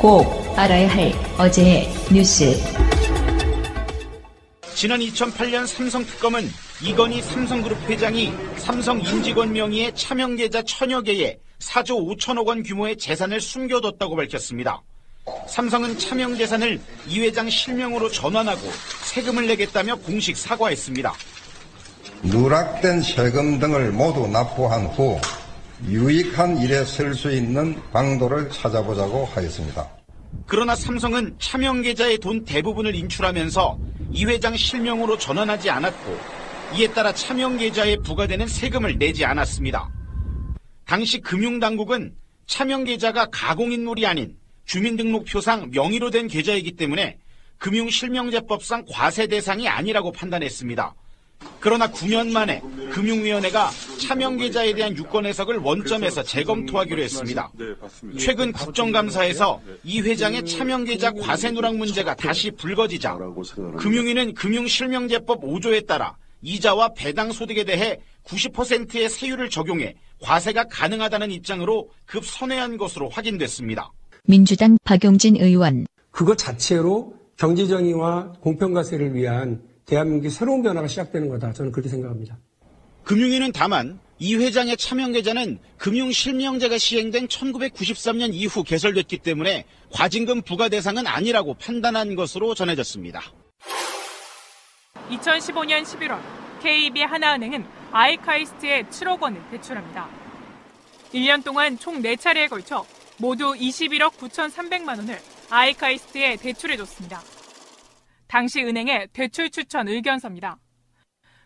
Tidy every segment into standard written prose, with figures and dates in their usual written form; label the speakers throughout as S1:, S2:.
S1: 꼭 알아야 할 어제의 뉴스.
S2: 지난 2008년 삼성특검은 이건희 삼성그룹 회장이 삼성 임직원 명의의 차명계좌 1000여 개에 4조 5천억 원 규모의 재산을 숨겨뒀다고 밝혔습니다. 삼성은 차명재산을 이 회장 실명으로 전환하고 세금을 내겠다며 공식 사과했습니다.
S3: 누락된 세금 등을 모두 납부한 후 유익한 일에 쓸 수 있는 방도를 찾아보자고 하였습니다.
S2: 그러나 삼성은 차명계좌의 돈 대부분을 인출하면서 이 회장 실명으로 전환하지 않았고 이에 따라 차명계좌에 부과되는 세금을 내지 않았습니다. 당시 금융당국은 차명계좌가 가공인물이 아닌 주민등록표상 명의로 된 계좌이기 때문에 금융실명제법상 과세 대상이 아니라고 판단했습니다. 그러나 9년 만에 금융위원회가 차명계좌에 대한 유권 해석을 원점에서 재검토하기로 했습니다. 최근 국정감사에서 이 회장의 차명계좌 과세 누락 문제가 다시 불거지자 금융위는 금융실명제법 5조에 따라 이자와 배당 소득에 대해 90%의 세율을 적용해 과세가 가능하다는 입장으로 급 선회한 것으로 확인됐습니다.
S1: 민주당 박용진 의원.
S4: 그것 자체로 경제정의와 공평과세를 위한 대한민국의 새로운 변화가 시작되는 거다. 저는 그렇게 생각합니다.
S2: 금융위는 다만 이 회장의 차명계좌는 금융실명제가 시행된 1993년 이후 개설됐기 때문에 과징금 부과 대상은 아니라고 판단한 것으로 전해졌습니다.
S5: 2015년 11월 KB 하나은행은 아이카이스트에 7억 원을 대출합니다. 1년 동안 총 4차례에 걸쳐 모두 21억 9,300만 원을 아이카이스트에 대출해줬습니다. 당시 은행의 대출 추천 의견서입니다.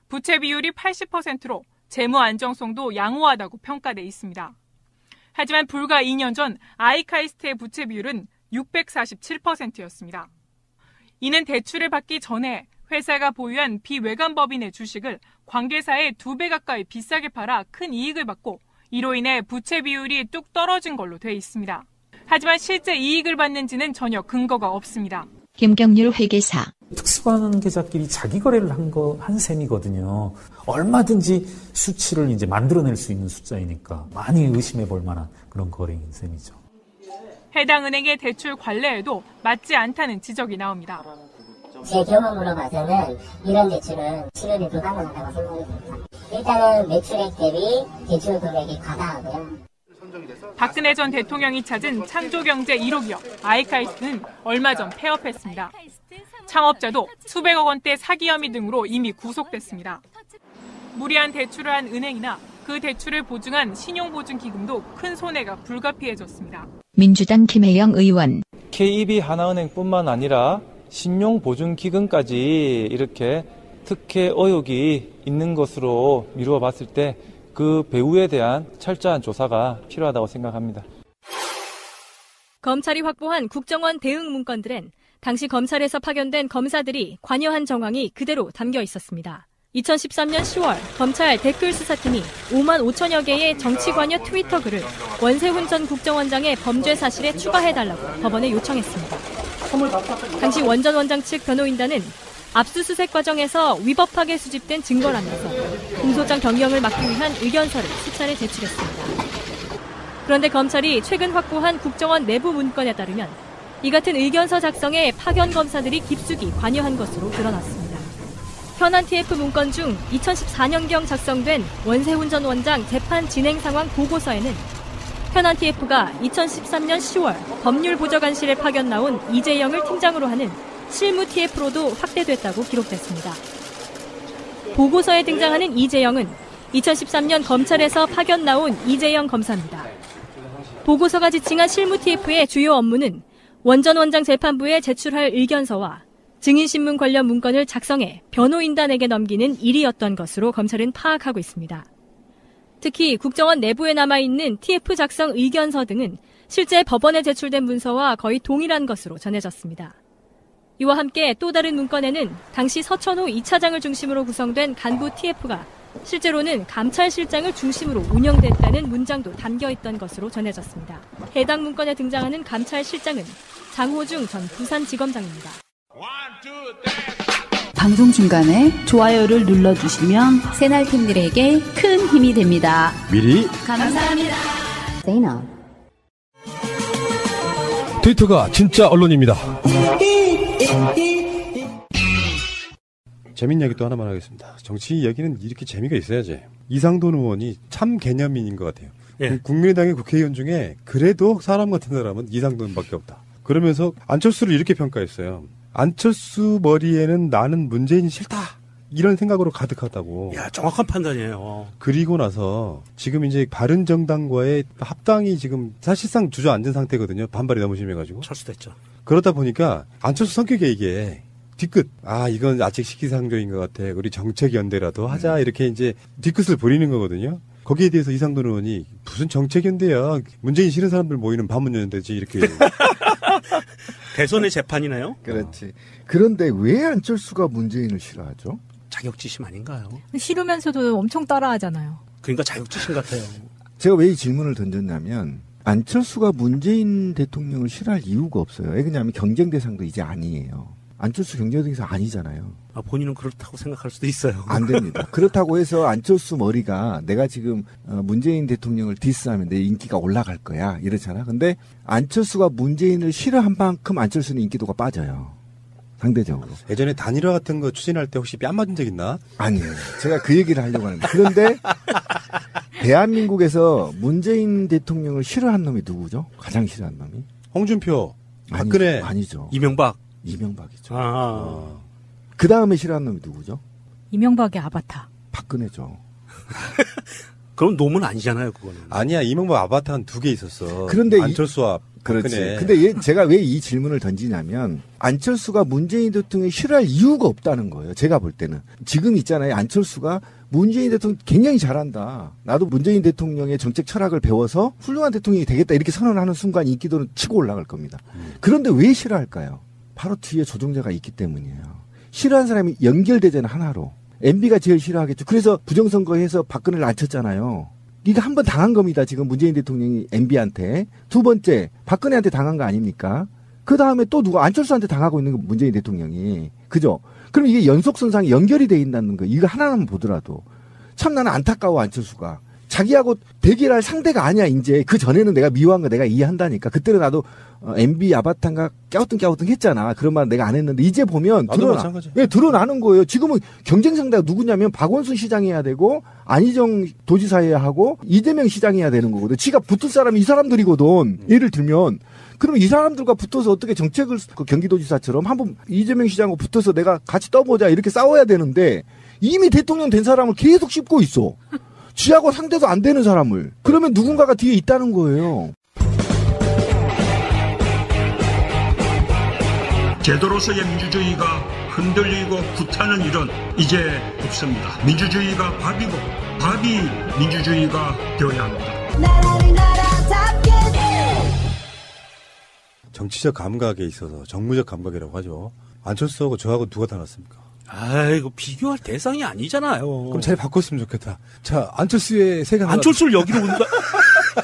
S5: 부채 비율이 80%로 재무 안정성도 양호하다고 평가돼 있습니다. 하지만 불과 2년 전 아이카이스트의 부채 비율은 647%였습니다. 이는 대출을 받기 전에 회사가 보유한 비외관법인의 주식을 관계사에 2배 가까이 비싸게 팔아 큰 이익을 받고 이로 인해 부채 비율이 뚝 떨어진 걸로 돼 있습니다. 하지만 실제 이익을 받는지는 전혀 근거가 없습니다.
S1: 김경률 회계사.
S6: 특수반 계좌끼리 자기 거래를 한 셈이거든요. 얼마든지 수치를 이제 만들어낼 수 있는 숫자이니까 많이 의심해 볼 만한 그런 거래인 셈이죠.
S5: 해당 은행의 대출 관례에도 맞지 않다는 지적이 나옵니다.
S7: 제 경험으로 봐서는 이런 대출은 실효이 불가능하다고 생각이 듭니다. 일단은 매출액 대비 대출 금액이 과다하고요.
S5: 박근혜 전 대통령이 찾은 창조경제 1호 기업 아이카이스트는 얼마 전 폐업했습니다. 창업자도 수백억 원대 사기 혐의 등으로 이미 구속됐습니다. 무리한 대출을 한 은행이나 그 대출을 보증한 신용보증기금도 큰 손해가 불가피해졌습니다.
S1: 민주당 김혜영 의원.
S8: KB 하나은행뿐만 아니라 신용보증기금까지 이렇게 특혜 의혹이 있는 것으로 미루어 봤을 때 그 배후에 대한 철저한 조사가 필요하다고 생각합니다.
S9: 검찰이 확보한 국정원 대응 문건들엔 당시 검찰에서 파견된 검사들이 관여한 정황이 그대로 담겨 있었습니다. 2013년 10월 검찰 댓글수사팀이 5만 5천여 개의 정치 관여 트위터 글을 원세훈 전 국정원장의 범죄 사실에 추가해달라고 법원에 요청했습니다. 당시 원 전 원장 측 변호인단은 압수수색 과정에서 위법하게 수집된 증거라면서 공소장 변경을 막기 위한 의견서를 수차례 제출했습니다. 그런데 검찰이 최근 확보한 국정원 내부 문건에 따르면 이 같은 의견서 작성에 파견 검사들이 깊숙이 관여한 것으로 드러났습니다. 현안 TF 문건 중 2014년경 작성된 원세훈 전 원장 재판 진행 상황 보고서에는 현안 TF가 2013년 10월 법률보좌관실에 파견 나온 이재영을 팀장으로 하는 실무 TF로도 확대됐다고 기록됐습니다. 보고서에 등장하는 이재영은 2013년 검찰에서 파견 나온 이재영 검사입니다. 보고서가 지칭한 실무 TF의 주요 업무는 원 전 원장 재판부에 제출할 의견서와 증인신문 관련 문건을 작성해 변호인단에게 넘기는 일이었던 것으로 검찰은 파악하고 있습니다. 특히 국정원 내부에 남아있는 TF 작성 의견서 등은 실제 법원에 제출된 문서와 거의 동일한 것으로 전해졌습니다. 이와 함께 또 다른 문건에는 당시 서천호 2차장을 중심으로 구성된 간부 TF가 실제로는 감찰실장을 중심으로 운영됐다는 문장도 담겨 있던 것으로 전해졌습니다. 해당 문건에 등장하는 감찰실장은 장호중 전 부산지검장입니다.
S10: 방송 중간에 좋아요를 눌러주시면 새날팀들에게 큰 힘이 됩니다.
S11: 미리
S10: 감사합니다.
S11: 트위터가 진짜 언론입니다. 재밌는 얘기 또 하나만 하겠습니다. 정치 얘기는 이렇게 재미가 있어야지. 이상돈 의원이 참 개념인인 것 같아요. 예. 국민의당의 국회의원 중에 그래도 사람 같은 사람은 이상돈밖에 없다. 그러면서 안철수를 이렇게 평가했어요. 안철수 머리에는 나는 문재인이 싫다. 이런 생각으로 가득하다고.
S12: 야, 정확한 판단이에요.
S11: 그리고 나서 지금 이제 바른정당과의 합당이 지금 사실상 주저앉은 상태거든요. 반발이 너무 심해가지고.
S12: 철수됐죠.
S11: 그러다 보니까 안철수 성격에 이게 뒤끝. 이건 아직 시기상조인 것 같아. 우리 정책연대라도 하자. 이렇게 이제 뒤끝을 부리는 거거든요. 거기에 대해서 이상돈 의원이 무슨 정책연대야. 문재인 싫은 사람들 모이는 반문연대지. 이렇게.
S12: 대선의 재판이나요?
S13: 그렇지. 그런데 왜 안철수가 문재인을 싫어하죠?
S12: 자격지심 아닌가요?
S14: 싫으면서도 엄청 따라하잖아요.
S12: 그러니까 자격지심 같아요.
S13: 제가 왜 이 질문을 던졌냐면 안철수가 문재인 대통령을 싫어할 이유가 없어요. 왜냐하면 경쟁 대상도 이제 아니에요. 안철수 경쟁 대상 아니잖아요.
S12: 본인은 그렇다고 생각할 수도 있어요.
S13: 안 됩니다. 그렇다고 해서 안철수 머리가 내가 지금 문재인 대통령을 디스하면 내 인기가 올라갈 거야 이렇잖아. 근데 안철수가 문재인을 싫어한 만큼 안철수는 인기도가 빠져요. 상대적으로.
S11: 예전에 단일화 같은 거 추진할 때 혹시 뺨 맞은 적 있나?
S13: 아니에요. 제가 그 얘기를 하려고 하는데. 그런데 대한민국에서 문재인 대통령을 싫어한 놈이 누구죠? 가장 싫어한 놈이?
S11: 홍준표, 박근혜.
S13: 아니죠.
S12: 이명박이죠.
S13: 그 다음에 싫어한 놈이 누구죠?
S14: 이명박의 아바타.
S13: 박근혜죠.
S12: 그럼 놈은 아니잖아요, 그거는.
S11: 아니야, 이명박 아바타 한 2개 있었어.
S13: 그런데
S11: 안철수와
S13: 그렇지.
S11: 박근혜.
S13: 근데 제가 왜 이 질문을 던지냐면 안철수가 문재인 대통령이 싫어할 이유가 없다는 거예요. 제가 볼 때는. 지금 있잖아요. 안철수가 문재인 대통령 굉장히 잘한다. 나도 문재인 대통령의 정책 철학을 배워서 훌륭한 대통령이 되겠다. 이렇게 선언하는 순간 인기도는 치고 올라갈 겁니다. 그런데 왜 싫어할까요? 바로 뒤에 조종자가 있기 때문이에요. 싫어하는 사람이 연결되잖아요. 하나로. MB가 제일 싫어하겠죠. 그래서 부정선거해서 박근혜를 안 쳤잖아요. 네가 한 번 당한 겁니다. 지금 문재인 대통령이 MB한테. 두 번째 박근혜한테 당한 거 아닙니까? 그 다음에 또 누가 안철수한테 당하고 있는 거 문재인 대통령이. 그죠? 그럼 이게 연속선상에 연결이 돼 있다는 거. 이거 하나만 보더라도. 참 나는 안타까워 안철수가. 자기하고 대결할 상대가 아니야 이제. 그 전에는 내가 미워한 거 내가 이해한다니까. 그때는 나도 MB 아바타인가 깨우뚱 했잖아. 그런 말 내가 안 했는데 이제 보면 드러나는 거예요. 지금은 경쟁 상대가 누구냐면 박원순 시장이어야 되고 안희정 도지사여야 하고 이재명 시장이어야 되는 거거든. 지가 붙을 사람이 이 사람들이거든. 예를 들면 그럼 이 사람들과 붙어서 어떻게 정책을 경기도지사처럼 한번 이재명 시장하고 붙어서 내가 같이 떠보자 이렇게 싸워야 되는데 이미 대통령 된 사람을 계속 씹고 있어. 지하고 상대도 안 되는 사람을. 그러면 누군가가 뒤에 있다는 거예요.
S15: 제도로서의 민주주의가 흔들리고 구타는 일은 이제 없습니다. 민주주의가 밥이고 밥이 민주주의가 되어야 합니다.
S11: 정치적 감각에 있어서 정무적 감각이라고 하죠. 안철수하고 저하고 누가 더 낫습니까?
S12: 아이고 비교할 대상이 아니잖아요.
S11: 그럼 잘 바꿨으면 좋겠다. 자, 안철수의 세가
S12: 안철수를 여기로 온다.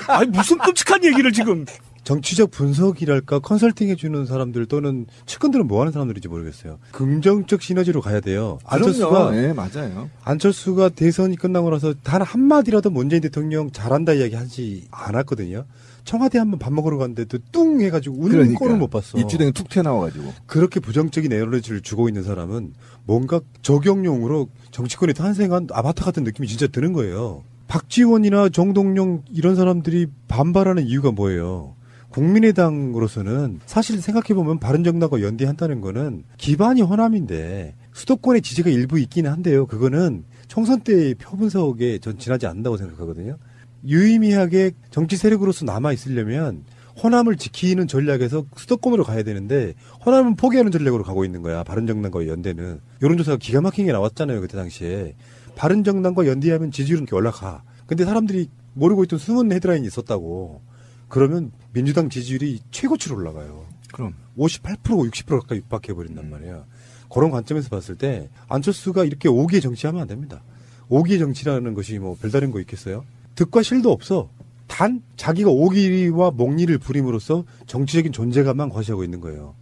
S12: 아니 무슨 끔찍한 얘기를 지금.
S11: 정치적 분석이랄까 컨설팅 해주는 사람들 또는 측근들은 뭐 하는 사람들인지 모르겠어요. 긍정적 시너지로 가야 돼요. 안철수가
S13: 네, 맞아요.
S11: 안철수가 대선이 끝나고 나서 단 한마디라도 문재인 대통령 잘한다 이야기 하지 않았거든요. 청와대 한번 밥 먹으러 갔는데도 뚱 해가지고 웃는 꼴을 못 봤어.
S13: 입주댕이 툭 튀어나와가지고.
S11: 그렇게 부정적인 에너지를 주고 있는 사람은 뭔가 적용용으로 정치권에 탄생한 아바타 같은 느낌이 진짜 드는 거예요. 박지원이나 정동영 이런 사람들이 반발하는 이유가 뭐예요? 국민의당으로서는 사실 생각해보면 바른정당과 연대한다는 거는 기반이 호남인데 수도권의 지지가 일부 있기는 한데요. 그거는 총선 때의 표분석에 전 지나지 않는다고 생각하거든요. 유의미하게 정치 세력으로서 남아있으려면 호남을 지키는 전략에서 수도권으로 가야 되는데 호남은 포기하는 전략으로 가고 있는 거야. 바른정당과 연대는. 여론조사가 기가 막힌 게 나왔잖아요. 그때 당시에. 바른정당과 연대하면 지지율은 이렇게 올라가. 근데 사람들이 모르고 있던 숨은 헤드라인이 있었다고. 그러면 민주당 지지율이 최고치로 올라가요.
S13: 그럼
S11: 58% 60% 가까이 육박해버린단 말이야. 그런 관점에서 봤을 때 안철수가 이렇게 오기의 정치하면 안 됩니다. 오기의 정치라는 것이 뭐 별다른 거 있겠어요? 득과 실도 없어. 단 자기가 오기와 목리를 부림으로써 정치적인 존재감만 과시하고 있는 거예요.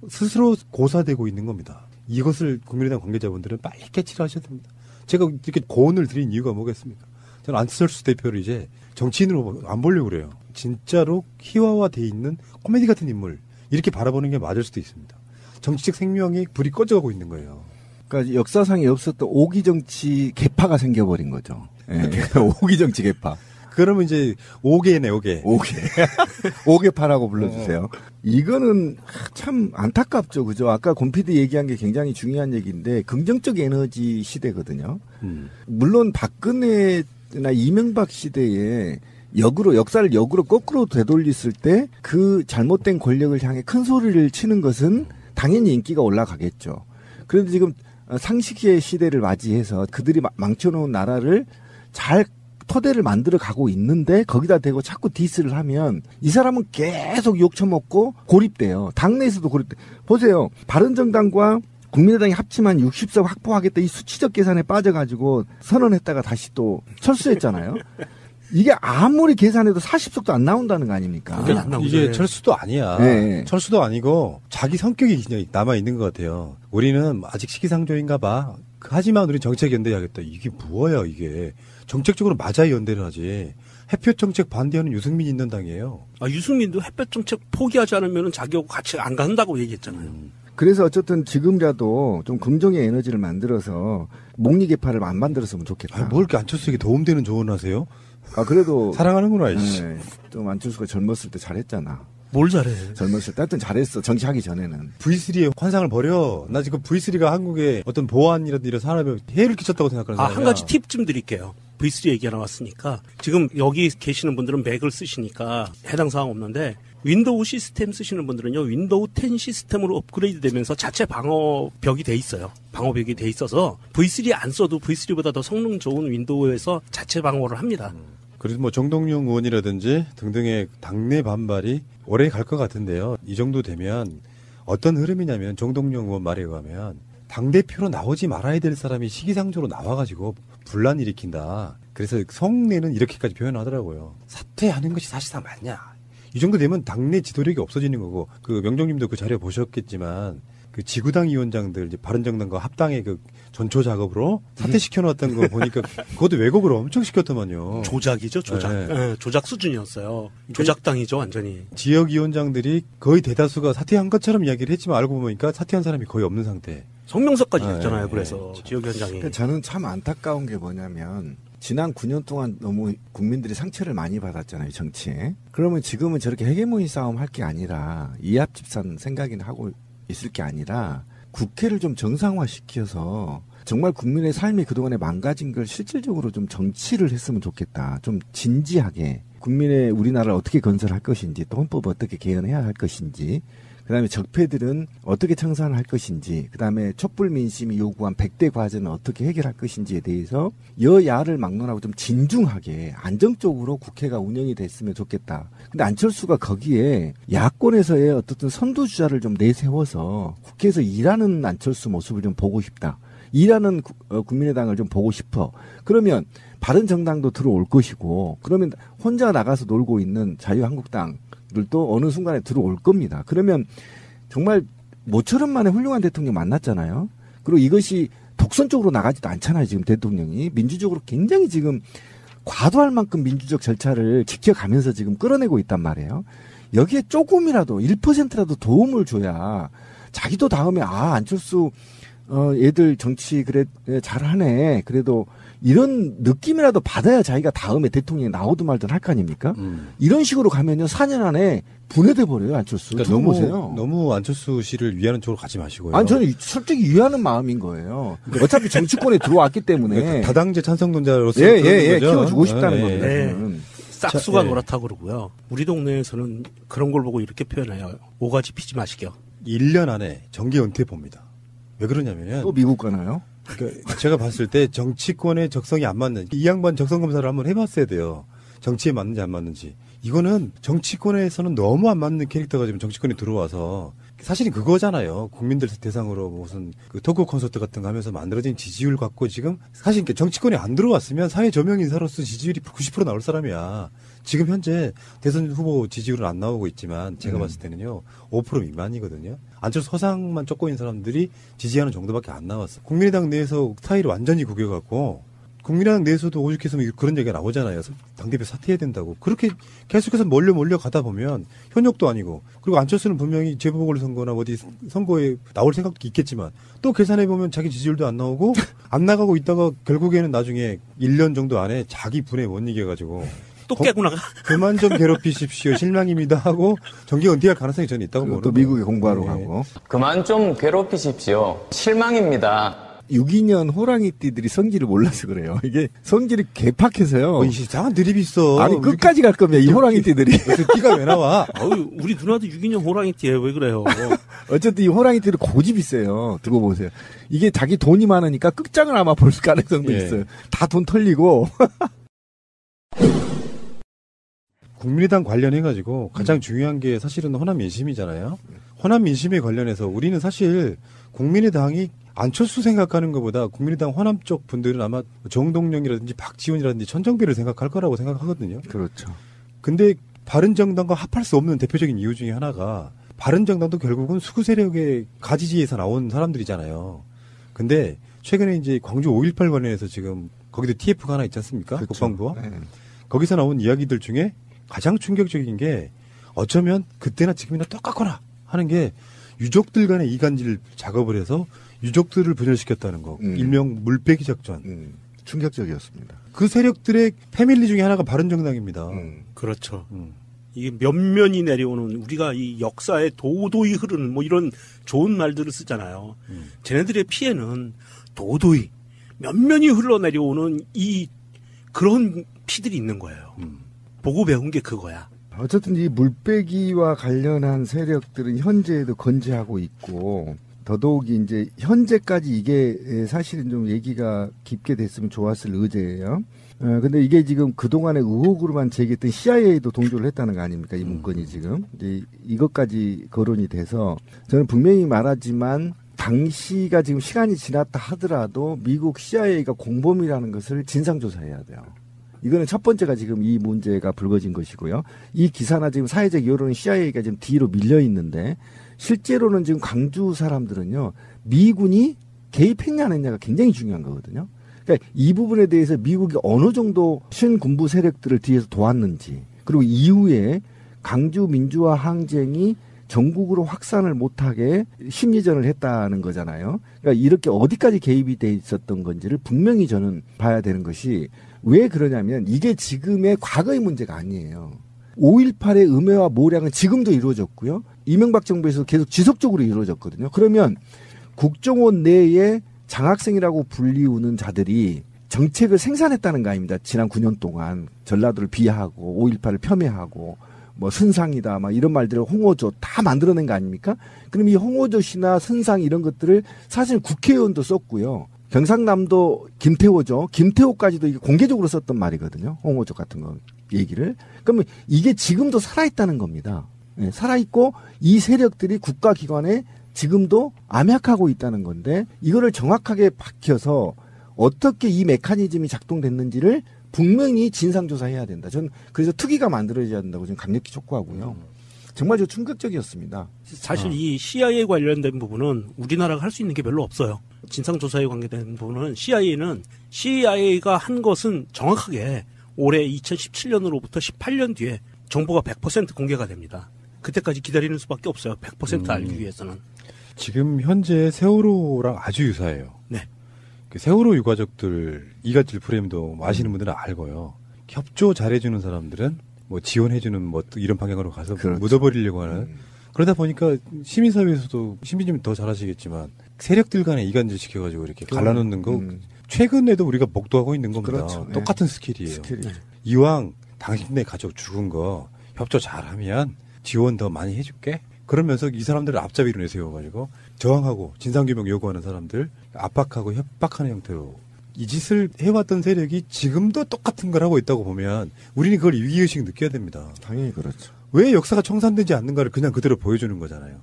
S11: 스스로 고사되고 있는 겁니다. 이것을 국민의당 관계자분들은 빨리 캐치를 하셔야 됩니다. 제가 이렇게 고언을 드린 이유가 뭐겠습니까? 저는 안철수 대표를 이제 정치인으로 안 보려고 그래요. 진짜로 희화화돼 있는 코미디 같은 인물. 이렇게 바라보는 게 맞을 수도 있습니다. 정치적 생명이 불이 꺼져가고 있는 거예요.
S13: 그러니까 역사상에 없었던 오기정치 개파가 생겨버린 거죠. 예. 오기정치 개파.
S11: 그러면 이제 5개네, 5개.
S13: 5개파라고 불러주세요. 이거는 참 안타깝죠. 그죠? 아까 곰피디 얘기한 게 굉장히 중요한 얘기인데, 긍정적 에너지 시대거든요. 물론 박근혜나 이명박 시대에 역사를 역으로 거꾸로 되돌렸을 때 그 잘못된 권력을 향해 큰 소리를 치는 것은 당연히 인기가 올라가겠죠. 그런데 지금 상식의 시대를 맞이해서 그들이 망쳐놓은 나라를 잘 토대를 만들어 가고 있는데 거기다 대고 자꾸 디스를 하면 이 사람은 계속 욕 처먹고 고립돼요. 당내에서도 고립돼. 보세요. 바른정당과 국민의당이 합치면 60석 확보하겠다 이 수치적 계산에 빠져가지고 선언했다가 다시 또 철수했잖아요. 이게 아무리 계산해도 40석도 안 나온다는 거 아닙니까?
S11: 이게 철수도 아니야.
S13: 네.
S11: 철수도 아니고 자기 성격이 그냥 남아있는 것 같아요. 우리는 아직 시기상조인가 봐. 하지만 우리 정책 연대하겠다. 이게 뭐야 이게. 정책적으로 맞아야 연대를 하지. 햇볕 정책 반대하는 유승민이 있는 당이에요.
S12: 유승민도 햇볕 정책 포기하지 않으면 자기하고 같이 안 간다고 얘기했잖아요.
S13: 그래서 어쨌든 지금이라도 좀 긍정의 에너지를 만들어서 목리 개파를 안 만들었으면 좋겠다.
S11: 뭘 이렇게 안철수에게 도움되는 조언을 하세요?
S13: 그래도
S11: 사랑하는구나. 이씨.
S13: 네, 좀 안철수가 젊었을 때 잘했잖아.
S12: 뭘 잘해?
S13: 젊었을 때 하여튼 잘했어. 정치하기 전에는.
S11: V3의 환상을 버려. 나 지금 V3가 한국의 어떤 보안이라든지 이런 산업에 해를 끼쳤다고 생각하는 사람이야.
S12: 한 가지 팁 좀 드릴게요. V3 얘기가 나왔으니까 지금 여기 계시는 분들은 맥을 쓰시니까 해당 사항 없는데 윈도우 시스템 쓰시는 분들은요. 윈도우 10 시스템으로 업그레이드 되면서 자체 방어벽이 돼 있어요. 방어벽이 돼 있어서 V3 안 써도 V3보다 더 성능 좋은 윈도우에서 자체 방어를 합니다.
S11: 그래서 뭐 정동영 의원이라든지 등등의 당내 반발이 오래 갈 것 같은데요. 이 정도 되면 어떤 흐름이냐면 정동영 의원 말에 의하면 당대표로 나오지 말아야 될 사람이 시기상조로 나와가지고 분란 일으킨다. 그래서 성내는 이렇게까지 표현하더라고요. 사퇴하는 것이 사실상 맞냐. 이 정도 되면 당내 지도력이 없어지는 거고, 그 명정님도 그 자료 보셨겠지만 그 지구당 위원장들 이제 바른정당과 합당의 그 전초 작업으로 사퇴시켜 놓았던 거 보니까 그것도 왜곡을 엄청 시켰더만요.
S12: 조작이죠, 조작. 네, 조작 수준이었어요. 조작당이죠, 완전히.
S11: 지역 위원장들이 거의 대다수가 사퇴한 것처럼 이야기를 했지만 알고 보니까 사퇴한 사람이 거의 없는 상태.
S12: 성명서까지 냈잖아요. 그래서 지역 위원장이.
S13: 그러니까 저는 참 안타까운 게 뭐냐면 지난 9년 동안 너무 국민들이 상처를 많이 받았잖아요, 정치에. 그러면 지금은 저렇게 헤게모니 싸움 할 게 아니라 이합집산 생각이나 하고 있을 게 아니라 국회를 좀 정상화시켜서 정말 국민의 삶이 그동안에 망가진 걸 실질적으로 좀 정치를 했으면 좋겠다. 좀 진지하게 국민의 우리나라를 어떻게 건설할 것인지 또 헌법 어떻게 개헌해야 할 것인지 그다음에 적폐들은 어떻게 청산할 것인지 그다음에 촛불 민심이 요구한 100대 과제는 어떻게 해결할 것인지에 대해서 여야를 막론하고 좀 진중하게 안정적으로 국회가 운영이 됐으면 좋겠다. 근데 안철수가 거기에 야권에서의 어떻든 선두주자를 좀 내세워서 국회에서 일하는 안철수 모습을 좀 보고 싶다. 일하는 국민의당을 좀 보고 싶어. 그러면 바른정당도 들어올 것이고 그러면 혼자 나가서 놀고 있는 자유한국당 들도 어느 순간에 들어올 겁니다. 그러면 정말 모처럼 만에 훌륭한 대통령 만났잖아요. 그리고 이것이 독선적으로 나가지도 않잖아요. 지금 대통령이 민주적으로 굉장히 지금 과도할 만큼 민주적 절차를 지켜가면서 지금 끌어내고 있단 말이에요. 여기에 조금이라도 1%라도 도움을 줘야 자기도 다음에 안철수 얘들 정치 그래 잘하네. 그래도 이런 느낌이라도 받아야 자기가 다음에 대통령이 나오든 말든 할 거 아닙니까? 이런 식으로 가면요 4년 안에 분해돼 버려요 안철수.
S11: 그러니까 너무 안철수 씨를 위하는 쪽으로 가지 마시고요.
S13: 아니 저는 솔직히 위하는 마음인 거예요. 어차피 정치권에 들어왔기 때문에
S11: 다당제 찬성론자로서
S13: 키워주고 싶다는 겁니다.
S12: 싹수가 노랗다고 그러고요. 우리 동네에서는 그런 걸 보고 이렇게 표현해요. 오가지 피지 마시게요.
S11: 1년 안에 정계 은퇴 봅니다. 왜 그러냐면요.
S13: 또 미국 가나요?
S11: 그러니까 제가 봤을 때 정치권의 적성이 안 맞는 이 양반 적성 검사를 한번 해봤어야 돼요. 정치에 맞는지 안 맞는지. 이거는 정치권에서는 너무 안 맞는 캐릭터가 지금 정치권에 들어와서 사실은 그거잖아요. 국민들 대상으로 무슨 그 토크 콘서트 같은 거 하면서 만들어진 지지율 갖고 지금 사실 정치권에 안 들어왔으면 사회 저명 인사로서 지지율이 90% 나올 사람이야. 지금 현재 대선 후보 지지율은 안 나오고 있지만 제가 봤을 때는요 5% 미만이거든요. 안철수 서상만 쫓고 있는 사람들이 지지하는 정도밖에 안 나왔어. 국민의당 내에서 사이를 완전히 구겨갖고 국민의당 내에서도 오죽해서 그런 얘기가 나오잖아요. 당대표 사퇴해야 된다고. 그렇게 계속해서 몰려 가다 보면 현역도 아니고, 그리고 안철수는 분명히 재보궐선거나 어디 선거에 나올 생각도 있겠지만 또 계산해보면 자기 지지율도 안 나오고 안 나가고 있다가 결국에는 나중에 1년 정도 안에 자기 분에 못 이겨가지고
S12: 또 깨고 나가.
S11: 그만 좀 괴롭히십시오. 실망입니다 하고 정계 은퇴할 가능성이 저는 있다고 보는
S13: 또 미국에 공부하러 가고.
S16: 그만 좀 괴롭히십시오. 실망입니다.
S13: 62년 호랑이띠들이 성질을 몰라서 그래요. 이게 성질이 개팍해서요.
S11: 이상한 드립이 있어.
S13: 아니 끝까지 갈 겁니다. 이 호랑이띠들이.
S11: 띠가 왜 나와?
S12: 우리 누나도 62년 호랑이띠예요. 왜 그래요?
S13: 어쨌든 이 호랑이띠는 고집이 세요. 두고 보세요. 이게 자기 돈이 많으니까 끝장을 아마 볼 가능성도 있어요. 다 돈 털리고.
S11: 국민의당 관련해가지고 가장 중요한 게 사실은 호남 민심이잖아요. 호남 민심에 관련해서 우리는 사실 국민의당이 안철수 생각하는 것보다 국민의당 호남 쪽 분들은 아마 정동영이라든지 박지원이라든지 천정배를 생각할 거라고 생각하거든요.
S13: 그렇죠.
S11: 근데 바른정당과 합할 수 없는 대표적인 이유 중에 하나가 바른정당도 결국은 수구 세력의 가지지에서 나온 사람들이잖아요. 근데 최근에 이제 광주 5.18 관련해서 지금 거기도 TF가 하나 있지 않습니까?
S13: 그렇죠.
S11: 국방부와.
S13: 네.
S11: 거기서 나온 이야기들 중에 가장 충격적인 게 어쩌면 그때나 지금이나 똑같거나 하는 게 유족들 간의 이간질 작업을 해서 유족들을 분열시켰다는 거. 일명 물빼기 작전.
S13: 충격적이었습니다.
S11: 그 세력들의 패밀리 중에 하나가 바른정당입니다.
S12: 그렇죠. 이게 면면이 내려오는 우리가 이 역사에 도도히 흐르는 뭐 이런 좋은 말들을 쓰잖아요. 쟤네들의 피해는 도도히 면면이 흘러내려오는 이 그런 피들이 있는 거예요. 보고 배운 게 그거야.
S13: 어쨌든 이 물빼기와 관련한 세력들은 현재에도 건재하고 있고 더더욱이 이제 현재까지 이게 사실은 좀 얘기가 깊게 됐으면 좋았을 의제예요. 근데 이게 지금 그동안의 의혹으로만 제기했던 CIA도 동조를 했다는 거 아닙니까? 이 문건이 지금. 이제 이것까지 거론이 돼서 저는 분명히 말하지만 당시가 지금 시간이 지났다 하더라도 미국 CIA가 공범이라는 것을 진상조사해야 돼요. 이거는 첫 번째가 지금 이 문제가 불거진 것이고요. 이 기사나 지금 사회적 여론은 CIA가 지금 뒤로 밀려 있는데 실제로는 지금 광주 사람들은요. 미군이 개입했냐 안 했냐가 굉장히 중요한 거거든요. 그러니까 이 부분에 대해서 미국이 어느 정도 신군부 세력들을 뒤에서 도왔는지 그리고 이후에 광주 민주화 항쟁이 전국으로 확산을 못하게 심리전을 했다는 거잖아요. 그러니까 이렇게 어디까지 개입이 돼 있었던 건지를 분명히 저는 봐야 되는 것이 왜 그러냐면 이게 지금의 과거의 문제가 아니에요. 5.18의 음해와 모략은 지금도 이루어졌고요. 이명박 정부에서 계속 지속적으로 이루어졌거든요. 그러면 국정원 내에 장학생이라고 불리우는 자들이 정책을 생산했다는 거 아닙니다. 지난 9년 동안 전라도를 비하하고 5.18을 폄훼하고 뭐 선상이다 막 이런 말들을 홍어조 다 만들어낸 거 아닙니까? 그럼 이 홍어조시나 선상 이런 것들을 사실 국회의원도 썼고요. 경상남도 김태호죠. 김태호까지도 이게 공개적으로 썼던 말이거든요. 홍어조 같은 거 얘기를. 그러면 이게 지금도 살아있다는 겁니다. 네, 살아있고 이 세력들이 국가기관에 지금도 암약하고 있다는 건데 이거를 정확하게 밝혀서 어떻게 이 메커니즘이 작동됐는지를 분명히 진상조사해야 된다. 저는 그래서 특위가 만들어져야 된다고 저는 강력히 촉구하고요. 정말 저 충격적이었습니다.
S12: 사실 이 CIA 관련된 부분은 우리나라가 할 수 있는 게 별로 없어요. 진상조사에 관계된 부분은 CIA가 한 것은 정확하게 올해 2017년으로부터 18년 뒤에 정보가 100% 공개가 됩니다. 그때까지 기다리는 수밖에 없어요. 100% 알기 위해서는.
S11: 지금 현재 세월호랑 아주 유사해요.
S12: 네.
S11: 그 세월호 유가족들 이간질 프레임도 아시는 분들은 알고요. 협조 잘해주는 사람들은 뭐 지원해주는 뭐 이런 방향으로 가서
S13: 그렇죠.
S11: 묻어버리려고 하는. 그러다 보니까 시민사회에서도 신비님이 더 잘 아시겠지만 세력들 간에 이간질 시켜가지고 이렇게 갈라놓는 거 최근에도 우리가 목도하고 있는 겁니다.
S13: 그렇죠.
S11: 똑같은 스킬이에요.
S13: 스킬이죠.
S11: 이왕 당신네 가족 죽은 거 협조 잘하면 지원 더 많이 해줄게. 그러면서 이 사람들을 앞잡이로 내세워가지고 저항하고 진상규명 요구하는 사람들 압박하고 협박하는 형태로 이 짓을 해왔던 세력이 지금도 똑같은 걸 하고 있다고 보면 우리는 그걸 위기의식 느껴야 됩니다.
S13: 당연히 그렇죠.
S11: 왜 역사가 청산되지 않는가를 그냥 그대로 보여주는 거잖아요.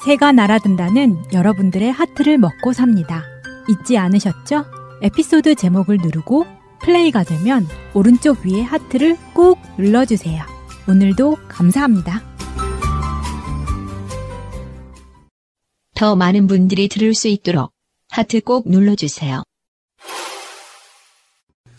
S14: 새가 날아든다는 여러분들의 하트를 먹고 삽니다. 잊지 않으셨죠? 에피소드 제목을 누르고 플레이가 되면 오른쪽 위에 하트를 꾹 눌러주세요. 오늘도 감사합니다.
S1: 더 많은 분들이 들을 수 있도록 하트 꼭 눌러주세요.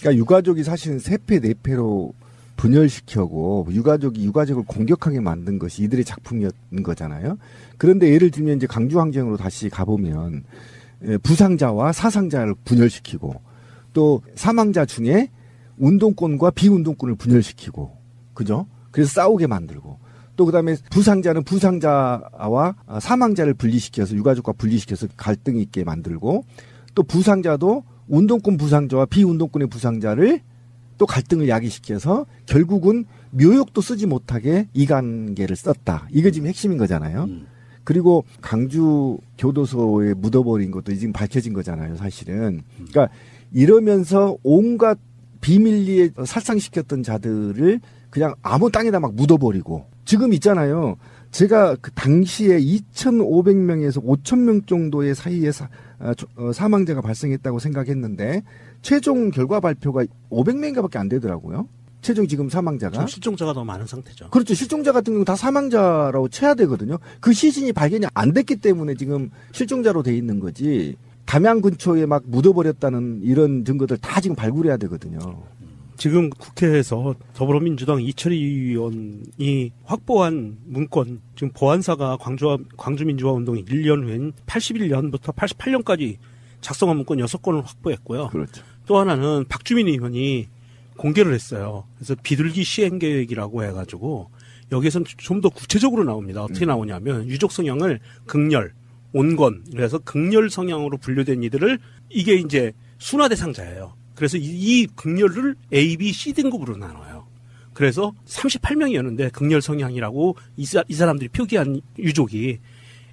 S13: 그러니까 유가족이 사실은 3패, 4패로 분열시켜고 유가족을 공격하게 만든 것이 이들의 작품이었는 거잖아요. 그런데 예를 들면 이제 강주항쟁으로 다시 가보면 부상자와 사상자를 분열시키고 또 사망자 중에 운동권과 비운동권을 분열시키고 그죠? 그래서 싸우게 만들고 또 그다음에 부상자는 부상자와 사망자를 분리시켜서 유가족과 분리시켜서 갈등이 있게 만들고 또 부상자도 운동권 부상자와 비운동권의 부상자를 또 갈등을 야기시켜서 결국은 묘욕도 쓰지 못하게 이관계를 썼다. 이게 지금 핵심인 거잖아요. 그리고 강주 교도소에 묻어버린 것도 지금 밝혀진 거잖아요, 사실은. 그러니까 이러면서 온갖 비밀리에 살상시켰던 자들을 그냥 아무 땅에다 막 묻어버리고 지금 있잖아요. 제가 그 당시에 2,500명에서 5,000명 정도의 사이에 사망자가 발생했다고 생각했는데 최종 결과 발표가 500명인가밖에 안 되더라고요. 최종 지금 사망자가.
S12: 실종자가 더 많은 상태죠.
S13: 그렇죠. 실종자 같은 경우 다 사망자라고 쳐야 되거든요. 그 시신이 발견이 안 됐기 때문에 지금 실종자로 돼 있는 거지. 담양 근처에 막 묻어버렸다는 이런 증거들 다 지금 발굴해야 되거든요.
S12: 지금 국회에서 더불어민주당 이철희 의원이 확보한 문건, 지금 보안사가 광주민주화운동이 1년 후인 81년부터 88년까지 작성한 문건 6건을 확보했고요.
S13: 그렇죠.
S12: 또 하나는 박주민 의원이 공개를 했어요. 그래서 비둘기 시행계획이라고 해가지고 여기에서는 좀 더 구체적으로 나옵니다. 어떻게 나오냐면 유족 성향을 극렬, 온건, 그래서 극렬 성향으로 분류된 이들을 이게 이제 순화 대상자예요. 그래서 이 극렬을 A, B, C 등급으로 나눠요. 그래서 38명이었는데 극렬 성향이라고 이 사람들이 표기한 유족이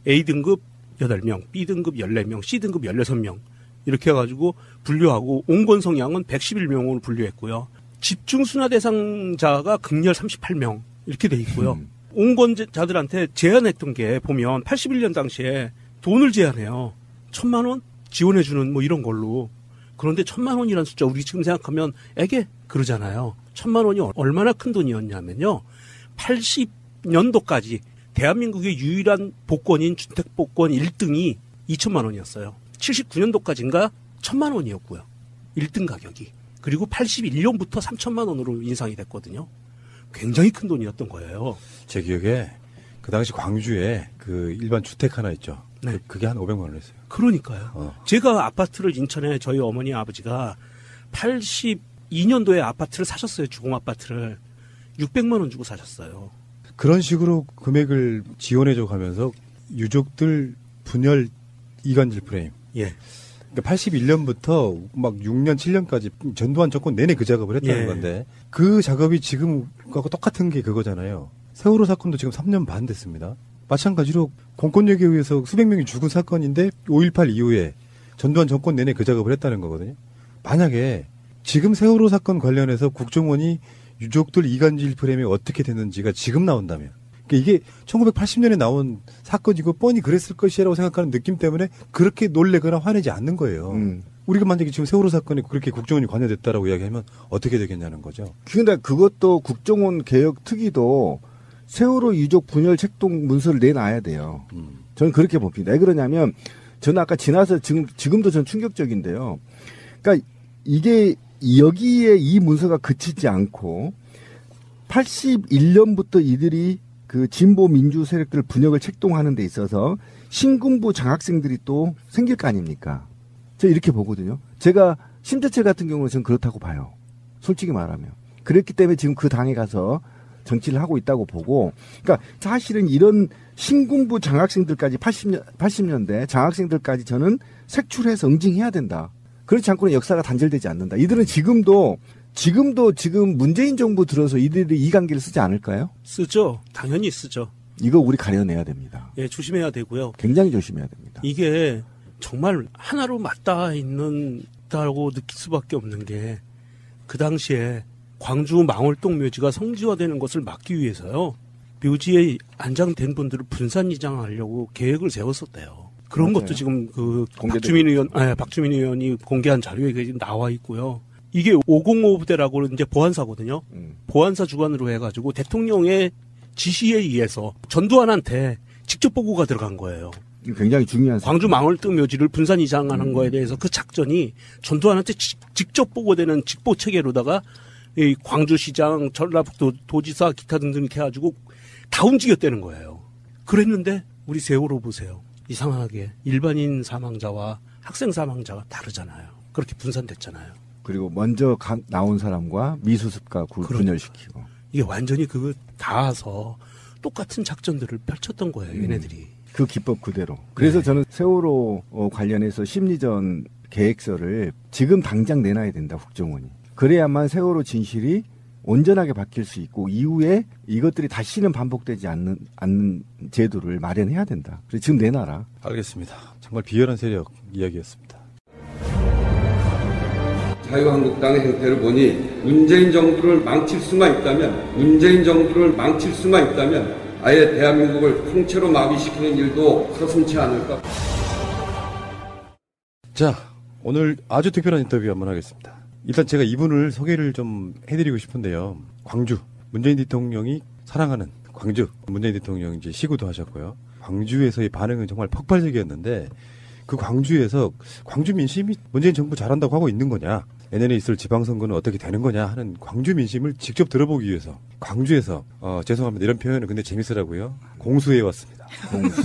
S12: A 등급 8명, B 등급 14명, C 등급 16명 이렇게 해가지고 분류하고 온건 성향은 111명으로 분류했고요. 집중 순화 대상자가 극렬 38명 이렇게 돼 있고요. 온건자들한테 제한했던 게 보면 81년 당시에 돈을 제한해요. 1,000만 원 지원해주는 뭐 이런 걸로. 그런데 1,000만 원이라는 숫자 우리 지금 생각하면 에게 그러잖아요. 1,000만 원이 얼마나 큰 돈이었냐면요. 80년도까지 대한민국의 유일한 복권인 주택복권 1등이 2,000만 원이었어요. 79년도까지인가 1,000만 원이었고요. 1등 가격이. 그리고 81년부터 3,000만 원으로 인상이 됐거든요. 굉장히 큰 돈이었던 거예요.
S11: 제 기억에 그 당시 광주에 그 일반 주택 하나 있죠.
S12: 네.
S11: 그게 한 500만 원 했어요.
S12: 그러니까요. 제가 아파트를 인천에 저희 어머니 아버지가 82년도에 아파트를 사셨어요. 주공 아파트를 600만 원 주고 사셨어요.
S11: 그런 식으로 금액을 지원해줘 가면서 유족들 분열 이간질 프레임.
S12: 예.
S11: 그러니까 81년부터 막 6년, 7년까지 전두환 정권 내내 그 작업을 했다는 건데 그 작업이 지금하고 똑같은 게 그거잖아요. 세월호 사건도 지금 3년 반 됐습니다. 마찬가지로 공권력에 의해서 수백 명이 죽은 사건인데 5.18 이후에 전두환 정권 내내 그 작업을 했다는 거거든요. 만약에 지금 세월호 사건 관련해서 국정원이 유족들 이간질 프레임이 어떻게 됐는지가 지금 나온다면 이게 1980년에 나온 사건이고 뻔히 그랬을 것이라고 생각하는 느낌 때문에 그렇게 놀래거나 화내지 않는 거예요. 우리가 만약에 지금 세월호 사건에 그렇게 국정원이 관여됐다라고 이야기하면 어떻게 되겠냐는 거죠.
S13: 근데 그것도 국정원 개혁 특위도 세월호 유족 분열 책동 문서를 내놔야 돼요. 저는 그렇게 봅니다. 왜 그러냐면 저는 아까 지나서 지금도 전 충격적인데요. 그러니까 이게 여기에 이 문서가 그치지 않고 81년부터 이들이 그 진보 민주 세력들 분열을 책동하는 데 있어서 신군부 장학생들이 또 생길 거 아닙니까? 저 이렇게 보거든요. 제가 심재철 같은 경우는 저는 그렇다고 봐요. 솔직히 말하면. 그랬기 때문에 지금 그 당에 가서 정치를 하고 있다고 보고, 그러니까 사실은 이런 신군부 장학생들까지 80년대 장학생들까지 저는 색출해서 응징해야 된다. 그렇지 않고는 역사가 단절되지 않는다. 이들은 지금도 지금 문재인 정부 들어서 이들이 이관계를 쓰지 않을까요?
S12: 쓰죠. 당연히 쓰죠.
S13: 이거 우리 가려내야 됩니다.
S12: 예, 조심해야 되고요.
S13: 굉장히 조심해야 됩니다.
S12: 이게 정말 하나로 맞닿아 있는다고 느낄 수밖에 없는 게 그 당시에 광주 망월동 묘지가 성지화되는 것을 막기 위해서요. 묘지에 안장된 분들을 분산 이장하려고 계획을 세웠었대요. 그런
S13: 맞아요.
S12: 것도 지금 그 박주민 의원이 공개한 자료에 지금 나와 있고요. 이게 505 부대라고 이제 보안사거든요. 보안사 주관으로 해가지고 대통령의 지시에 의해서 전두환한테 직접 보고가 들어간 거예요.
S13: 굉장히 중요한
S12: 광주 망월드 묘지를 분산 이장하는 거에 대해서 그 작전이 전두환한테 직접 보고되는 직보 체계로다가 이 광주시장, 전라북도 도지사 기타 등등 이렇게 해가지고 다 움직였다는 거예요. 그랬는데 우리 세월호 보세요. 이상하게 일반인 사망자와 학생 사망자가 다르잖아요. 그렇게 분산됐잖아요.
S13: 그리고 먼저 나온 사람과 미수습과 분열시키고.
S12: 이게 완전히 그거 닿아서 똑같은 작전들을 펼쳤던 거예요. 얘네들이.
S13: 그 기법 그대로. 그래서 저는 세월호 관련해서 심리전 계획서를 지금 당장 내놔야 된다. 국정원이. 그래야만 세월호 진실이 온전하게 바뀔 수 있고 이후에 이것들이 다시는 반복되지 않는 제도를 마련해야 된다. 그래서 지금 내놔라.
S11: 알겠습니다. 정말 비열한 세력 이야기였습니다.
S17: 자유한국당의 행태를 보니 문재인 정부를 망칠 수만 있다면 아예 대한민국을 통째로 마비시키는 일도 서슴지 않을까.
S11: 자, 오늘 아주 특별한 인터뷰 한번 하겠습니다. 일단 제가 이분을 소개를 좀 해드리고 싶은데요. 광주, 문재인 대통령이 사랑하는 광주, 문재인 대통령이 이제 시구도 하셨고요. 광주에서의 반응은 정말 폭발적이었는데 그 광주에서 광주 민심이 문재인 정부 잘한다고 하고 있는 거냐, 내년에 있을 지방선거는 어떻게 되는 거냐 하는 광주 민심을 직접 들어보기 위해서 광주에서 죄송합니다. 이런 표현은 근데 재밌으라고요. 공수해 왔습니다. 공수.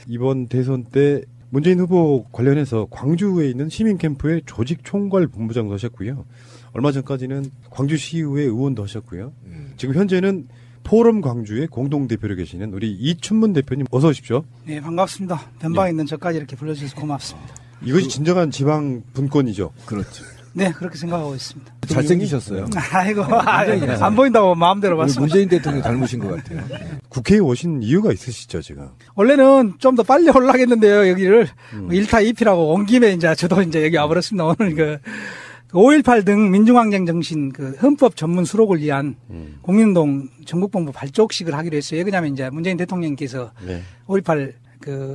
S11: 이번 대선 때 문재인 후보 관련해서 광주에 있는 시민캠프의 조직총괄본부장도 하셨고요. 얼마 전까지는 광주시의회 의원도 하셨고요. 지금 현재는 포럼 광주의 공동대표로 계시는 우리 이춘문 대표님 어서 오십시오.
S18: 네, 반갑습니다. 변방에 있는 저까지 이렇게 불러주셔서 고맙습니다.
S11: 이것이 진정한 지방 분권이죠.
S13: 그렇죠.
S18: 네, 그렇게 생각하고 있습니다.
S13: 잘생기셨어요.
S18: 아이고, 안 보인다고 마음대로 말씀하시죠.
S13: 문재인 대통령 닮으신 것 같아요.
S11: 국회에 오신 이유가 있으시죠, 지금?
S18: 원래는 좀 더 빨리 올라가겠는데요, 여기를. 1타 2피라고 온 김에 이제 저도 이제 여기 와버렸습니다. 오늘 5.18 등 민중항쟁 정신 헌법 전문 수록을 위한 국민운동 전국본부 발족식을 하기로 했어요. 왜냐하면 이제 문재인 대통령께서 5.18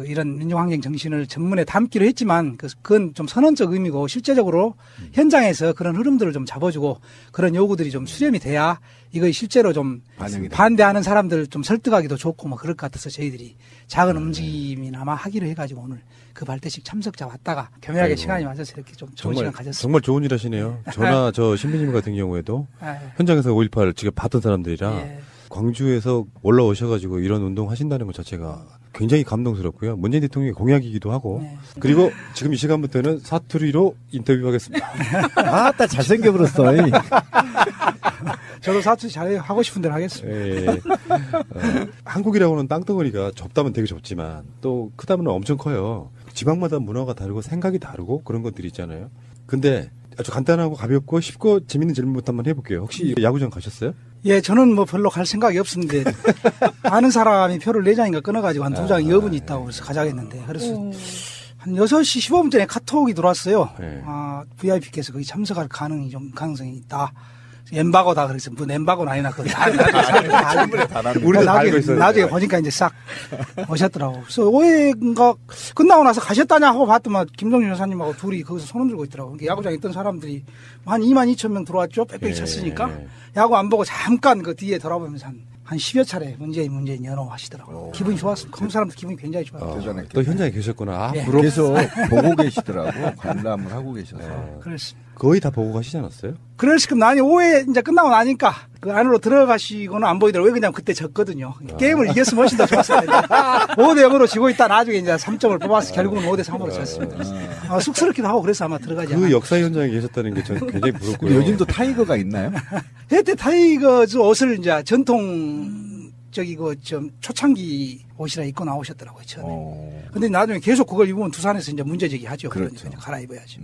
S18: 이런 민중항쟁 정신을 전문에 담기로 했지만 그건 좀 선언적 의미고 실제적으로 현장에서 그런 흐름들을 좀 잡아주고 그런 요구들이 좀 수렴이 돼야 이거 실제로 좀 반대하는 사람들 좀 설득하기도 좋고 뭐 그럴 것 같아서 저희들이 작은 움직임이나마 하기로 해가지고 오늘 그 발대식 참석자 왔다가 교묘하게 시간이 맞아서 이렇게 좀 좋은 시간 가졌습니다.
S11: 정말 좋은 일 하시네요. 저나 저 신비님 같은 경우에도 현장에서 5.18 직접 봤던 사람들이라 광주에서 올라오셔가지고 이런 운동 하신다는 것 자체가 굉장히 감동스럽고요. 문재인 대통령의 공약이기도 하고. 그리고 지금 이 시간부터는 사투리로 인터뷰하겠습니다.
S13: 아따 잘생겨버렸어.
S18: 저도 사투리 잘 하고 싶은 대로 하겠습니다.
S11: 한국이라고는 땅덩어리가 좁다면 되게 좁지만 또 크다면 엄청 커요. 지방마다 문화가 다르고 생각이 다르고 그런 것들이 있잖아요. 근데 아주 간단하고 가볍고 쉽고 재밌는 질문부터 한번 해볼게요. 혹시 야구장 가셨어요?
S18: 예, 저는 뭐 별로 갈 생각이 없었는데 아는 사람이 표를 4장인가 끊어가지고 한 2장 여분이 있다고 그래서 가자겠는데 그래서 한 6시 15분 전에 카톡이 들어왔어요. VIP께서 거기 참석할 가능성이 있다. 엠바고다 그래서 뭐 엠바고는 아니나 그거
S11: 우리도 다 알고 있어요.
S18: 나중에 보니까 이제 싹 오셨더라고. 그래서 오해가 끝나고 나서 가셨다냐 하고 봤더만 김동준 여사님하고 둘이 거기서 손 흔들고 있더라고. 야구장에 있던 사람들이 한 22,000명 들어왔죠. 빽빽이 찼으니까 야구 안 보고 잠깐 그 뒤에 돌아보면서 한 10여 차례 문재인 연호 하시더라고요. 기분이 좋았습니다. 그 사람도 기분이 굉장히 좋았어요.
S11: 또 현장에 계셨구나.
S13: 계속 보고 계시더라고. 관람을 하고 계셔서.
S18: 그렇습니다.
S11: 거의 다 보고 가시지 않았어요?
S18: 그랬을 거면 아니 오해 이제 끝나고 나니까 그 안으로 들어가시고는 안 보이더라고요. 왜 그냥 그때 졌거든요. 게임을 이겼으면 훨씬 더 좋았어요. 5대0으로 지고 있다 나중에 이제 3점을 뽑아서 결국은 5대3으로 졌습니다. 쑥스럽기도 하고 그래서 아마 들어가지 않았나.
S11: 그 역사 현장에 계셨다는 게 저는 굉장히 부럽고요.
S13: 요즘도 타이거가 있나요?
S18: 그때 타이거즈 옷을 이제 전통 좀 초창기 옷이라 입고 나오셨더라고요, 처음에. 근데 나중에 계속 그걸 입으면 두산에서 이제 문제제기 하죠.
S13: 그렇죠.
S18: 그러니까 갈아입어야지.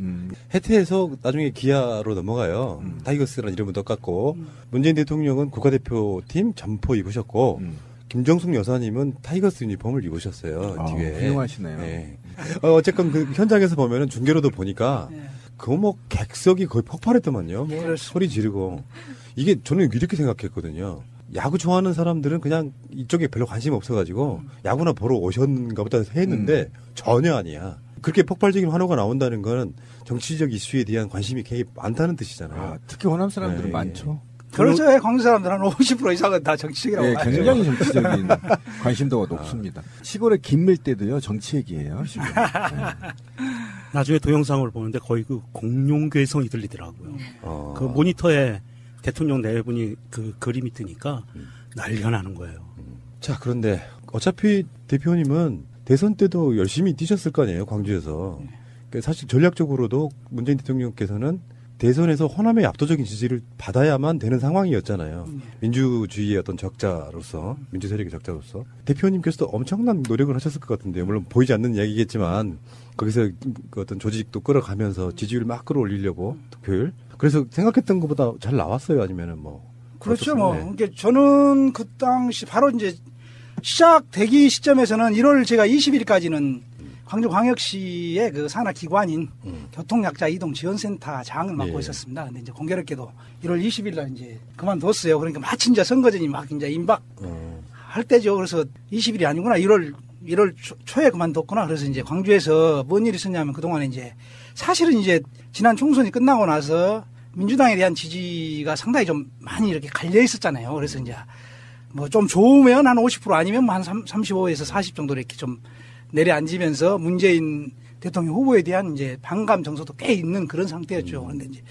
S11: 해태에서 나중에 기아로 넘어가요. 타이거스라는 이름을 똑같고. 문재인 대통령은 국가대표팀 점포 입으셨고, 김정숙 여사님은 타이거스 유니폼을 입으셨어요, 뒤에.
S13: 훌륭하시네요.
S11: 네. 어쨌건 그 현장에서 보면은 중계로도 보니까, 객석이 거의 폭발했더만요. 소리 지르고. 이게 저는 이렇게 생각했거든요. 야구 좋아하는 사람들은 그냥 이쪽에 별로 관심 없어가지고 야구나 보러 오셨는가 보다 했는데 전혀 아니야. 그렇게 폭발적인 환호가 나온다는 건 정치적 이슈에 대한 관심이 굉장히 많다는 뜻이잖아요.
S13: 특히 호남 사람들은 많죠.
S18: 그렇죠. 광주 사람들은 한 50% 이상은 다 정치적이라고 봐요.
S13: 굉장히 정치적인 관심도가 높습니다. 시골의 김밀대도요 정치 얘기예요.
S12: 나중에 동영상을 보는데 거의 그 공룡괴성이 들리더라고요. 그 모니터에 대통령 내분이 그 그림이 뜨니까 난리가 나는 거예요.
S11: 자, 그런데 어차피 대표님은 대선 때도 열심히 뛰셨을 거 아니에요, 광주에서. 그러니까 사실 전략적으로도 문재인 대통령께서는 대선에서 호남의 압도적인 지지를 받아야만 되는 상황이었잖아요. 민주주의의 어떤 적자로서, 민주 세력의 적자로서. 대표님께서도 엄청난 노력을 하셨을 것 같은데요. 물론 보이지 않는 이야기겠지만, 거기서 그 어떤 조직도 끌어가면서 지지율 막 끌어올리려고, 득표율. 그래서 생각했던 것보다 잘 나왔어요? 아니면은 뭐.
S18: 그렇죠. 뭐. 그러니까 저는 그 당시 바로 이제 시작되기 시점에서는 1월 제가 20일까지는 광주광역시의 그 산하기관인 교통약자 이동 지원센터장을 맡고 있었습니다. 근데 이제 공교롭게도 1월 20일 날 이제 그만뒀어요. 그러니까 마치 이제 선거전이 막 이제 임박할 때죠. 그래서 20일이 아니구나. 1월 초에 그만뒀구나. 그래서 이제 광주에서 뭔 일이 있었냐면 그동안에 이제 사실은 이제 지난 총선이 끝나고 나서 민주당에 대한 지지가 상당히 좀 많이 이렇게 갈려 있었잖아요. 그래서 이제 뭐 좀 좋으면 한 50% 아니면 뭐 한 35에서 40 정도 이렇게 좀 내려앉으면서 문재인 대통령 후보에 대한 이제 반감 정서도 꽤 있는 그런 상태였죠. 그런데 이제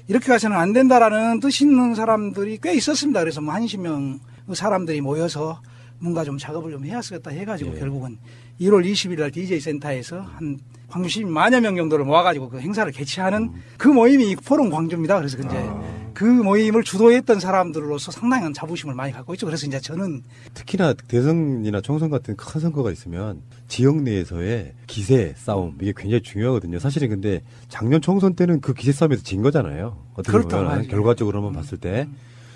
S18: 이렇게 가서는 안 된다라는 뜻 있는 사람들이 꽤 있었습니다. 그래서 뭐 한 20명 사람들이 모여서 뭔가 좀 작업을 좀 해야겠다 해가지고 결국은 1월 20일 날 DJ 센터에서 한 광주 시민 만여 명 정도를 모아가지고 그 행사를 개최하는 그 모임이 포럼 광주입니다. 그래서 이제 그 모임을 주도했던 사람들로서 상당한 자부심을 많이 갖고 있죠. 그래서 이제 저는
S11: 특히나 대선이나 총선 같은 큰 선거가 있으면 지역 내에서의 기세 싸움 이게 굉장히 중요하거든요. 사실은 근데 작년 총선 때는 그 기세 싸움에서 진 거잖아요. 어떻게 보면 결과적으로만 봤을 때.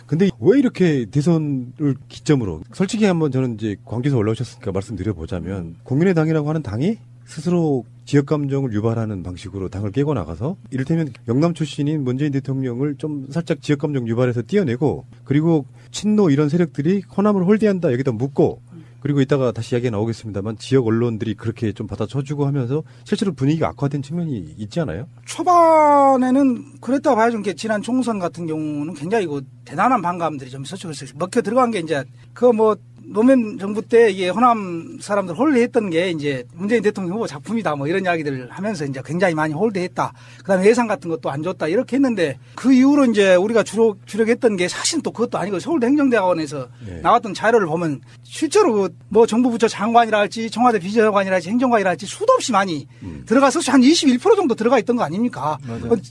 S11: 근데 왜 이렇게 대선을 기점으로 솔직히 한번 저는 이제 광주에서 올라오셨으니까 말씀드려보자면 국민의당이라고 하는 당이 스스로 지역 감정을 유발하는 방식으로 당을 깨고 나가서 이를테면 영남 출신인 문재인 대통령을 좀 살짝 지역 감정 유발해서 띄어내고 그리고 친노 이런 세력들이 호남을 홀대한다 여기다 묻고 그리고 이따가 다시 이야기가 나오겠습니다만 지역 언론들이 그렇게 좀 받아쳐주고 하면서 실제로 분위기가 악화된 측면이 있지 않아요?
S18: 초반에는 그랬다고 봐야죠. 지난 총선 같은 경우는 굉장히 그 대단한 반감들이 좀 있었죠. 그래서 먹혀 들어간 게 이제 그 뭐 노무현 정부 때 이게 호남 사람들 홀대했던 게 이제 문재인 대통령 후보 작품이다 뭐 이런 이야기들을 하면서 이제 굉장히 많이 홀대했다. 그다음에 예산 같은 것도 안 줬다 이렇게 했는데 그 이후로 이제 우리가 주력했던 게 사실은 또 그것도 아니고 서울대 행정대학원에서 나왔던 자료를 보면 실제로 뭐 정부 부처 장관이랄지 청와대 비서관이랄지 행정관이랄지 수도 없이 많이 들어가서 한 21% 정도 들어가 있던 거 아닙니까?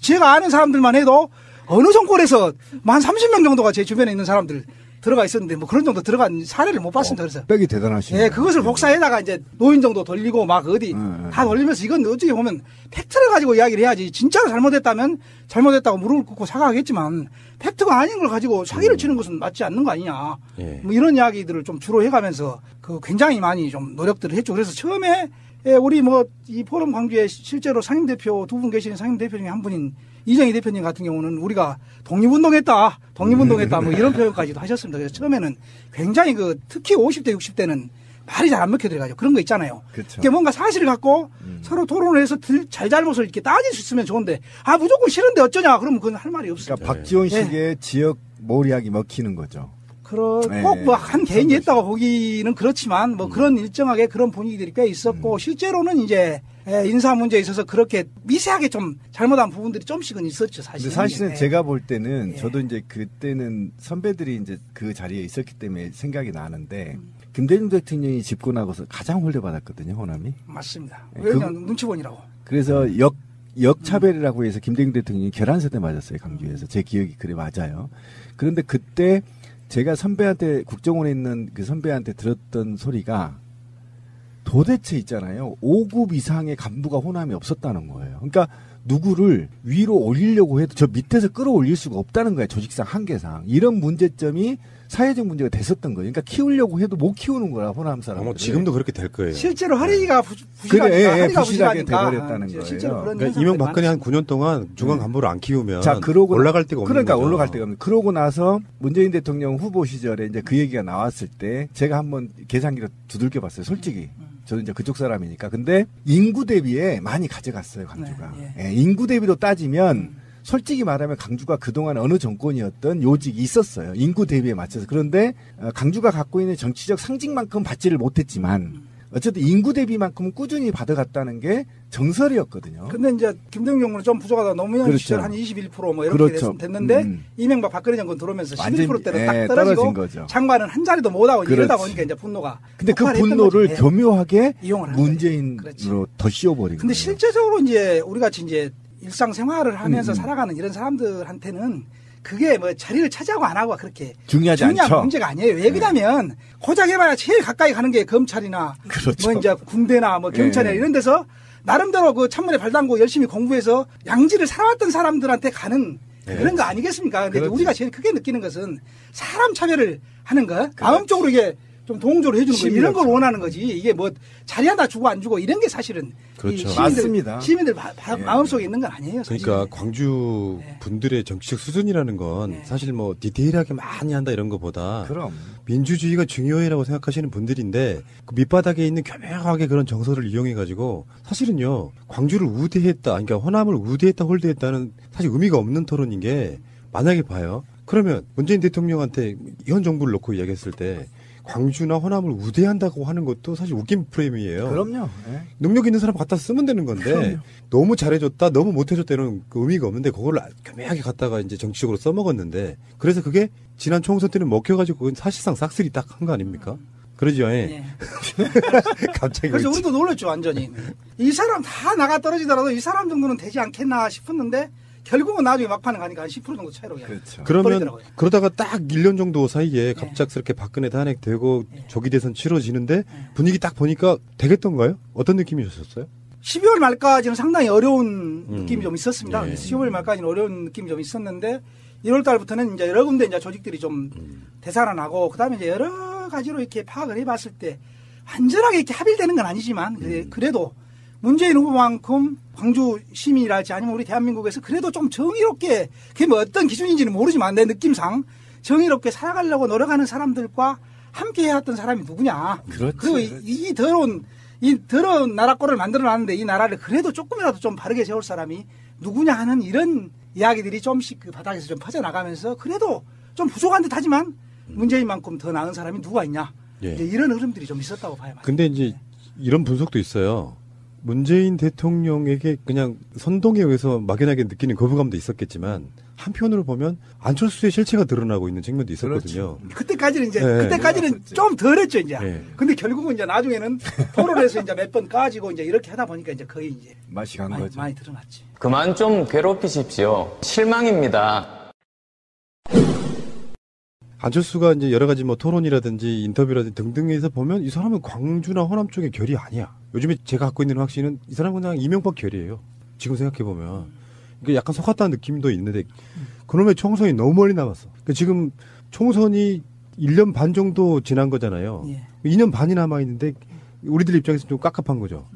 S18: 제가 아는 사람들만 해도 어느 정권에서 한 30명 정도가 제 주변에 있는 사람들 들어가 있었는데 뭐 그런 정도 들어간 사례를 못 봤습니다. 그래서
S13: 빽이 대단하시네.
S18: 예, 그것을 복사해다가 이제 노인 정도 돌리고 막 어디 다 돌리면서 이건 어떻게 보면 팩트를 가지고 이야기를 해야지. 진짜로 잘못했다면 잘못했다고 무릎을 꿇고 사과하겠지만 팩트가 아닌 걸 가지고 사기를 치는 것은 맞지 않는 거 아니냐. 뭐 이런 이야기들을 좀 주로 해가면서 그 굉장히 많이 좀 노력들을 했죠. 그래서 처음에 우리 뭐 이 포럼 광주에 실제로 상임대표 두 분 계시는 상임대표 중에 한 분인 이정희 대표님 같은 경우는 우리가 독립운동했다 뭐 이런 표현까지도 하셨습니다. 그래서 처음에는 굉장히 특히 50대 60대는 말이 잘 안 먹혀 들어가죠. 그런 거 있잖아요.
S13: 그렇죠.
S18: 이게 뭔가 사실을 갖고 서로 토론을 해서 잘잘못을 이렇게 따질 수 있으면 좋은데 무조건 싫은데 어쩌냐 그러면 그건 할 말이 없어요.
S13: 그러니까 박지원식의 지역 몰이하기 먹히는 거죠.
S18: 꼭 뭐 한 개인이 했다고 보기는 그렇지만 뭐 그런 일정하게 그런 분위기들이 꽤 있었고 실제로는 이제 인사 문제에 있어서 그렇게 미세하게 좀 잘못한 부분들이 좀씩은 있었죠, 사실.
S13: 근데 사실은 제가 볼 때는 저도 이제 그때는 선배들이 이제 그 자리에 있었기 때문에 생각이 나는데 김대중 대통령이 집권하고서 가장 홀대받았거든요, 호남이.
S18: 맞습니다. 왜냐면 눈치본이라고.
S13: 그래서 역차별이라고 해서 김대중 대통령이 결란세대 맞았어요, 강주에서. 제 기억이 그래 맞아요. 그런데 그때 제가 선배한테 국정원에 있는 그 선배한테 들었던 소리가 도대체 있잖아요. 5급 이상의 간부가 호남에 없었다는 거예요. 그러니까 누구를 위로 올리려고 해도 저 밑에서 끌어올릴 수가 없다는 거예요. 조직상 한계상. 이런 문제점이 사회적 문제가 됐었던 거예요. 그러니까 키우려고 해도 못 키우는 거라 호남 사람들.
S11: 지금도 그렇게 될 거예요.
S18: 실제로 하리가
S13: 부실하게 돼버렸다는 거예요.
S11: 그러니까 이명박근혜 한 9년 동안 중간 간부를 안 키우면 올라갈 데가 없는
S13: 그러니까
S11: 거죠.
S13: 올라갈 데가 없는. 그러고 나서 문재인 대통령 후보 시절에 이제 그 얘기가 나왔을 때 제가 한번 계산기를 두들겨 봤어요. 솔직히. 저는 이제 그쪽 사람이니까. 근데 인구 대비에 많이 가져갔어요, 광주가. 인구 대비로 따지면 솔직히 말하면 강주가 그동안 어느 정권이었던 요직이 있었어요. 인구 대비에 맞춰서. 그런데 강주가 갖고 있는 정치적 상징만큼 받지를 못했지만 어쨌든 인구 대비만큼 꾸준히 받아갔다는 게 정설이었거든요.
S18: 근데 이제 김대중 정부는 좀 부족하다. 노무현
S13: 그렇죠.
S18: 시절 한 21% 뭐 이렇게 됐는데 이명박 박근혜 정권 들어오면서 11%대로 딱 떨어지고
S13: 거죠.
S18: 장관은 한 자리도 못 하고 이러다 보니까 이제 분노가.
S13: 근데 그 분노를
S18: 거지.
S13: 교묘하게
S18: 이용을
S13: 문재인으로 더 씌워버린 거예요.
S18: 근데 실제적으로 이제 우리 같이 이제 일상생활을 하면서 살아가는 이런 사람들한테는 그게 뭐 자리를 차지하고 안 하고가 그렇게
S13: 중요하지
S18: 중요한
S13: 않죠.
S18: 문제가 아니에요. 왜 그러냐면 고작 해봐야 제일 가까이 가는 게 검찰이나
S13: 그렇죠.
S18: 뭐 이제 군대나 뭐 경찰이나 이런 데서 나름대로 그 찬물에 발 담고 열심히 공부해서 양지를 살아왔던 사람들한테 가는 그런 거 아니겠습니까? 근데 우리가 제일 크게 느끼는 것은 사람 차별을 하는 것, 마음적으로 이게 좀 동조를 해주는 거 이런 걸 원하는 거지. 이게 뭐 자리 하나 주고 안 주고 이런 게 사실은
S11: 그렇죠.
S13: 맞습니다.
S18: 시민들 마음속에 있는 건 아니에요. 사실은.
S11: 그러니까 광주 분들의 정치적 수준이라는 건 사실 뭐 디테일하게 많이 한다 이런 것보다
S13: 그럼
S11: 민주주의가 중요해라고 생각하시는 분들인데 그 밑바닥에 있는 교묘하게 그런 정서를 이용해 가지고 사실은요 광주를 우대했다, 그러니까 호남을 우대했다 홀대했다는 사실 의미가 없는 토론인 게 만약에 봐요. 그러면 문재인 대통령한테 현 정부를 놓고 이야기했을 때 광주나 호남을 우대한다고 하는 것도 사실 웃긴 프레임이에요.
S13: 그럼요.
S11: 능력 있는 사람 갖다 쓰면 되는 건데
S13: 그럼요.
S11: 너무 잘해줬다, 너무 못해줬다 이런 그 의미가 없는데 그걸 교묘하게 갖다가 이제 정치적으로 써먹었는데 그래서 그게 지난 총선 때는 먹혀가지고 그건 사실상 싹쓸이 딱 한 거 아닙니까? 그러죠.
S18: 네.
S11: 갑자기.
S18: 그래서 우리도 놀랐죠 완전히. 이 사람 다 나가 떨어지더라도 이 사람 정도는 되지 않겠나 싶었는데 결국은 나중에 막판에 가니까 한 10% 정도 차이로
S13: 그렇죠.
S11: 그러면
S18: 떨어지더라고요.
S11: 그러다가 딱 1년 정도 사이에 갑작스럽게 박근혜 탄핵되고 조기 대선 치러지는데 분위기 딱 보니까 되겠던가요? 어떤 느낌이셨어요?
S18: 12월 말까지는 상당히 어려운 느낌이 좀 있었습니다. 12월 말까지는 어려운 느낌이 좀 있었는데 1월 달부터는 이제 여러 군데 이제 조직들이 좀 되살아나고 그다음에 이제 여러 가지로 이렇게 파악을 해봤을 때 완전하게 이렇게 합일되는 건 아니지만 그래도 문재인 후보만큼 광주 시민이랄지 아니면 우리 대한민국에서 그래도 좀 정의롭게 그게 뭐 어떤 기준인지는 모르지만 내 느낌상 정의롭게 살아가려고 노력하는 사람들과 함께 해왔던 사람이 누구냐.
S13: 그렇지.
S18: 그리고 이 더러운 나라 꼴을 만들어놨는데 이 나라를 그래도 조금이라도 좀 바르게 세울 사람이 누구냐 하는 이런 이야기들이 좀씩 그 바닥에서 좀 퍼져나가면서 그래도 좀 부족한 듯 하지만 문재인만큼 더 나은 사람이 누가 있냐.
S11: 예.
S18: 이제 이런 흐름들이 좀 있었다고 봐요.
S11: 근데 이제 이런 분석도 있어요. 문재인 대통령에게 그냥 선동에 의해서 막연하게 느끼는 거부감도 있었겠지만 한편으로 보면 안철수의 실체가 드러나고 있는 측면도 있었거든요.
S18: 그렇죠. 그때까지는 좀 덜했죠 이제.
S11: 네.
S18: 근데 결국은 이제 나중에는 토론에서 이제 몇 번 까지고 이제 이렇게 하다 보니까 이제 거의 이제
S13: 맛이 간 거죠.
S18: 많이 드러났지.
S16: 그만 좀 괴롭히십시오. 실망입니다.
S11: 안철수가 이제 여러 가지 뭐 토론이라든지 인터뷰라든지 등등에서 보면 이 사람은 광주나 호남 쪽의 결이 아니야. 요즘에 제가 갖고 있는 확신은 이 사람은 그냥 이명박 결이에요. 지금 생각해 보면. 그러니까 약간 속았다는 느낌도 있는데 그놈의 총선이 너무 멀리 남았어. 그러니까 지금 총선이 1년 반 정도 지난 거잖아요. 2년 반이 남아 있는데 우리들 입장에서 좀 깝깝한 거죠.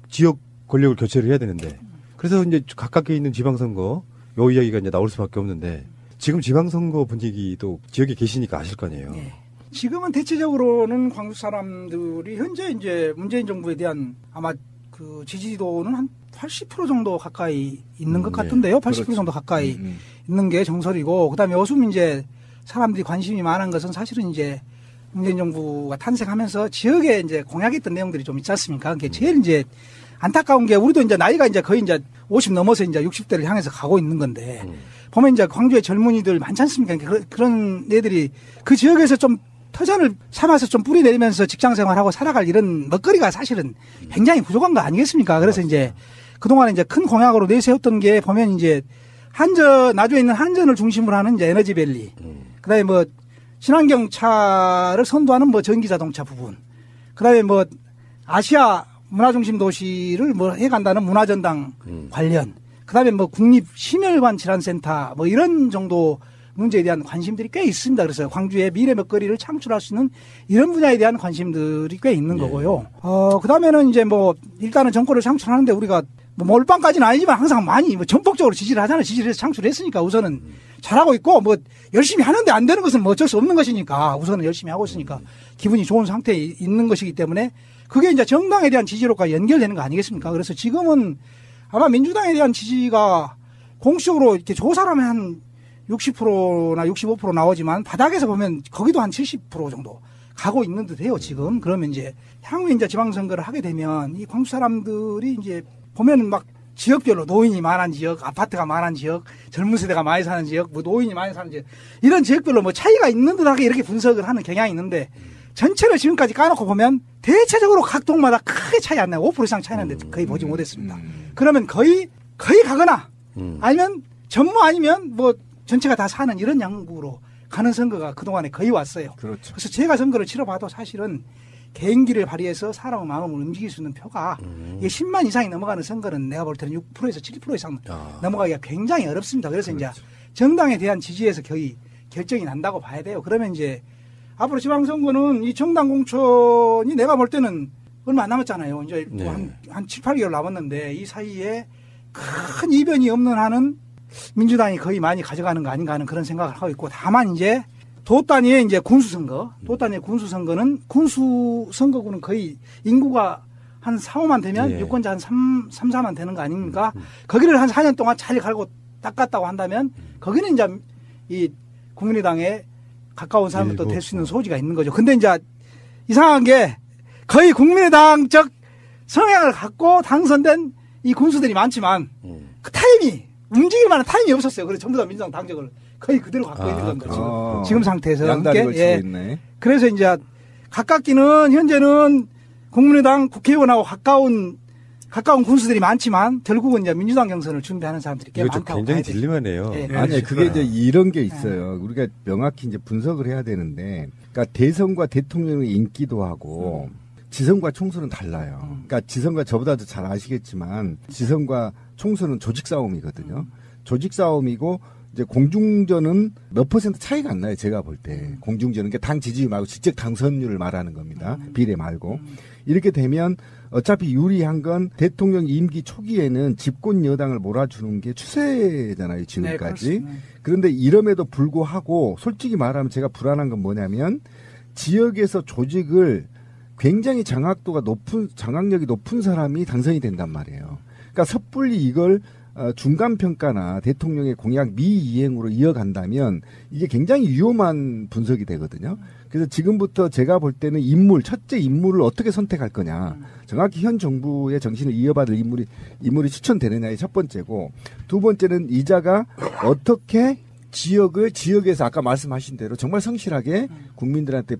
S11: 지역 권력을 교체를 해야 되는데. 그래서 이제 가깝게 있는 지방선거 요 이야기가 이제 나올 수밖에 없는데 지금 지방선거 분위기도 지역에 계시니까 아실 거 아니에요.
S18: 지금은 대체적으로는 광주 사람들이 현재 이제 문재인 정부에 대한 아마 그 지지도는 한 80% 정도 가까이 있는 것 같은데요. 80%
S13: 그렇죠.
S18: 정도 가까이 있는 게 정설이고, 그다음에 요즘 이제 사람들이 관심이 많은 것은 사실은 이제 문재인 정부가 탄생하면서 지역에 이제 공약했던 내용들이 좀 있지 않습니까? 그게 제일 이제 안타까운 게 우리도 이제 나이가 이제 거의 이제 50 넘어서 이제 60대를 향해서 가고 있는 건데 보면 이제 광주의 젊은이들 많지 않습니까? 그런 애들이 그 지역에서 좀 터전을 삼아서 좀 뿌리 내리면서 직장 생활하고 살아갈 이런 먹거리가 사실은 굉장히 부족한 거 아니겠습니까? 그래서 이제 그동안에 이제 큰 공약으로 내세웠던 게 보면 이제 나주에 있는 한전을 중심으로 하는 이제 에너지밸리. 그 다음에 뭐 친환경차를 선도하는 뭐 전기자동차 부분. 그 다음에 뭐 아시아 문화중심 도시를 뭐 해간다는 문화전당 관련. 그 다음에 뭐 국립심혈관 질환센터 뭐 이런 정도 문제에 대한 관심들이 꽤 있습니다. 그래서 광주의 미래 먹거리를 창출할 수 있는 이런 분야에 대한 관심들이 꽤 있는 거고요. 그 다음에는 이제 뭐 일단은 정권을 창출하는데 우리가 뭐 몰빵까지는 아니지만 항상 많이 뭐 전폭적으로 지지를 하잖아요. 지지를 해서 창출했으니까 우선은 잘하고 있고 뭐 열심히 하는데 안 되는 것은 뭐 어쩔 수 없는 것이니까 우선은 열심히 하고 있으니까 기분이 좋은 상태에 있는 것이기 때문에 그게 이제 정당에 대한 지지로까지 연결되는 거 아니겠습니까? 그래서 지금은 아마 민주당에 대한 지지가 공식적으로 이렇게 조사를 하면 한 60%나 65% 나오지만 바닥에서 보면 거기도 한 70% 정도 가고 있는 듯해요 지금. 그러면 이제 향후에 이제 지방선거를 하게 되면 이 광주 사람들이 이제 보면은 막 지역별로 노인이 많은 지역, 아파트가 많은 지역, 젊은 세대가 많이 사는 지역, 뭐 노인이 많이 사는 지역 이런 지역별로 뭐 차이가 있는 듯하게 이렇게 분석을 하는 경향이 있는데 전체를 지금까지 까놓고 보면 대체적으로 각 동마다 크게 차이 안 나요. 5% 이상 차이 나는데 거의 보지 못했습니다. 그러면 거의 가거나 아니면 전무 아니면 뭐 전체가 다 사는 이런 양국으로 가는 선거가 그동안에 거의 왔어요.
S13: 그렇죠.
S18: 그래서 제가 선거를 치러봐도 사실은 개인기를 발휘해서 사람의 마음을 움직일 수 있는 표가 이게 10만 이상이 넘어가는 선거는 내가 볼 때는 6%에서 7% 이상 넘어가기가 굉장히 어렵습니다. 그래서 이제 정당에 대한 지지에서 거의 결정이 난다고 봐야 돼요. 그러면 이제 앞으로 지방선거는 이 정당 공천이 내가 볼 때는 얼마 안 남았잖아요. 이제 한 7, 8개월 남았는데 이 사이에 큰 이변이 없는 한은 민주당이 거의 많이 가져가는 거 아닌가 하는 그런 생각을 하고 있고 다만 이제 도 단위의 이제 군수선거, 도 단위의 군수선거는 군수선거구는 거의 인구가 한 4, 5만 되면 유권자 한 3, 4만 되는 거 아닙니까? 거기를 한 4년 동안 잘 갈고 닦았다고 한다면 거기는 이제 이 국민의당에 가까운 사람들도 될 수 있는 소지가 있는 거죠. 근데 이제 이상한 게 거의 국민의당적 성향을 갖고 당선된 이 군수들이 많지만 그 타임이 움직일 만한 타임이 없었어요. 그래서 전부 다 민주당 당적을 거의 그대로 갖고 있는 겁니다. 지금 상태에서.
S13: 양다리 걸치고 있네.
S18: 그래서 이제 가깝기는 현재는 국민의당 국회의원하고 가까운 군수들이 많지만 결국은 이제 민주당 경선을 준비하는 사람들이 꽤 많다고.
S11: 굉장히 딜레마네요.
S13: 아니, 그게 이제 이런 게 있어요. 우리가 명확히 이제 분석을 해야 되는데, 그러니까 대선과 대통령의 인기도 하고 지선과 총선은 달라요. 그러니까 지선과 저보다도 잘 아시겠지만 지선과 총선은 조직 싸움이거든요. 조직 싸움이고 이제 공중전은 몇 퍼센트 차이가 안 나요. 제가 볼 때. 공중전은 그러니까 당 지지율 말고 직접 당선율을 말하는 겁니다. 비례 말고. 이렇게 되면 어차피 유리한 건 대통령 임기 초기에는 집권 여당을 몰아주는 게 추세잖아요. 지금까지. 네, 그런데 이럼에도 불구하고 솔직히 말하면 제가 불안한 건 뭐냐면 지역에서 조직을 굉장히 장악력이 높은 사람이 당선이 된단 말이에요. 그러니까 섣불리 이걸 중간평가나 대통령의 공약 미이행으로 이어간다면 이게 굉장히 위험한 분석이 되거든요. 그래서 지금부터 제가 볼 때는 첫째 인물을 어떻게 선택할 거냐. 정확히 현 정부의 정신을 이어받을 인물이 추천되느냐의 첫 번째고, 두 번째는 이자가 어떻게 지역에서 아까 말씀하신 대로 정말 성실하게 국민들한테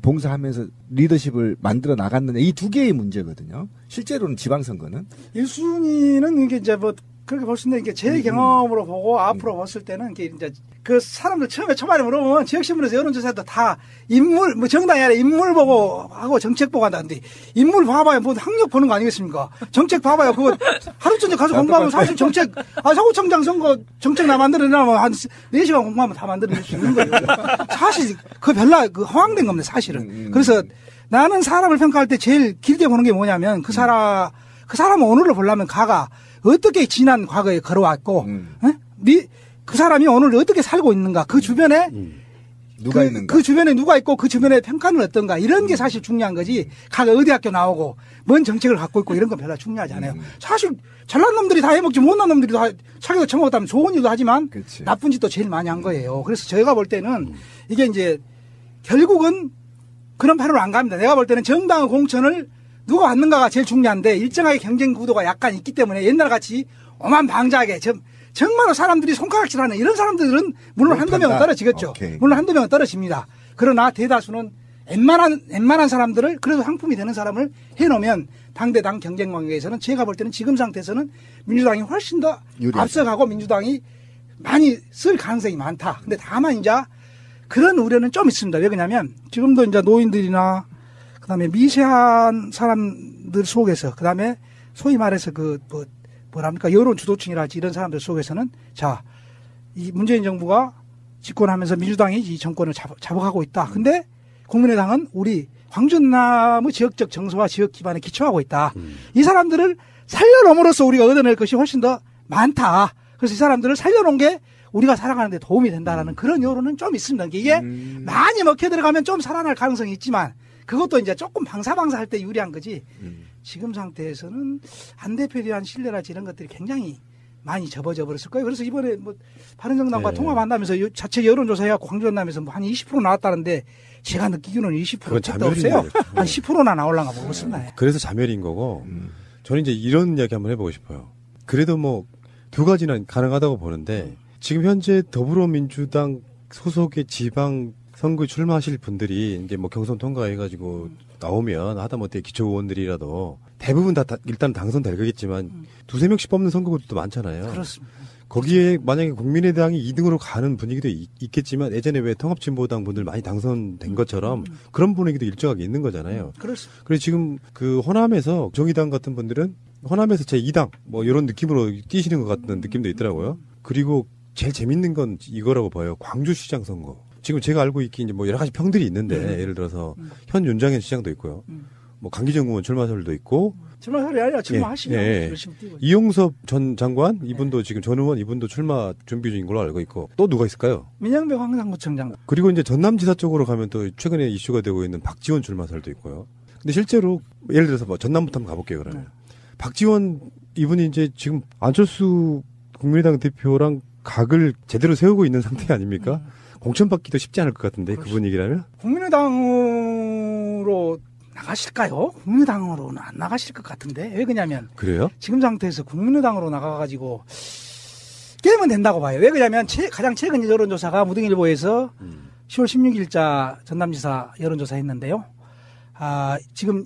S13: 봉사하면서 리더십을 만들어 나갔느냐. 이 두 개의 문제거든요. 실제로는 지방선거는.
S18: 1순위는 이게 이제 뭐 그렇게 볼 수 있는데 이게 제 경험으로 보고 앞으로 봤을 때는 이게 이제 그 사람들 초반에 물어보면 지역신문에서 여론조사도 다 인물, 뭐 정당이 아니라 인물 보고 하고 정책 보고 한다는데 인물 봐봐야 뭐 학력 보는 거 아니겠습니까? 정책 봐봐야 그거 하루 종일 가서 공부하면 사실 정책, 서구청장 선거 정책 나 만들어내면 한 4시간 공부하면 다 만들어낼 수 있는 거예요. 사실 그 별로 그 허황된 겁니다, 사실은. 그래서 나는 사람을 평가할 때 제일 길게 보는 게 뭐냐면 그 사람 오늘을 보려면 가가 어떻게 지난 과거에 걸어왔고, 그 사람이 오늘 어떻게 살고 있는가, 그 주변에
S13: 누가 있는가,
S18: 그 주변에 누가 있고 그 주변의 평가는 어떤가, 이런 게 사실 중요한 거지. 가가 어디 학교 나오고 뭔 정책을 갖고 있고 이런 건 별로 중요하지 않아요. 사실 잘난 놈들이 다 해먹지 못난 놈들이 다 자기가 처먹었다면 좋은 일도 하지만 그치. 나쁜 짓도 제일 많이 한 거예요. 그래서 저희가 볼 때는 이게 이제 결국은 그런 판으로 안 갑니다. 내가 볼 때는 정당의 공천을 누가 받는가가 제일 중요한데 일정하게 경쟁 구도가 약간 있기 때문에 옛날같이 오만방자하게 정말로 사람들이 손가락질하는 이런 사람들은 물론 한두 명은 떨어지겠죠. 물론 한두 명은 떨어집니다. 그러나 대다수는 웬만한 사람들을 그래도 상품이 되는 사람을 해놓으면 당대당 경쟁 관계에서는 제가 볼 때는 지금 상태에서는 민주당이 훨씬 더 유리하죠. 앞서가고 민주당이 많이 쓸 가능성이 많다. 근데 다만 이제 그런 우려는 좀 있습니다. 왜 그러냐면 지금도 이제 노인들이나 그다음에 미세한 사람들 속에서 그다음에 소위 말해서 뭐랍니까 여론 주도층이랄지 이런 사람들 속에서는 이 문재인 정부가 집권하면서 민주당이 이 정권을 잡아가고 있다. 근데 국민의당은 우리 광전남의 지역적 정서와 지역 기반에 기초하고 있다. 이 사람들을 살려놓음으로써 우리가 얻어낼 것이 훨씬 더 많다. 그래서 이 사람들을 살려놓은 게 우리가 살아가는 데 도움이 된다라는 그런 여론은 좀 있습니다. 이게 많이 먹혀 들어가면 좀 살아날 가능성이 있지만 그것도 이제 조금 방사할 때 유리한 거지. 지금 상태에서는 안 대표에 대한 신뢰랄지 이런 것들이 굉장히 많이 접어져 버렸을 거예요. 그래서 이번에 뭐 바른정당과 통합한다면서 자체 여론조사해갖고 광주 전남에서 뭐 한 20% 나왔다는데 제가 느끼기로는 20% 택도 없어요. 한 10%나 나올랑가 모르겠습니다.
S11: 그래서 자멸인 거고 저는 이제 이런 이야기 한번 해보고 싶어요. 그래도 뭐 두 가지는 가능하다고 보는데 지금 현재 더불어민주당 소속의 지방 선거에 출마하실 분들이 이제 뭐 경선 통과해가지고 나오면 하다못해 기초의원들이라도 대부분 다 일단 당선될 거겠지만 두세 명씩 뽑는 선거구도 많잖아요.
S18: 그렇습니다.
S11: 거기에 만약에 국민의당이 2등으로 가는 분위기도 있겠지만 예전에 왜 통합진보당 분들 많이 당선된 것처럼 그런 분위기도 일정하게 있는 거잖아요.
S18: 그렇습니다.
S11: 그래서 지금 그 호남에서 정의당 같은 분들은 호남에서 제2당 뭐 이런 느낌으로 뛰시는 것 같은 느낌도 있더라고요. 그리고 제일 재밌는 건 이거라고 봐요. 광주시장 선거. 지금 제가 알고 있기 이제 뭐 여러 가지 평들이 있는데 예를 들어서 현 윤장현 시장도 있고요. 뭐 강기정 의원 출마설도 있고.
S18: 출마설이 아니라 출마하시면 열심히 뛰고.
S11: 이용섭 전 장관 이분도 지금 전 의원 이분도 출마 준비 중인 걸로 알고 있고 또 누가 있을까요?
S18: 민영배 광산구청장.
S11: 그리고 이제 전남지사 쪽으로 가면 또 최근에 이슈가 되고 있는 박지원 출마설도 있고요. 근데 실제로 예를 들어서 뭐 전남부터 한번 가볼게요 그러면. 박지원 이분이 이제 지금 안철수 국민의당 대표랑 각을 제대로 세우고 있는 상태 아닙니까? 공천받기도 쉽지 않을 것 같은데 그 분위기라면?
S18: 국민의당으로 나가실까요? 국민의당으로는 안 나가실 것 같은데 왜 그러냐면
S11: 그래요?
S18: 지금 상태에서 국민의당으로 나가가지고 깨면 된다고 봐요. 왜 그러냐면 가장 최근 여론조사가 무등일보에서 10월 16일자 전남지사 여론조사 했는데요. 지금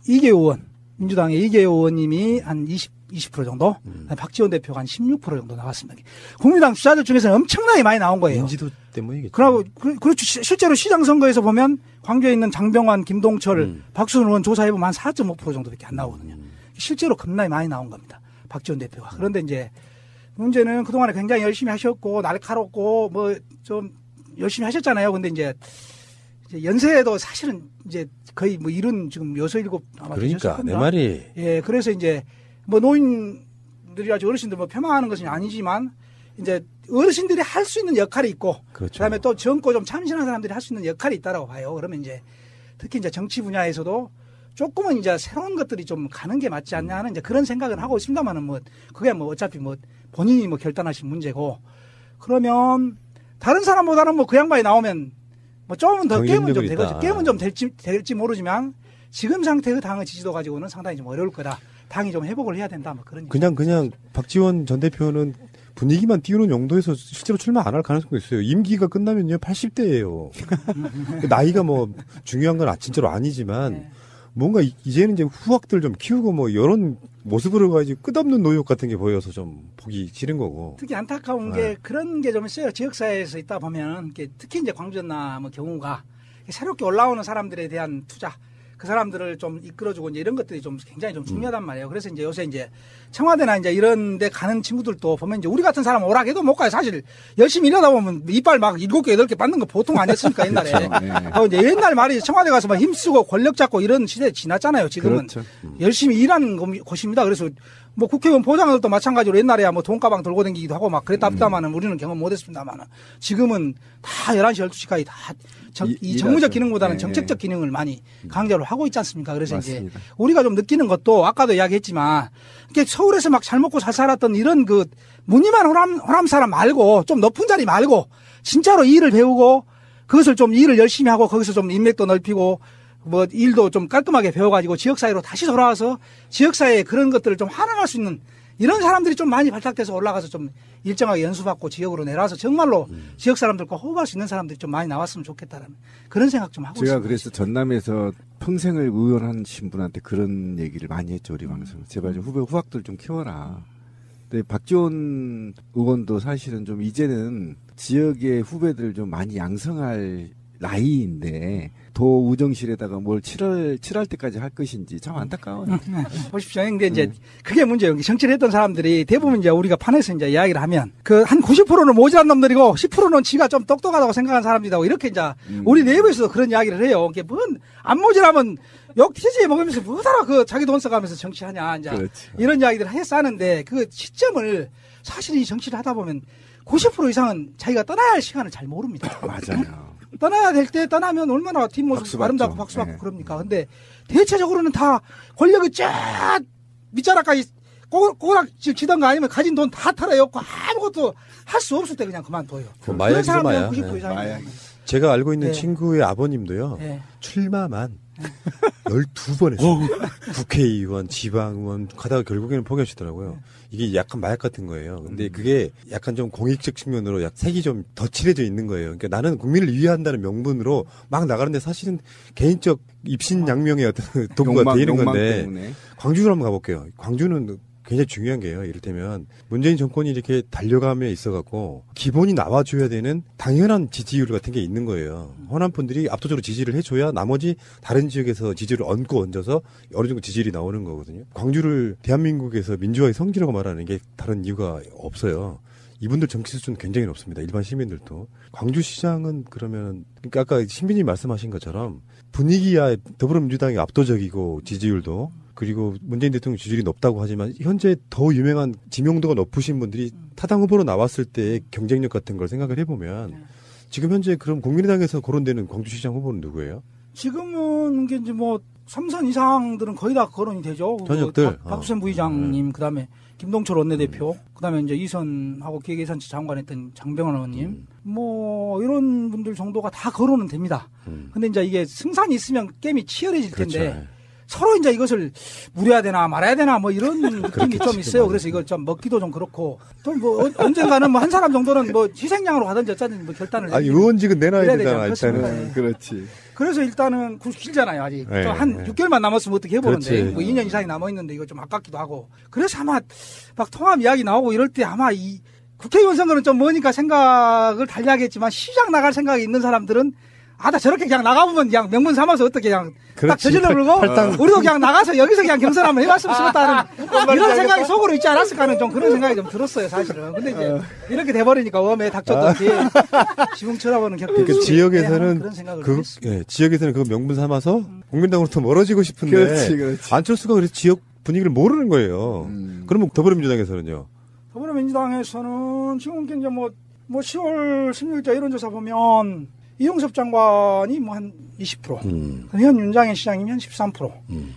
S18: 이계호 의원 민주당의 이계호 의원님이 한 20% 정도, 박지원 대표가 한 16% 정도 나왔습니다. 국민의당 주자들 중에서는 엄청나게 많이 나온 거예요.
S11: 인지도 때문이겠죠.
S18: 그렇죠. 실제로 시장 선거에서 보면 광주에 있는 장병환, 김동철, 박수훈 의원 조사해보면 한 4.5% 정도밖에 안 나오거든요. 실제로 겁나게 많이 나온 겁니다. 박지원 대표가. 그런데 이제 문제는 그동안에 굉장히 열심히 하셨고 날카롭고 뭐 좀 열심히 하셨잖아요. 근데 이제 연세도 사실은 이제 거의 뭐 이런 지금 6, 7 아마
S11: 그러니까 내 말이.
S18: 예, 그래서 이제 뭐 노인들이라지 어르신들 뭐 폄하하는 것은 아니지만 이제 어르신들이 할 수 있는 역할이 있고
S11: 그렇죠.
S18: 그다음에 또 젊고 좀 참신한 사람들이 할 수 있는 역할이 있다라고 봐요. 그러면 이제 특히 이제 정치 분야에서도 조금은 이제 새로운 것들이 좀 가는 게 맞지 않냐 하는 이제 그런 생각을 하고 있습니다만은 뭐 그게 뭐 어차피 뭐 본인이 뭐 결단하신 문제고 그러면 다른 사람보다는 뭐 그 양반이 나오면 뭐 조금 더 깨면 좀 되겠죠. 깨면 좀 될지 모르지만 지금 상태의 당의 지지도 가지고는 상당히 좀 어려울 거다. 당이 좀 회복을 해야 된다. 뭐 그런.
S11: 그냥 박지원 전 대표는 분위기만 띄우는 용도에서 실제로 출마 안 할 가능성도 있어요. 임기가 끝나면요 80대예요. 나이가 뭐 중요한 건 진짜로 아니지만 뭔가 이제는 이제 후학들 좀 키우고 뭐 이런 모습으로 가지고 끝없는 노역 같은 게 보여서 좀 보기 싫은 거고.
S18: 특히 안타까운 게 그런 게 좀 있어요. 지역사회에서 있다 보면 특히 이제 광주 전남 경우가 새롭게 올라오는 사람들에 대한 투자. 그 사람들을 좀 이끌어주고 이제 이런 것들이 좀 굉장히 좀 중요하단 말이에요. 그래서 이제 요새 이제 청와대나 이제 이런 데 가는 친구들도 보면 이제 우리 같은 사람 오락해도 못 가요. 사실 열심히 일하다 보면 이빨 막 7개, 8개 받는 거 보통 아니었으니까 옛날에. 그렇죠. 이제 옛날 말이 청와대 가서 막 힘쓰고 권력 잡고 이런 시대 지났잖아요. 지금은
S11: 그렇죠.
S18: 열심히 일하는 곳입니다. 그래서 뭐 국회의원 보좌관들도 마찬가지로 옛날에야 뭐 돈가방 들고 다니기도 하고 막 그랬답니다만은 우리는 경험 못 했습니다만은 지금은 다 11시, 12시까지 다 이 정무적 기능보다는 정책적 기능을 많이 강조를 하고 있지 않습니까? 그래서 맞습니다. 이제 우리가 좀 느끼는 것도 아까도 이야기했지만 이렇게 서울에서 막 잘 먹고 잘 살았던 이런 그 무늬만 호남 사람 말고 좀 높은 자리 말고 진짜로 일을 배우고 그것을 좀 일을 열심히 하고 거기서 좀 인맥도 넓히고 뭐 일도 좀 깔끔하게 배워가지고 지역사회로 다시 돌아와서 지역사회에 그런 것들을 좀 환원할 수 있는 이런 사람들이 좀 많이 발탁돼서 올라가서 좀 일정하게 연수받고 지역으로 내려와서 정말로 지역 사람들과 호흡할 수 있는 사람들이 좀 많이 나왔으면 좋겠다는 그런 생각 좀 하고 있습니다.
S13: 제가 그래서 전남에서 평생을 의원하신 분한테 그런 얘기를 많이 했죠. 우리 방송에서. 제발 좀 후학들 좀 키워라. 근데 박지원 의원도 사실은 좀 이제는 지역의 후배들 좀 많이 양성할 나이인데 도 우정실에다가 뭘 칠할 때까지 할 것인지 참 안타까워요.
S18: 보십시오. 근데 이제 그게 문제예요. 정치를 했던 사람들이 대부분 이제 우리가 판에서 이제 이야기를 하면 그 한 90%는 모자란 놈들이고 10%는 지가 좀 똑똑하다고 생각하는 사람들이라고 이렇게 이제 우리 내부에서도 그런 이야기를 해요. 이게 뭔 안 모자라면 욕 티지에 먹으면서 뭐하라 그 자기 돈 써가면서 정치하냐 이제 그렇죠. 이런 이야기를 해서 하는데 그 시점을 사실 이 정치를 하다 보면 90% 이상은 자기가 떠나야 할 시간을 잘 모릅니다.
S13: 맞아요.
S18: 떠나야 될 때 떠나면 얼마나 뒷모습 아름답고 박수받고 그럽니까. 근데 대체적으로는 다 권력이 쫙 밑자락까지 꼬락지던가 아니면 가진 돈 다 털어놓고 아무것도 할 수 없을 때 그냥 그만둬요.
S11: 마약이죠, 마약.
S18: 90% 이상이.
S11: 제가 알고 있는
S18: 네.
S11: 친구의 아버님도요.
S18: 네.
S11: 출마만 12번 했어요. 국회의원, 지방의원 가다가 결국에는 포기하시더라고요. 이게 약간 마약 같은 거예요. 근데 그게 약간 좀 공익적 측면으로 색이 좀 더 칠해져 있는 거예요. 그러니까 나는 국민을 위한다는 명분으로 막 나가는데 사실은 개인적 입신양명의 어떤 도구가 되는 건데
S13: 때문에.
S11: 광주로 한번 가볼게요. 광주는 굉장히 중요한 게요. 이를테면 문재인 정권이 이렇게 달려감에 있어갖고 기본이 나와줘야 되는 당연한 지지율 같은 게 있는 거예요. 호남 분들이 압도적으로 지지를 해줘야 나머지 다른 지역에서 지지를 얹어서 어느 정도 지지율이 나오는 거거든요. 광주를 대한민국에서 민주화의 성지라고 말하는 게 다른 이유가 없어요. 이분들 정치 수준 굉장히 높습니다. 일반 시민들도. 광주시장은 그러면 그러니까 아까 신비님 말씀하신 것처럼 분위기야 더불어민주당이 압도적이고 지지율도 그리고 문재인 대통령 지지율이 높다고 하지만 현재 더 유명한 지명도가 높으신 분들이 타당 후보로 나왔을 때의 경쟁력 같은 걸 생각을 해보면 지금 현재 그럼 국민의당에서 거론되는 광주시장 후보는 누구예요?
S18: 지금은 이게 이제 뭐 3선 이상들은 거의 다 거론이 되죠.
S11: 전역들.
S18: 박수현 부의장님, 그다음에 김동철 원내대표, 그다음에 이제 이선하고 기획예산처 장관했던 장병환 의원님, 뭐 이런 분들 정도가 다 거론은 됩니다. 근데 이제 이게 승산이 있으면 게임이 치열해질 텐데.
S11: 그렇죠.
S18: 서로 이제 이것을 물어야 되나 말아야 되나 뭐 이런 느낌이 좀 있어요. 그래서 이걸 좀 먹기도 좀 그렇고 또 뭐 언젠가는 뭐 한 사람 정도는 뭐 희생양으로 가든지 어쩌든지 뭐 결단을
S11: 아니 의원직은 내놔야 되잖아
S13: 일단은. 그렇지.
S18: 그래서 일단은 길잖아요 아직.
S11: 네,
S18: 한 6개월만 남았으면 어떻게 해보는데
S11: 그렇지.
S18: 뭐 2년 이상이 남아있는데 이거 좀 아깝기도 하고. 그래서 아마 막 통합 이야기 나오고 이럴 때 아마 이 국회의원 선거는 좀 뭐니까 생각을 달리하겠지만 시장 나갈 생각이 있는 사람들은 나 저렇게 그냥 나가보면 그냥 명분 삼아서 어떻게 그냥 딱 저질러 불고 우리도 그냥 나가서 여기서 그냥 경선 한번 해봤으면 좋겠다는 이런 생각이 속으로 있지 않았을까 하는 좀 그런 생각이 좀 들었어요 사실은. 근데 이제 이렇게 돼버리니까 웜에 닥쳤던지 지붕 쳐다보는 격돌.
S11: 그러니까 지역에서는
S18: 그런 생각을 했습니다.
S11: 지역에서는 그거 명분 삼아서 국민당으로부터 멀어지고 싶은데
S13: 그렇지.
S11: 안철수가 그래서 지역 분위기를 모르는 거예요. 그러면 더불어민주당에서는요?
S18: 더불어민주당에서는 지금 이제 뭐 10월 16일자 여론조사 보면 이용섭 장관이 뭐 한 20%, 현 윤장현 시장님이 한 13%,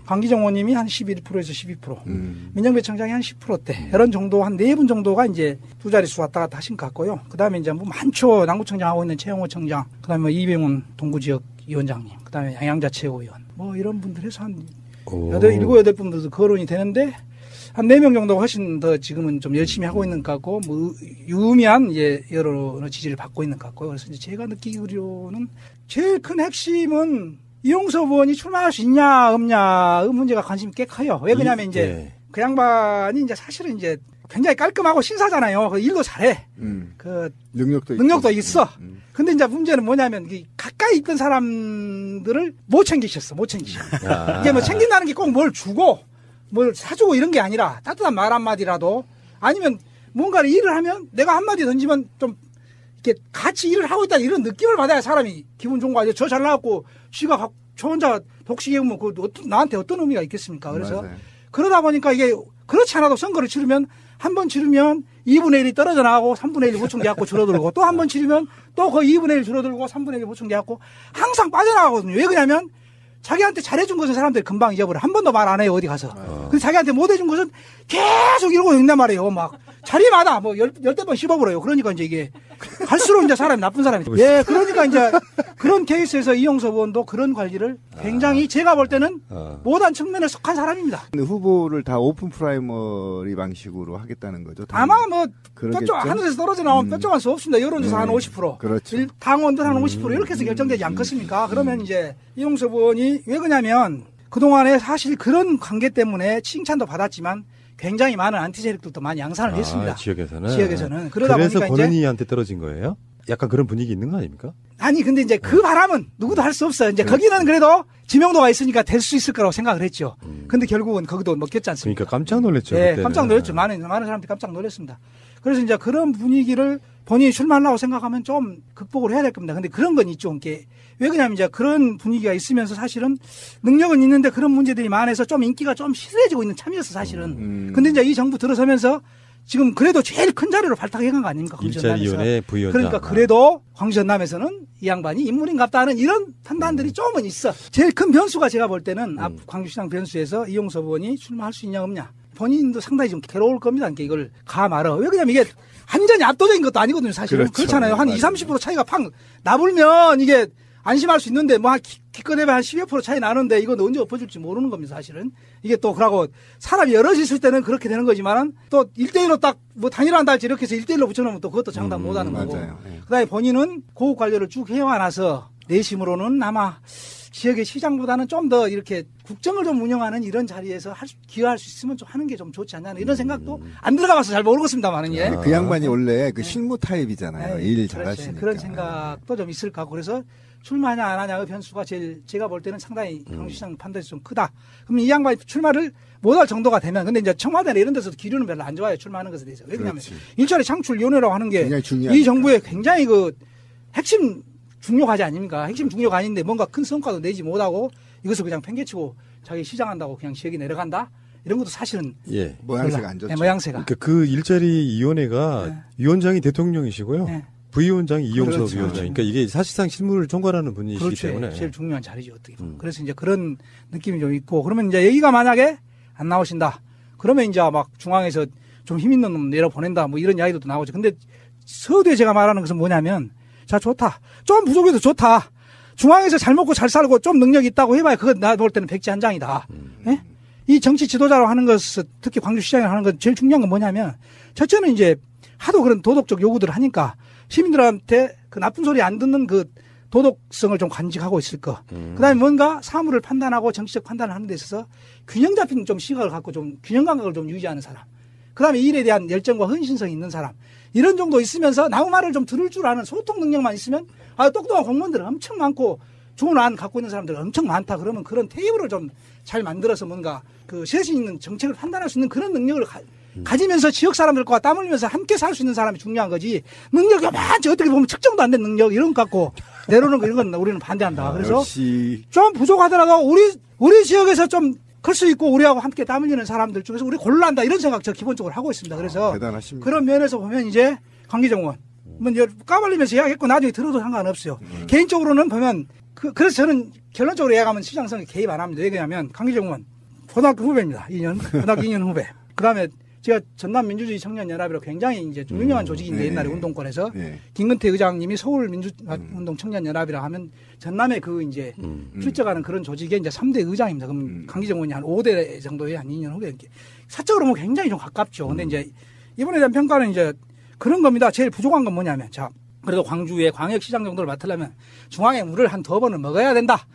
S18: 강기정 의원님이 한 11%에서 12%, 민정배 청장이 한 10%대, 이런 정도 한 4분 정도가 이제 두 자릿수 왔다 갔다 하신 것 같고요. 그 다음에 이제 뭐 많죠. 남구청장 하고 있는 최영호 청장, 그 다음에 이병훈 동구지역 위원장님, 그 다음에 양양자 최고위원, 뭐 이런 분들 해서 한 7, 8분들도 거론이 되는데, 한 4명 정도가 훨씬 더 지금은 좀 열심히 하고 있는 것 같고, 뭐, 유의미한, 여러 지지를 받고 있는 것 같고요. 그래서 이제 제가 느끼기로는 제일 큰 핵심은 이용섭 의원이 출마할 수 있냐, 없냐, 이 문제가 관심이 꽤 커요. 왜 그러냐면 이제 그 양반이 이제 사실은 이제 굉장히 깔끔하고 신사잖아요. 그 일도 잘해. 그 능력도 있어. 근데 이제 문제는 뭐냐면 가까이 있던 사람들을 못 챙기셨어. 이게 뭐 챙긴다는 게 꼭 뭘 주고 뭘 사주고 이런 게 아니라 따뜻한 말 한마디라도 아니면 뭔가를 일을 하면 내가 한마디 던지면 좀 이렇게 같이 일을 하고 있다는 이런 느낌을 받아야 사람이 기분 좋은 거 아니에요. 저 잘나갖고 지가 저 혼자 독식해보면 나한테 어떤 의미가 있겠습니까? 그래서
S13: 맞아요.
S18: 그러다 보니까 이게 그렇지 않아도 선거를 치르면 한 번 치르면 2분의 1이 떨어져 나가고 3분의 1이 보충돼갖고 줄어들고 또 한 번 치르면 또 거의 2분의 1 줄어들고 3분의 1이 보충돼갖고 항상 빠져나가거든요. 왜 그러냐면 자기한테 잘해준 것은 사람들이 금방 잊어버려. 한 번도 말 안 해요, 어디 가서. 근데 자기한테 못해준 것은 계속 이러고 있단 말이에요. 막, 자리마다 뭐, 열대 번 씹어버려요. 그러니까 이제 이게, 갈수록 이제 사람이 나쁜 사람이. 예, 그러니까 이제, 그런 케이스에서 이용섭 의원도 그런 관리를 굉장히 제가 볼 때는 못한 측면에 속한 사람입니다.
S13: 후보를 다 오픈 프라이머리 방식으로 하겠다는 거죠?
S18: 아마 뭐, 뼈쪽 하늘에서 떨어져 나오면 뼈쪽할 수 없습니다. 여론조사 한 50%.
S13: 그렇죠.
S18: 당원들 한 50% 이렇게 해서 결정되지 않겠습니까? 그러면 이제, 이용섭 의원이 왜 그러냐면 그동안에 사실 그런 관계 때문에 칭찬도 받았지만 굉장히 많은 안티 세력들도 많이 양산을 했습니다. 지역에서는. 그러다
S11: 그래서
S18: 보니까
S11: 권은희한테 떨어진 거예요? 약간 그런 분위기 있는 거 아닙니까?
S18: 아니 근데 이제 그 바람은 누구도 할 수 없어요. 이제 거기는 그래도 지명도가 있으니까 될 수 있을 거라고 생각을 했죠. 근데 결국은 거기도 먹혔지 않습니까?
S11: 그러니까 깜짝 놀랐죠.
S18: 네, 깜짝 놀랐죠. 많은 사람들이 깜짝 놀랐습니다. 그래서 이제 그런 분위기를 본인이 출마하려고 생각하면 좀 극복을 해야 될 겁니다. 근데 그런 건 있죠. 왜 그러냐면 이제 그런 분위기가 있으면서 사실은 능력은 있는데 그런 문제들이 많아서 좀 인기가 좀 시들해지고 있는 참이었어, 사실은. 근데 이제 이 정부 들어서면서 지금 그래도 제일 큰 자리로 발탁해 간 거 아닙니까?
S11: 일자리위원회 부위원장.
S18: 그러니까 그래도 광주 전남에서는 이 양반이 인물인갑다 하는 이런 판단들이 조금은 있어. 제일 큰 변수가 제가 볼 때는 광주시장 변수에서 이용섭 의원이 출마할 수 있냐 없냐. 본인도 상당히 좀 괴로울 겁니다. 그러니까 이걸 가 말아. 왜 그러냐면 이게 완전히 압도적인 것도 아니거든요. 사실은.
S13: 그렇죠.
S18: 그렇잖아요. 한 20, 30% 차이가 팍 나불면 이게 안심할 수 있는데 뭐 기껏해면 한 10여 % 차이 나는데 이건 언제 엎어질지 모르는 겁니다. 사실은. 이게 또 그러고 사람이 여럿이 있을 때는 그렇게 되는 거지만은 또 1대1로 딱 뭐 단일화한다 할지 이렇게 해서 1대1로 붙여놓으면 또 그것도 장담 못하는 거고.
S13: 맞아요. 예.
S18: 그다음에 본인은 고급 관리를 쭉 해와놔서 내심으로는 아마 지역의 시장보다는 좀 더 이렇게 국정을 좀 운영하는 이런 자리에서 기여할 수 있으면 좀 하는 게 좀 좋지 않나 이런 생각도 안 들어가봐서 잘 모르겠습니다만은 예.
S13: 그 양반이 원래 그 실무 타입이잖아요. 일 잘하시니까.
S18: 그런 생각도 좀 있을 것 같고 그래서 출마하냐 안 하냐의 변수가 제가 볼 때는 상당히 광주시장 판단이 좀 크다. 그럼 이 양반이 출마를 못할 정도가 되면 근데 이제 청와대나 이런 데서도 기류는 별로 안 좋아요. 출마하는 것에 대해서. 왜냐하면 일자리 창출위원회라고 하는 게 이 정부의 굉장히 그 핵심 중요 과제 아닙니까? 핵심 중요 과제인데 뭔가 큰 성과도 내지 못하고 이것을 그냥 팽개치고 자기 시장한다고 그냥 지역이 내려간다? 이런 것도 사실은
S11: 예.
S13: 모양새가 안 좋죠.
S18: 네, 모양새가.
S11: 그러니까 그 일자리위원회가 위원장이 대통령이시고요. 부위원장이 이용석
S18: 그렇죠.
S11: 위원장. 그러니까 이게 사실상 실무를 총괄하는 분이시기
S18: 그렇죠.
S11: 때문에.
S18: 제일 중요한 자리죠. 어떻게 보면. 그래서 이제 그런 느낌이 좀 있고 그러면 이제 여기가 만약에 안 나오신다. 그러면 이제 막 중앙에서 좀 힘 있는 놈 내려보낸다. 뭐 이런 이야기도 나오죠. 근데 서두에 제가 말하는 것은 뭐냐면 자, 좋다. 좀 부족해도 좋다. 중앙에서 잘 먹고 잘 살고 좀 능력이 있다고 해봐야 그거 나 볼 때는 백지 한 장이다. 예? 이 정치 지도자로 하는 것은 특히 광주시장에 하는 것 제일 중요한 건 뭐냐면 첫째는 이제 하도 그런 도덕적 요구들을 하니까 시민들한테 그 나쁜 소리 안 듣는 그 도덕성을 좀 간직하고 있을 거. 그 다음에 뭔가 사물을 판단하고 정치적 판단을 하는 데 있어서 균형 잡힌 좀 시각을 갖고 좀 균형 감각을 좀 유지하는 사람. 그 다음에 이 일에 대한 열정과 헌신성이 있는 사람. 이런 정도 있으면서 나무 말을 좀 들을 줄 아는 소통 능력만 있으면 똑똑한 공무원들은 엄청 많고 좋은 안 갖고 있는 사람들 엄청 많다. 그러면 그런 테이블을 좀 잘 만들어서 뭔가 그 세신 있는 정책을 판단할 수 있는 그런 능력을 가지면서 지역 사람들과 땀 흘리면서 함께 살 수 있는 사람이 중요한 거지. 능력이 많지 어떻게 보면 측정도 안 된 능력 이런 거 갖고 내려오는 거 이런 건 우리는 반대한다. 그래서 좀 부족하더라도 우리 지역에서 좀 클 수 있고 우리하고 함께 땀 흘리는 사람들 중에서 우리 골라한다 이런 생각 저 기본적으로 하고 있습니다. 그래서
S13: 대단하십니다.
S18: 그런 면에서 보면 이제 강기정원 뭐 까발리면서 이야기했고 나중에 들어도 상관없어요. 개인적으로는 보면 그래서 저는 결론적으로 이야기하면 시장성에 개입 안 합니다. 왜냐하면 강기정원 고등학교 후배입니다. 2년 고등학교 2년 후배. 그다음에 제가 전남민주주의 청년연합이라고 굉장히 이제 좀 유명한 조직인데 옛날에 운동권에서 김근태 의장님이 서울민주운동 청년연합이라 하면 전남에 그 이제 출적하는 그런 조직의 이제 3대 의장입니다. 그럼 강기정원이 한 5대 정도의 한 2년 후배 이렇게 사적으로 보면 굉장히 좀 가깝죠. 근데 이제 이번에 대한 평가는 이제 그런 겁니다. 제일 부족한 건 뭐냐면 자 그래도 광주의 광역시장 정도를 맡으려면 중앙에 물을 한 2번은 먹어야 된다.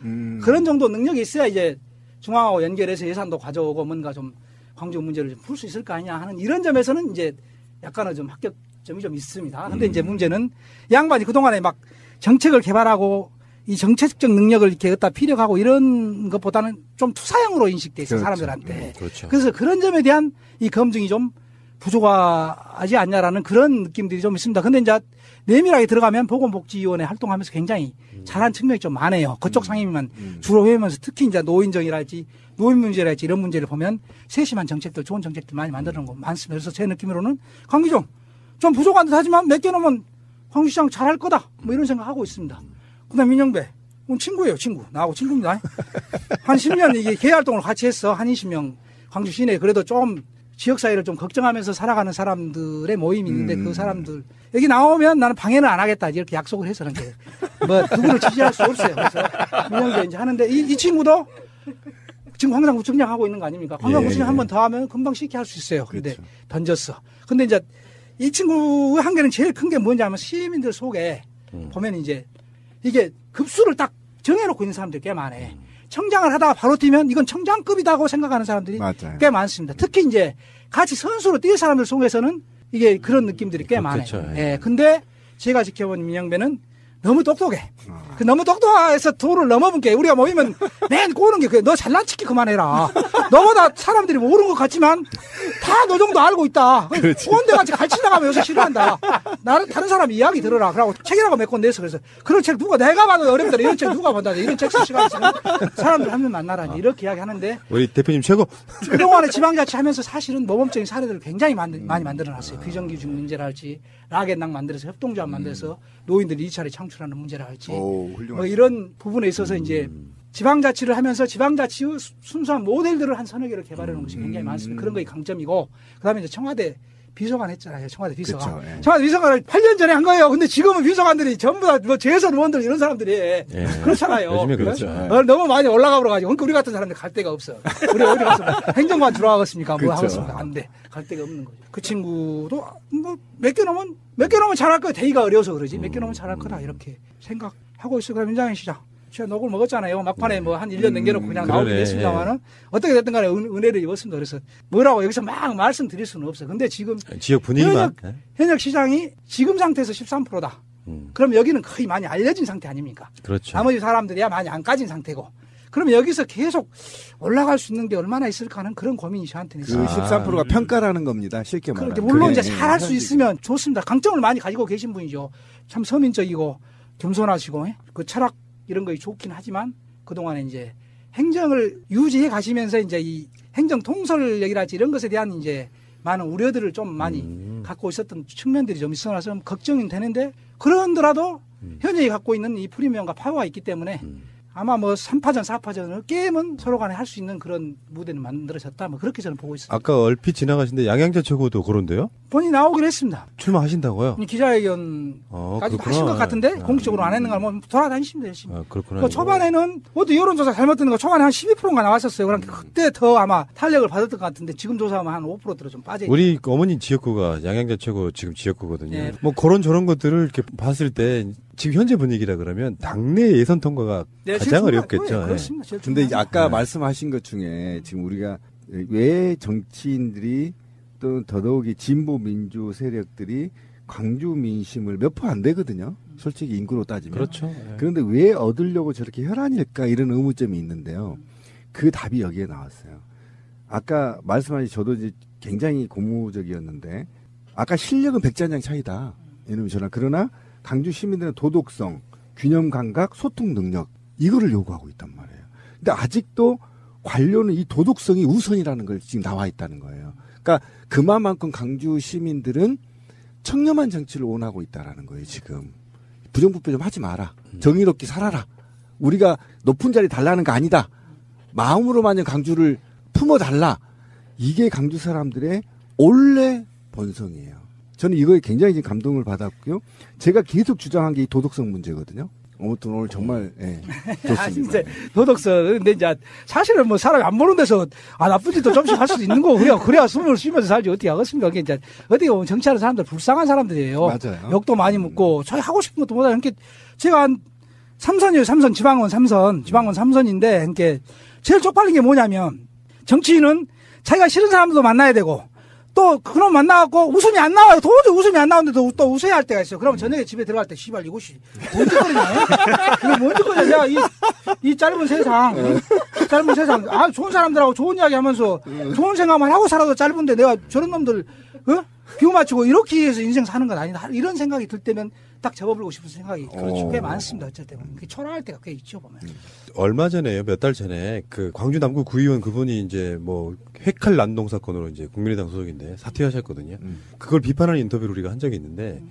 S18: 그런 정도 능력이 있어야 이제 중앙하고 연결해서 예산도 가져오고 뭔가 좀 광주 문제를 좀 풀 수 있을 거 아니냐 하는 이런 점에서는 이제 약간은 좀 합격점이 좀 있습니다. 근데 이제 문제는 이 양반이 그동안에 막 정책을 개발하고 이 정책적 능력을 이렇게 갖다 피력하고 이런 것보다는 좀 투사형으로 인식돼 있어요.
S11: 그렇죠.
S18: 사람들한테.
S11: 그렇죠.
S18: 그래서 그런 점에 대한 이 검증이 좀 부족하지 않냐라는 그런 느낌들이 좀 있습니다. 근데 이제 내밀하게 들어가면 보건복지위원회 활동하면서 굉장히 잘한 측면이 좀 많아요. 그쪽 상임위만 주로 해오면서 특히 이제 노인정이랄지 노인 문제랄지 이런 문제를 보면 세심한 정책들, 좋은 정책들 많이 만들어 놓은 거 많습니다. 그래서 제 느낌으로는 강기정 좀 부족한 듯 하지만 몇 개 넣으면 광주시장 잘할 거다. 뭐 이런 생각하고 있습니다. 그 다음 민영배. 친구예요, 친구. 나하고 친구입니다. 한 10년 이게 개활동을 같이 했어. 한 20명 광주 시내에 그래도 좀 지역사회를 좀 걱정하면서 살아가는 사람들의 모임이 있는데 그 사람들 여기 나오면 나는 방해는 안 하겠다 이렇게 약속을 해서 이렇게 뭐 누구를 지지할 수 없어요. 그래서 민영배 이제 하는데 이 친구도 지금 광장구청장 하고 있는 거 아닙니까? 광장구청장 한 번 더 하면 금방 쉽게 할 수 있어요. 근데 그렇죠. 던졌어. 근데 이제 이 친구의 한계는 제일 큰 게 뭔지 하면 시민들 속에 보면 이제 이게 급수를 딱 정해놓고 있는 사람들이 꽤 많아요. 청장을 하다가 바로 뛰면 이건 청장급이다고 생각하는 사람들이 맞아요. 꽤 많습니다. 특히 이제 같이 선수로 뛸 사람들 속에서는 이게 그런 느낌들이 꽤 많아요. 예. 근데 제가 지켜본 민영배는 너무 똑똑해. 너무 똑똑해서 도를 넘어본 게 우리가 모이면 맨 꼬는 게 너 잘난 척기 그만해라. 너보다 사람들이 모르는 것 같지만 다 너 정도 알고 있다. 꼰대같이 갈치나가면 요새 싫어한다. 나는 다른 사람 이야기 들어라. 그러고 책이라고 몇 권 냈어. 그래서 그런 책 누가 내가 봐도 어렵다. 이런 책 누가 본다. 이런 책 쓸 시간 있으면 사람들 한 명 만나라니 이렇게 이야기하는데
S11: 우리 대표님 최고.
S18: 그동안에 지방자치 하면서 사실은 모범적인 사례들을 굉장히 많이 만들어놨어요. 비정규직 문제랄지 라겐당 만들어서 협동조합 만들어서 노인들 일자리 창출하는 문제랄지 뭐 이런 부분에 있어서 이제 지방자치를 하면서 지방자치의 순수한 모델들을 한 서너 개를 개발해 놓은 것이 굉장히 많습니다. 그런 것이 강점이고, 그 다음에 이제 청와대 비서관 했잖아요. 청와대 비서관.
S13: 그쵸, 예.
S18: 청와대 비서관을 8년 전에 한 거예요. 근데 지금은 비서관들이 전부 다 뭐 재선 의원들 이런 사람들이 그렇잖아요.
S11: 요즘에 그렇죠.
S18: 너무 많이 올라가 버려가지고. 그러니까 우리 같은 사람들 갈 데가 없어. 우리 어디 가서 행정관 들어가겠습니까? 뭐 하겠습니까? 안 돼. 갈 데가 없는 거죠. 그 친구도 뭐 몇 개 넘으면 잘할 거야. 대의가 어려워서 그러지. 몇 개 넘으면 잘할 거다. 이렇게 생각하고 있어. 그럼 민주당의 시장. 제가 녹을 먹었잖아요. 막판에 뭐 한 1년 남겨놓고 그냥 나오긴 했습니다만은 어떻게 됐든 간에 은혜를 입었습니다. 그래서 뭐라고 여기서 막 말씀드릴 수는 없어요. 근데 지금
S11: 지역 분위기만
S18: 현역 시장이 지금 상태에서 13%다. 그럼 여기는 거의 많이 알려진 상태 아닙니까?
S11: 그렇죠.
S18: 나머지 사람들이야 많이 안 까진 상태고. 그러면 여기서 계속 올라갈 수 있는 게 얼마나 있을까 하는 그런 고민이 저한테는
S13: 그
S18: 있어요.
S13: 13%가 평가라는 겁니다. 쉽게 말하면.
S18: 물론 이제 잘할 수 있으면 좋습니다. 강점을 많이 가지고 계신 분이죠. 참 서민적이고 겸손하시고 그 철학 이런 거 좋긴 하지만 그동안에 이제 행정을 유지해 가시면서 이제 이 행정 통솔력이랄지 이런 것에 대한 이제 많은 우려들을 좀 많이 갖고 있었던 측면들이 좀 있어서 좀 걱정이 되는데 그런더라도 현역이 갖고 있는 이 프리미엄과 파워가 있기 때문에 아마 뭐 3파전, 4파전을 게임은 서로 간에 할 수 있는 그런 무대는 만들어졌다. 뭐 그렇게 저는 보고 있습니다.
S11: 아까 얼핏 지나가신데 양양자 최고도 그런데요?
S18: 본인이 나오긴 했습니다.
S11: 출마하신다고요?
S18: 기자회견까지 하신 것 같은데 공식적으로 안 했는가 뭐 돌아다니십니다. 열심히.
S11: 그렇구나.
S18: 그 초반에는 어디 여론조사 잘못된 거 초반에 한 12%가 나왔었어요. 그러니까 그때 더 아마 탄력을 받았던 것 같은데 지금 조사하면 한 5%대로 좀 빠져 있어요.
S11: 우리 어머니 지역구가 양양자 최고 지금 지역구거든요. 뭐 그런 저런 것들을 이렇게 봤을 때 지금 현재 분위기라 그러면 당내 예선 통과가 가장 어렵겠죠.
S18: 그렇습니다.
S13: 근데 아까 말씀하신 것 중에 지금 우리가 왜 정치인들이 또 더더욱이 진보 민주 세력들이 광주 민심을 몇 % 안 되거든요. 솔직히 인구로 따지면.
S11: 그렇죠.
S13: 그런데 왜 얻으려고 저렇게 혈안일까 이런 의문점이 있는데요. 그 답이 여기에 나왔어요. 아까 말씀하신 저도 이제 굉장히 고무적이었는데 아까 실력은 백전장 차이다. 이놈이 저나 그러나 강주 시민들은 도덕성, 균형 감각, 소통 능력 이거를 요구하고 있단 말이에요. 근데 아직도 관료는 이 도덕성이 우선이라는 걸 지금 나와 있다는 거예요. 그러니까 그만큼 강주 시민들은 청렴한 정치를 원하고 있다라는 거예요. 지금 부정부패 좀 하지 마라. 정의롭게 살아라. 우리가 높은 자리 달라는 거 아니다. 마음으로만 강주를 품어달라. 이게 강주 사람들의 원래 본성이에요. 저는 이거에 굉장히 감동을 받았고요. 제가 계속 주장한 게 이 도덕성 문제거든요. 아무튼 오늘 정말 좋습니다.
S18: 진짜 도덕성. 근데 이제 사실은 뭐 사람이 안 보는 데서 나쁜 짓도 좀씩 할 수도 있는 거고 그래야 숨을 쉬면서 살지 어떻게 하겠습니까? 그게 이제 어떻게 보면 정치하는 사람들 불쌍한 사람들이에요.
S13: 맞아요.
S18: 욕도 많이 묻고 저희 하고 싶은 것도 못하고 그러니까 제가 한 3선이에요. 3선 지방원 3선인데 그러니까 제일 쪽팔린 게 뭐냐면 정치인은 자기가 싫은 사람들도 만나야 되고 또 그럼 만나갖고 웃음이 안 나와요. 도저히 웃음이 안 나오는데도 또 웃어야 할 때가 있어요. 그러면 저녁에 집에 들어갈 때 씨발 이것이 뭔 짓거리냐? 이거 뭔 짓거리냐? 이 짧은 세상 좋은 사람들하고 좋은 이야기 하면서 좋은 생각만 하고 살아도 짧은데 내가 저런 놈들 비유 맞추고 이렇게 해서 인생 사는 건 아니다. 이런 생각이 들 때면 딱 접어버리고 싶은 생각이 꽤 많습니다. 어쨌든 초라할 때가 꽤 있죠 보면.
S11: 얼마 전에요, 몇 달 전에 그 광주 남구 구의원 그분이 이제 뭐 회칼 난동 사건으로 이제 국민의당 소속인데 사퇴하셨거든요. 그걸 비판하는 인터뷰를 우리가 한 적이 있는데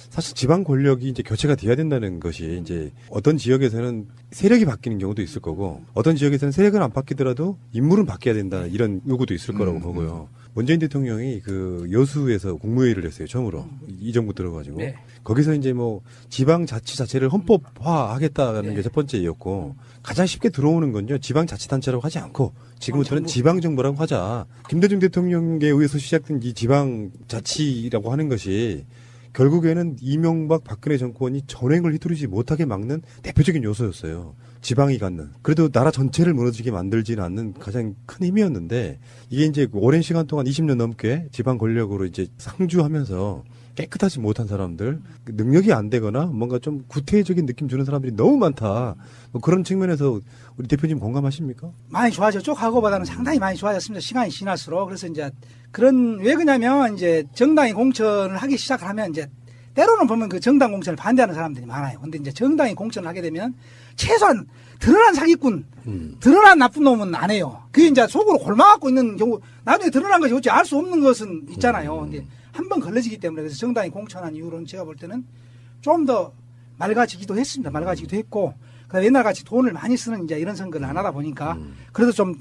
S11: 사실 지방 권력이 이제 교체가 돼야 된다는 것이 이제 어떤 지역에서는 세력이 바뀌는 경우도 있을 거고 어떤 지역에서는 세력은 안 바뀌더라도 인물은 바뀌어야 된다 이런 요구도 있을 거라고 보고요. 문재인 대통령이 그 여수에서 국무회의를 했어요. 처음으로 이 정부 들어가지고 거기서 이제 뭐 지방자치 자체를 헌법화하겠다는 게 첫 번째였고 가장 쉽게 들어오는 건요 지방자치단체라고 하지 않고 지금부터는 지방정부라고 하자. 김대중 대통령에 의해서 시작된 이 지방자치라고 하는 것이 결국에는 이명박 박근혜 정권이 전횡을 휘두르지 못하게 막는 대표적인 요소였어요. 지방이 갖는. 그래도 나라 전체를 무너지게 만들지는 않는 가장 큰 힘이었는데 이게 이제 오랜 시간 동안 20년 넘게 지방 권력으로 이제 상주하면서 깨끗하지 못한 사람들, 능력이 안 되거나 뭔가 좀 구태적인 느낌 주는 사람들이 너무 많다. 뭐 그런 측면에서 우리 대표님 공감하십니까?
S18: 많이 좋아졌죠. 과거보다는 상당히 많이 좋아졌습니다. 시간이 지날수록. 그래서 이제 왜 그러냐면 이제 정당이 공천을 하기 시작을 하면 이제 때로는 보면 그 정당 공천을 반대하는 사람들이 많아요. 근데 이제 정당이 공천을 하게 되면 최소한 드러난 사기꾼, 드러난 나쁜 놈은 안 해요. 그게 이제 속으로 골마갖고 있는 경우, 나중에 드러난 것이 어찌 알 수 없는 것은 있잖아요. 근데 한 번 걸러지기 때문에 그래서 정당이 공천한 이후로는 제가 볼 때는 좀 더 맑아지기도 했습니다. 맑아지기도 했고, 옛날같이 돈을 많이 쓰는 이제 이런 선거를 안 하다 보니까 그래도 좀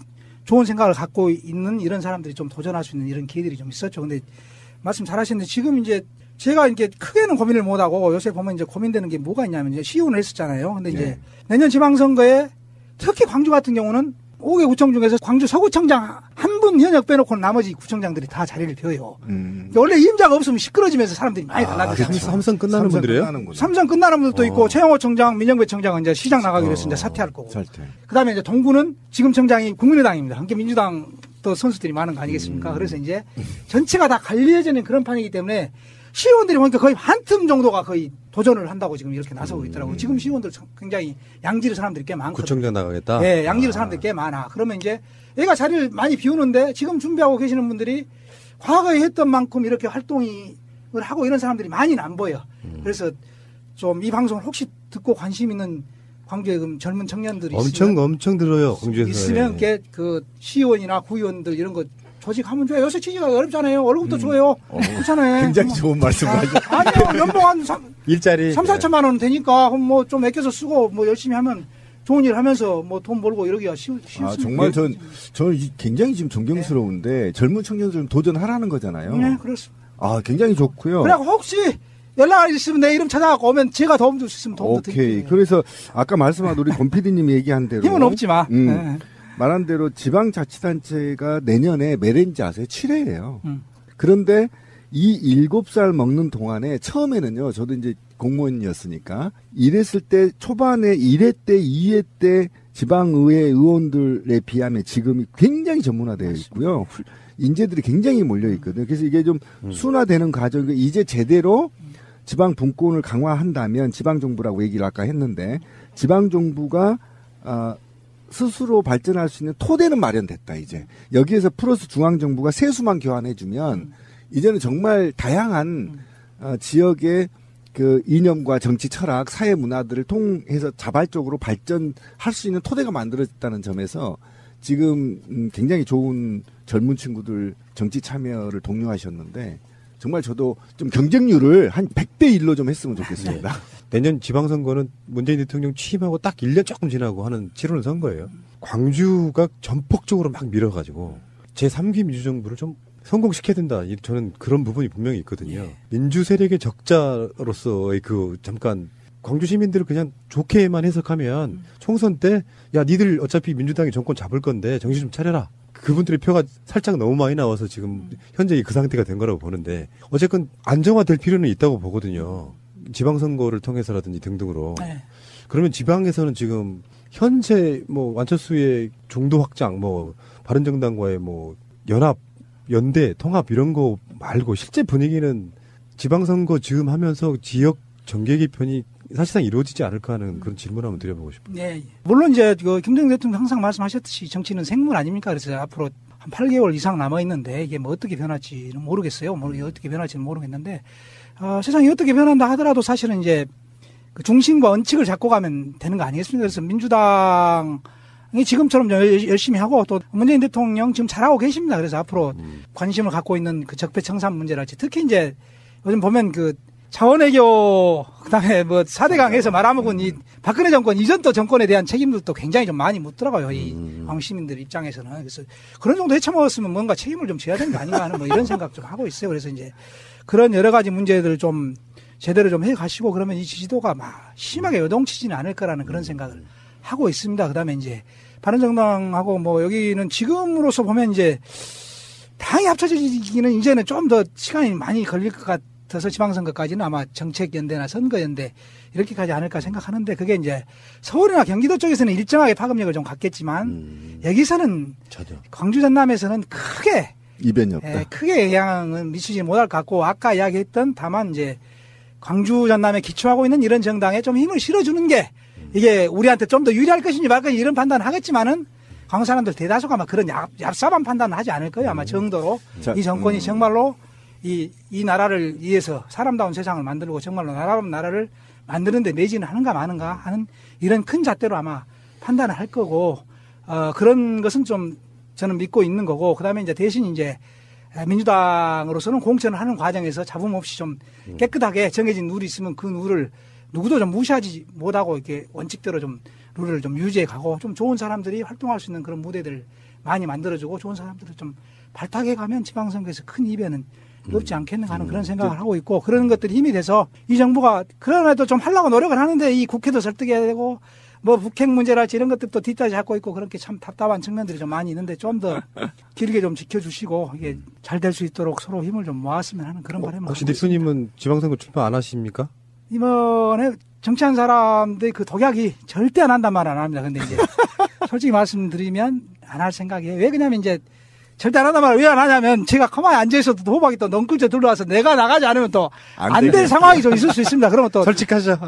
S18: 좋은 생각을 갖고 있는 이런 사람들이 좀 도전할 수 있는 이런 기회들이 좀 있었죠. 근데 말씀 잘 하셨는데 지금 이제 제가 이제 크게는 고민을 못 하고 요새 보면 이제 고민되는 게 뭐가 있냐면 이제 시의원을 했었잖아요. 근데 이제 내년 지방선거에 특히 광주 같은 경우는 5개 구청 중에서 광주 서구청장 한 분 현역 빼놓고 나머지 구청장들이 다 자리를 비워요. 원래 임자가 없으면 시끄러지면서 사람들이 많이 달라들죠.
S11: 삼선 끝나는 분들이에요?
S18: 삼선 끝나는 분들도 있고 최영호 청장, 민영배 청장은 이제 시장 나가기로 해서 이제 사퇴할 거고. 그다음에 이제 동구는 지금 청장이 국민의당입니다. 함께 민주당 또 선수들이 많은 거 아니겠습니까? 그래서 이제 전체가 다 갈려지는 그런 판이기 때문에 시의원들이 보니까 거의 한 틈 정도가 거의 도전을 한다고 지금 이렇게 나서고 있더라고요. 지금 시의원들 굉장히 양지르 사람들이 꽤 많거든요.
S11: 구청장 나가겠다?
S18: 네, 양지르 사람들이 꽤 많아. 그러면 이제 얘가 자리를 많이 비우는데 지금 준비하고 계시는 분들이 과거에 했던 만큼 이렇게 활동을 하고 이런 사람들이 많이는 안 보여. 그래서 좀 이 방송을 혹시 듣고 관심 있는 광주의 젊은 청년들이
S11: 엄청 들어요. 광주에서.
S18: 있으면 그 시의원이나 구의원들 이런 거 조직하면 좋아요. 요새 취직하기 어렵잖아요. 월급도 줘요. 그렇잖아요.
S13: 굉장히 좋은 말씀 하죠.
S18: 아니요. 연봉 한
S11: 일자리
S18: 3, 4천만 원 되니까 뭐 좀 아껴서 쓰고 뭐 열심히 하면 좋은 일 하면서 뭐 돈 벌고 이러기가 쉽습니다.
S13: 정말 저는 굉장히 지금 존경스러운데 젊은 청년들 도전하라는 거잖아요.
S18: 네, 그렇습니다.
S13: 굉장히 좋고요.
S18: 그래고 혹시 연락 있으면 내 이름 찾아갖고 오면 제가 도움 줄 수 있으면 도움도 드릴게요.
S13: 오케이. 그래서 아까 말씀한 우리 권 PD님이 얘기한 대로
S18: 힘은 없지만 네.
S13: 말한 대로 지방자치단체가 내년에 매래인지 아세요? 7회예요. 그런데 이 7살 먹는 동안에 처음에는요. 저도 이제 공무원이었으니까 일했을 때 초반에 1회 때 2회 때 지방의회 의원들에 비하면 지금이 굉장히 전문화되어 있고요. 인재들이 굉장히 몰려 있거든요. 그래서 이게 좀 순화되는 과정이 이제 제대로 지방 분권을 강화한다면 지방정부라고 얘기를 아까 했는데 지방정부가 스스로 발전할 수 있는 토대는 마련됐다, 이제. 여기에서 플러스 중앙정부가 세수만 교환해주면, 이제는 정말 다양한, 지역의 그 이념과 정치 철학, 사회 문화들을 통해서 자발적으로 발전할 수 있는 토대가 만들어졌다는 점에서 지금 굉장히 좋은 젊은 친구들 정치 참여를 독려하셨는데, 정말 저도 좀 경쟁률을 한 100대 1로 좀 했으면 좋겠습니다.
S11: 내년 지방선거는 문재인 대통령 취임하고 딱 1년 조금 지나고 하는 7월 선거예요. 광주가 전폭적으로 막 밀어가지고 제3기 민주정부를 좀 성공시켜야 된다. 저는 그런 부분이 분명히 있거든요. 민주 세력의 적자로서의 잠깐 광주 시민들을 그냥 좋게만 해석하면 총선 때 니들 어차피 민주당이 정권 잡을 건데 정신 좀 차려라. 그분들의 표가 살짝 너무 많이 나와서 지금 현재 그 상태가 된 거라고 보는데 어쨌건 안정화될 필요는 있다고 보거든요. 지방선거를 통해서라든지 등등으로. 그러면 지방에서는 지금 현재 안철수의 중도 확장, 바른정당과의 연합, 연대, 통합 이런 거 말고 실제 분위기는 지방선거 즈음 하면서 지역 정계 개편이 사실상 이루어지지 않을까 하는 그런 질문 한번 드려보고 싶어요.
S18: 네. 물론 이제 김대중 대통령 항상 말씀하셨듯이 정치는 생물 아닙니까? 그래서 앞으로 한 8개월 이상 남아있는데 이게 어떻게 변할지는 모르겠어요. 어떻게 변할지는 모르겠는데 세상이 어떻게 변한다 하더라도 사실은 이제 그 중심과 원칙을 잡고 가면 되는 거 아니겠습니까? 그래서 민주당이 지금처럼 열심히 하고 또 문재인 대통령 지금 잘하고 계십니다. 그래서 앞으로 관심을 갖고 있는 그 적폐청산 문제랄지 특히 이제 요즘 보면 그 자원외교 그다음에 4대강에서 말아먹은 이 박근혜 정권 이전 또 정권에 대한 책임들도 굉장히 좀 많이 묻더라고요. 이 광주 시민들 입장에서는. 그래서 그런 정도 헤쳐먹었으면 뭔가 책임을 좀 져야 되는 거 아닌가 하는 이런 생각 좀 하고 있어요. 그래서 이제 그런 여러 가지 문제들을 좀 제대로 좀 해 가시고 그러면 이 지지도가 막 심하게 요동치지는 않을 거라는 그런 생각을 하고 있습니다. 그다음에 이제 바른정당하고 여기는 지금으로서 보면 이제 당이 합쳐지기는 이제는 좀 더 시간이 많이 걸릴 것 같아서 지방선거까지는 아마 정책연대나 선거연대 이렇게 가지 않을까 생각하는데 그게 이제 서울이나 경기도 쪽에서는 일정하게 파급력을 좀 갖겠지만 여기서는 광주 전남에서는 크게
S13: 이변이 없다.
S18: 크게 영향은 미치지 못할 것 같고 아까 이야기했던 다만 이제 광주 전남에 기초하고 있는 이런 정당에 좀 힘을 실어주는 게 이게 우리한테 좀 더 유리할 것인지 말 것인지 이런 판단을 하겠지만은 광주 사람들 대다수가 아마 그런 얍삽한 판단을 하지 않을 거예요. 아마 정도로 이 정권이 정말로 이 나라를 위해서 사람다운 세상을 만들고 정말로 나라를 만드는데 매진을 하는가 마는가 하는 이런 큰 잣대로 아마 판단을 할 거고 그런 것은 좀 저는 믿고 있는 거고 그다음에 이제 대신 이제 민주당으로서는 공천을 하는 과정에서 잡음 없이 좀 깨끗하게 정해진 룰이 있으면 그 룰을 누구도 좀 무시하지 못하고 이렇게 원칙대로 좀 룰을 좀 유지해 가고 좀 좋은 사람들이 활동할 수 있는 그런 무대들 많이 만들어주고 좋은 사람들을 좀 발탁해 가면 지방선거에서 큰 이변은 없지 않겠는가 하는 그런 생각을 하고 있고 그런 것들이 힘이 돼서 이 정부가 그러나도 좀 하려고 노력을 하는데 이 국회도 설득해야 되고 뭐 북핵 문제랄지 이런 것들도 뒷다리 잡고 있고 그렇게 참 답답한 측면들이 좀 많이 있는데 좀 더 길게 좀 지켜주시고 이게 잘 될 수 있도록 서로 힘을 좀 모았으면 하는 그런 바람을
S11: 혹시 대표님은 지방선거 출마 안 하십니까?
S18: 이번에 정치한 사람들 그 독약이 절대 안 한단 말 안 합니다. 근데 이제 솔직히 말씀드리면 안 할 생각이에요. 왜 그러냐면 이제 절대 안 한단 말을 왜 안 하냐면 제가 가만히 앉아있어도 호박이 또 넝클져 들어와서 내가 나가지 않으면 또 안 될 상황이 좀 있을 수 있습니다. 그러면 또
S11: 솔직하죠.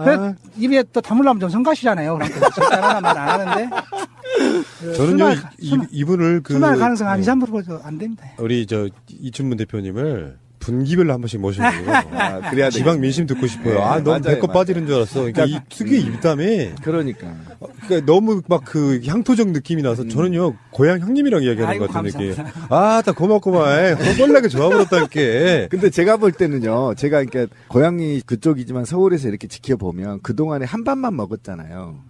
S18: 입에 또 다물려면 좀 성가시잖아요. 그러니까 절대 안 한단 말 안 하는데
S11: 저는요 이분을
S18: 출마할 가능성 한 2, 3%도 안 됩니다.
S11: 우리 이춘문 대표님을 분기별로 한 번씩 모시고 그래야 지방 민심 듣고 싶어요. 너무 배꼽 빠지는 줄 알았어. 그러니까 이 특유의 입담에
S13: 그러니까
S11: 너무 막 그 향토적 느낌이 나서 저는요 고향 형님이랑 이야기하는 것 같은 느낌. 다 고맙구만. 헛벌나게 좋아버렸다니까.
S13: 근데 제가 볼 때는요, 제가 그러니까 고향이 그쪽이지만 서울에서 이렇게 지켜보면 그 동안에 한 밥만 먹었잖아요,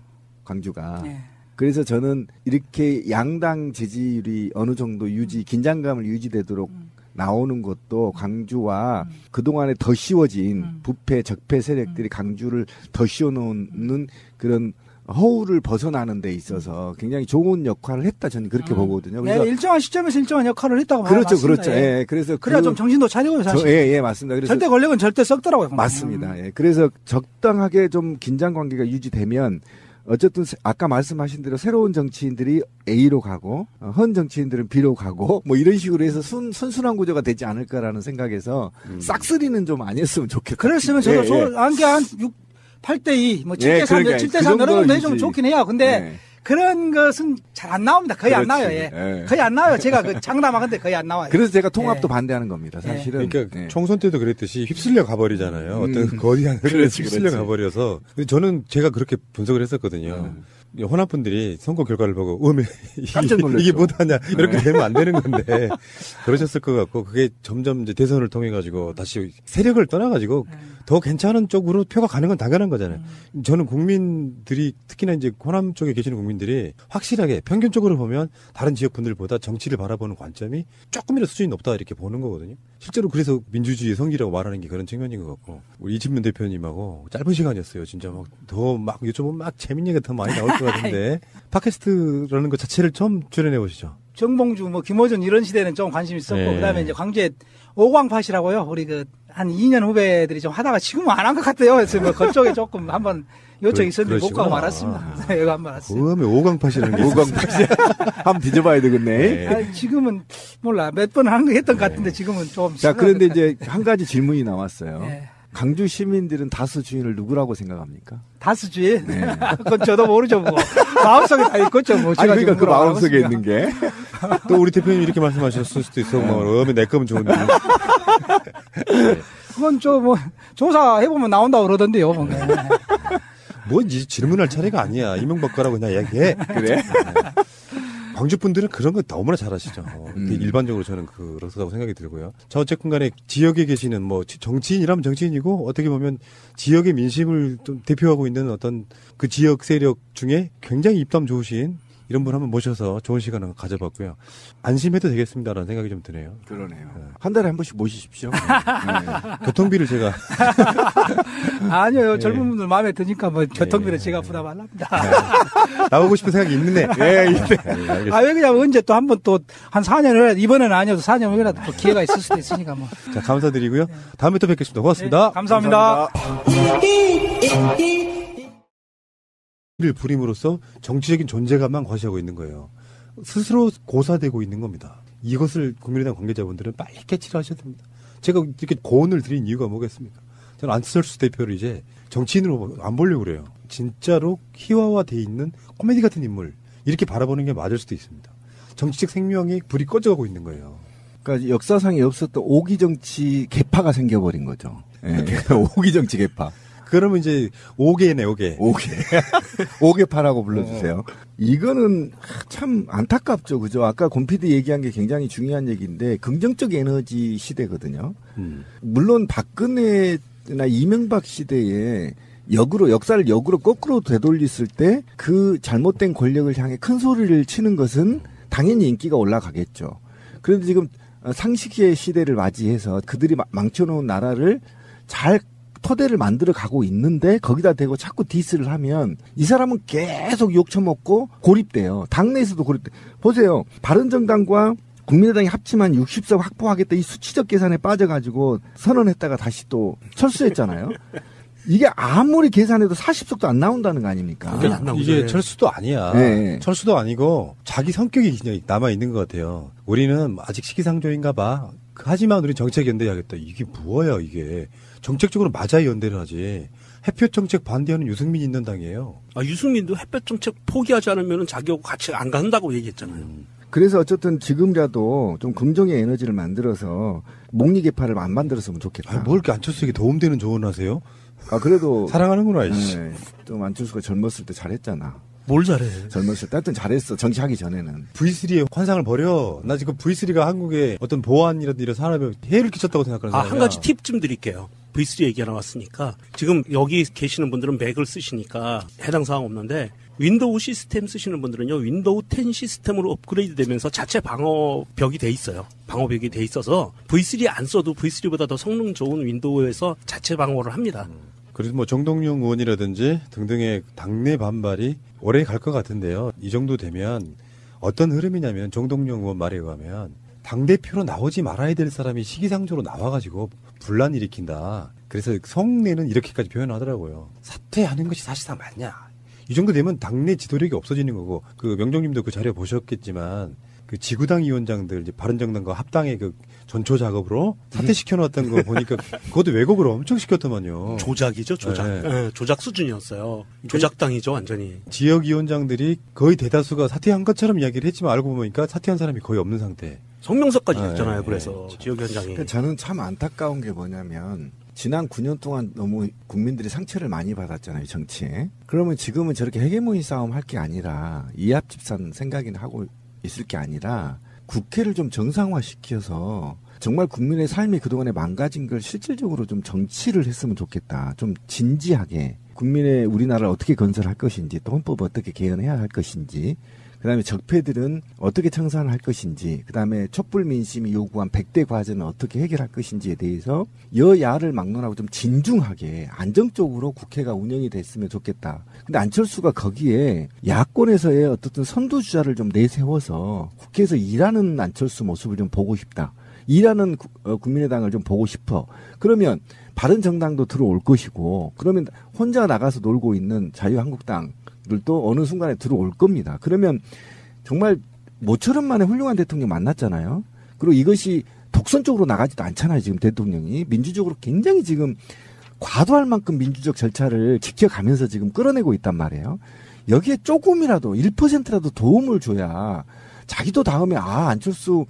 S13: 광주가. 네. 그래서 저는 이렇게 양당 지지율이 어느 정도 긴장감을 유지되도록 나오는 것도 광주와 그동안에 더 씌워진 부패, 적폐 세력들이 광주를 더 씌워놓는 그런 허울을 벗어나는 데 있어서 굉장히 좋은 역할을 했다 저는 그렇게 보거든요. 그래서
S18: 네, 일정한 시점에서 일정한 역할을 했다고
S13: 그렇죠,
S18: 맞습니다.
S13: 그렇죠. 예, 그래서
S18: 그래야 좀 정신도 차리고요, 사실.
S13: 예, 맞습니다. 그래서
S18: 절대 권력은 절대 썩더라고요.
S13: 맞습니다. 예, 그래서 적당하게 좀 긴장 관계가 유지되면 어쨌든 아까 말씀하신 대로 새로운 정치인들이 A로 가고 헌 정치인들은 B로 가고 뭐 이런 식으로 해서 선순환 구조가 되지 않을까라는 생각에서 싹쓸이는 좀 안 했으면 좋겠다.
S18: 그랬으면 저도 안개 한 8대2, 뭐 7대3, 7대3 여러 정도 해주면 좋긴 해요. 근데 그런 것은 잘 안 나옵니다. 거의 안 나와요. 예. 거의 안 나와요. 제가 그 장담하건데 거의 안 나와요.
S13: 그래서 제가 통합도 반대하는 겁니다. 사실은.
S11: 그러니까 총선 때도 그랬듯이 휩쓸려 가버리잖아요. 어떤 거대한 흐름에 휩쓸려 가버려서. 근데 저는 제가 그렇게 분석을 했었거든요. 호남분들이 선거 결과를 보고
S13: 깜짝 놀랐죠.
S11: 이게 뭐하냐 이렇게 되면 안 되는 건데 그러셨을 것 같고 그게 점점 이제 대선을 통해 가지고 다시 세력을 떠나 가지고 더 괜찮은 쪽으로 표가 가는 건 당연한 거잖아요. 저는 국민들이 특히나 이제 호남 쪽에 계시는 국민들이 확실하게 평균적으로 보면 다른 지역 분들보다 정치를 바라보는 관점이 조금이라도 수준이 높다 이렇게 보는 거거든요. 실제로 그래서 민주주의의 성기라고 말하는 게 그런 측면인 것 같고 우리 이진문 대표님하고 짧은 시간이었어요. 진짜 막 요즘은 막 재밌는 얘기가 더 많이 나올 것 같은데 팟캐스트라는 것 자체를 처음 출연해 보시죠.
S18: 정봉주, 김어준 이런 시대는 좀 관심 있었고 그다음에 이제 광주에 오광팟이라고요. 우리 한 2년 후배들이 좀 하다가 지금은 안 한 것 같아요. 그래서 그쪽에 조금 한번 요청이 있었는데 못 가고 말았습니다. 이거 한번 말았어요.
S11: 그다음에 오광팟이라는 게
S13: 오광팟이 한번 뒤져봐야 되겠네.
S18: 지금은 몰라 몇 번 한 거 했던 것 같은데 지금은 좀.
S13: 자, 그런데 이제 한 가지 질문이 나왔어요. 광주 시민들은 다수 주인을 누구라고 생각합니까?
S18: 다수 주인? 네. 그건 저도 모르죠, 뭐. 마음속에 다 있겠죠, 뭐.
S13: 아니, 그러니까 그 마음속에 있는 게.
S11: 또 우리 대표님 이렇게 말씀하셨을 수도 있어. 내 거면 좋은데.
S18: 그건 조사해보면 나온다고 그러던데요.
S11: 뭐, 이제 질문할 차례가 아니야. 이명박 거라고 그냥 얘기해.
S13: 그래?
S11: 광주 분들은 그런 거 너무나 잘하시죠. 일반적으로 저는 그렇다고 생각이 들고요. 자, 어쨌든 간에 지역에 계시는 정치인이라면 정치인이고 어떻게 보면 지역의 민심을 좀 대표하고 있는 어떤 그 지역 세력 중에 굉장히 입담 좋으신 이런 분 한번 모셔서 좋은 시간을 가져봤고요. 안심해도 되겠습니다라는 생각이 좀 드네요.
S13: 그러네요. 한 달에 한 번씩 모시십시오.
S11: 교통비를 제가.
S18: 아니요. 젊은 분들 마음에 드니까 교통비를 제가 부담하랍니다.
S11: 나오고 싶은 생각이 있네.
S18: 왜 그냥 언제 또 한 번 또 한 4년을 이번에는 아니어도 4년 후에라도 또 기회가 있을 수도 있으니까 뭐.
S11: 자, 감사드리고요. 다음에 또 뵙겠습니다. 고맙습니다.
S18: 감사합니다.
S11: 를 부림으로써 정치적인 존재감만 과시하고 있는 거예요. 스스로 고사되고 있는 겁니다. 이것을 국민의당 관계자분들은 빨리 캐치를 하셔야 됩니다. 제가 이렇게 고언을 드린 이유가 뭐겠습니까? 저는 안철수 대표를 이제 정치인으로 안 보려고 그래요. 진짜로 희화화돼 있는 코미디 같은 인물 이렇게 바라보는 게 맞을 수도 있습니다. 정치적 생명이 불이 꺼져가고 있는 거예요.
S13: 그러니까 역사상에 없었던 오기정치 개파가 생겨버린 거죠. 오기정치 개파.
S11: 그러면 이제 5개네, 5개.
S13: 5개파라고 불러주세요. 이거는 참 안타깝죠. 그죠? 아까 곰피디 얘기한 게 굉장히 중요한 얘기인데, 긍정적 에너지 시대거든요. 물론 박근혜나 이명박 시대에 역사를 역으로 거꾸로 되돌렸을 때 그 잘못된 권력을 향해 큰 소리를 치는 것은 당연히 인기가 올라가겠죠. 그런데 지금 상식의 시대를 맞이해서 그들이 망쳐놓은 나라를 잘 토대를 만들어 가고 있는데 거기다 대고 자꾸 디스를 하면 이 사람은 계속 욕 처먹고 고립돼요. 당내에서도 고립돼. 보세요. 바른정당과 국민의당이 합치면 60석 확보하겠다 이 수치적 계산에 빠져가지고 선언했다가 다시 또 철수했잖아요. 이게 아무리 계산해도 40석도 안 나온다는 거 아닙니까?
S11: 이게 철수도 아니야.
S13: 네.
S11: 철수도 아니고 자기 성격이 그냥 남아 있는 것 같아요. 우리는 아직 시기상조인가 봐. 하지만 우리 정책 연대하겠다. 이게 뭐야 이게. 정책적으로 맞아야 연대를 하지. 햇볕 정책 반대하는 유승민이 있는 당이에요.
S12: 유승민도 햇볕 정책 포기하지 않으면 자기하고 같이 안 간다고 얘기했잖아요.
S13: 그래서 어쨌든 지금이라도 좀 긍정의 에너지를 만들어서 목리 개파를 안 만들었으면 좋겠다.
S11: 뭘 이렇게 안철수에게 도움되는 조언을 하세요?
S13: 그래도
S11: 사랑하는구나. 이씨.
S13: 네, 좀 안철수가 젊었을 때 잘했잖아.
S12: 뭘 잘해?
S13: 젊었을 때 하여튼 잘했어. 정치하기 전에는.
S11: V3의 환상을 버려. 나 지금 V3가 한국의 어떤 보안이라든지 이런 산업에 해를 끼쳤다고 생각하는 사람이야.
S12: 한 가지 팁 좀 드릴게요. V3 얘기가 나왔으니까 지금 여기 계시는 분들은 맥을 쓰시니까 해당 사항 없는데 윈도우 시스템 쓰시는 분들은요. 윈도우 10 시스템으로 업그레이드 되면서 자체 방어벽이 돼 있어요. 방어벽이 돼 있어서 V3 안 써도 V3보다 더 성능 좋은 윈도우에서 자체 방어를 합니다.
S11: 그래서 뭐 정동영 의원이라든지 등등의 당내 반발이 오래 갈 것 같은데요. 이 정도 되면 어떤 흐름이냐면 정동영 의원 말에 의하면 당대표로 나오지 말아야 될 사람이 시기상조로 나와가지고 분란 일으킨다. 그래서 성내는 이렇게까지 표현하더라고요. 사퇴하는 것이 사실상 맞냐. 이 정도 되면 당내 지도력이 없어지는 거고, 그 명정님도 그 자료 보셨겠지만, 그 지구당 위원장들, 이제 바른정당과 합당의 그 전초 작업으로 사퇴시켜 놓았던 거 보니까, 그것도 왜곡을 엄청 시켰더만요.
S12: 조작이죠, 조작.
S11: 네.
S12: 네, 조작 수준이었어요. 조작당이죠, 완전히.
S11: 지역위원장들이 거의 대다수가 사퇴한 것처럼 이야기를 했지만 알고 보니까 사퇴한 사람이 거의 없는 상태.
S12: 성명서까지 냈잖아요, 그래서. 지역위원장이.
S13: 그러니까 저는 참 안타까운 게 뭐냐면, 지난 9년 동안 너무 국민들이 상처를 많이 받았잖아요, 정치에. 그러면 지금은 저렇게 헤게모니 싸움 할 게 아니라, 이합집산 생각이나 하고 있을 게 아니라, 국회를 좀 정상화시켜서, 정말 국민의 삶이 그동안에 망가진 걸 실질적으로 좀 정치를 했으면 좋겠다. 좀 진지하게. 국민의 우리나라를 어떻게 건설할 것인지, 또 헌법 어떻게 개헌해야 할 것인지, 그 다음에 적폐들은 어떻게 청산할 것인지, 그 다음에 촛불 민심이 요구한 100대 과제는 어떻게 해결할 것인지에 대해서 여야를 막론하고 좀 진중하게 안정적으로 국회가 운영이 됐으면 좋겠다. 근데 안철수가 거기에 야권에서의 어떻든 선두주자를 좀 내세워서 국회에서 일하는 안철수 모습을 좀 보고 싶다. 일하는 국민의당을 좀 보고 싶어. 그러면 바른정당도 들어올 것이고, 그러면 혼자 나가서 놀고 있는 자유한국당 들도 어느 순간에 들어올 겁니다. 그러면 정말 모처럼 만에 훌륭한 대통령 만났잖아요. 그리고 이것이 독선적으로 나가지도 않잖아요. 지금 대통령이 민주적으로 굉장히 지금 과도할 만큼 민주적 절차를 지켜가면서 지금 끌어내고 있단 말이에요. 여기에 조금이라도 1%라도 도움을 줘야 자기도 다음에 안철수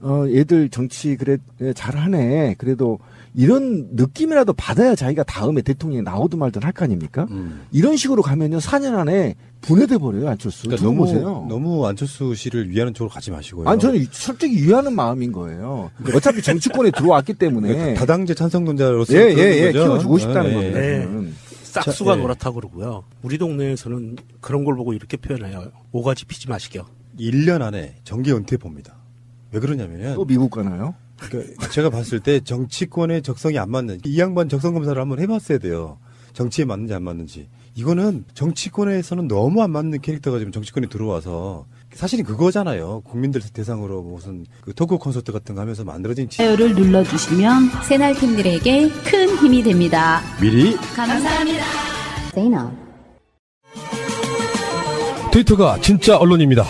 S13: 얘들 정치 그래 잘하네. 그래도 이런 느낌이라도 받아야 자기가 다음에 대통령이 나오든 말든 할 거 아닙니까? 이런 식으로 가면요 4년 안에 분해돼 버려요 안철수.
S11: 그러니까 너무 안철수 씨를 위하는 쪽으로 가지 마시고요.
S13: 아니 저는 솔직히 위하는 마음인 거예요. 어차피 정치권에 들어왔기 때문에
S11: 다당제 찬성론자로서
S13: 키워주고 싶다는 겁니다.
S12: 싹수가 노랗다고 그러고요. 우리 동네에서는 그런 걸 보고 이렇게 표현해요. 오가지 피지 마시게요.
S11: 1년 안에 정계 은퇴 봅니다. 왜 그러냐면요.
S13: 또 미국 가나요?
S11: 그러니까 제가 봤을 때 정치권의 적성이 안 맞는 이 양반 적성 검사를 한번 해봤어야 돼요. 정치에 맞는지 안 맞는지. 이거는 정치권에서는 너무 안 맞는 캐릭터가 지금 정치권에 들어와서 사실은 그거잖아요. 국민들 대상으로 무슨 그 토크 콘서트 같은 거 하면서 만들어진
S10: 좋아요를 눌러주시면 새날팀들에게 큰 힘이 됩니다.
S11: 미리
S10: 감사합니다.
S19: 트위터가 진짜 언론입니다.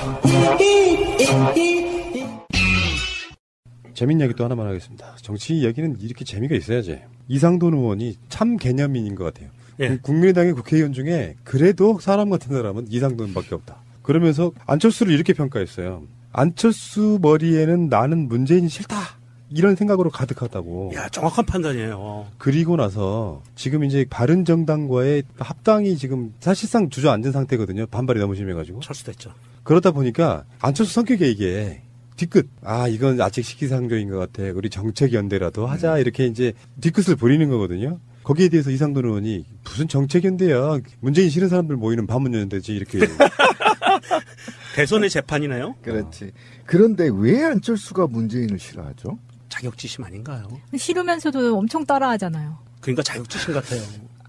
S11: 재밌는 이야기 또 하나만 하겠습니다. 정치 이야기는 이렇게 재미가 있어야지. 이상돈 의원이 참 개념인인 것 같아요.
S12: 예.
S11: 국민의당의 국회의원 중에 그래도 사람 같은 사람은 이상돈밖에 없다. 그러면서 안철수를 이렇게 평가했어요. 안철수 머리에는 나는 문재인이 싫다. 이런 생각으로 가득하다고.
S12: 야, 정확한 판단이에요.
S11: 그리고 나서 지금 이제 바른정당과의 합당이 지금 사실상 주저앉은 상태거든요. 반발이 너무 심해가지고.
S12: 철수됐죠.
S11: 그러다 보니까 안철수 성격에 이게 뒤끝. 이건 아직 시기상조인 것 같아. 우리 정책연대라도 하자. 이렇게 이제 뒤끝을 부리는 거거든요. 거기에 대해서 이상돈 의원이 무슨 정책연대야. 문재인 싫은 사람들 모이는 반문연대지 이렇게.
S12: 대선의 재판이나요?
S13: 그렇지. 그런데 왜 안철수가 문재인을 싫어하죠?
S12: 자격지심 아닌가요?
S14: 싫으면서도 엄청 따라하잖아요.
S12: 그러니까 자격지심 같아요.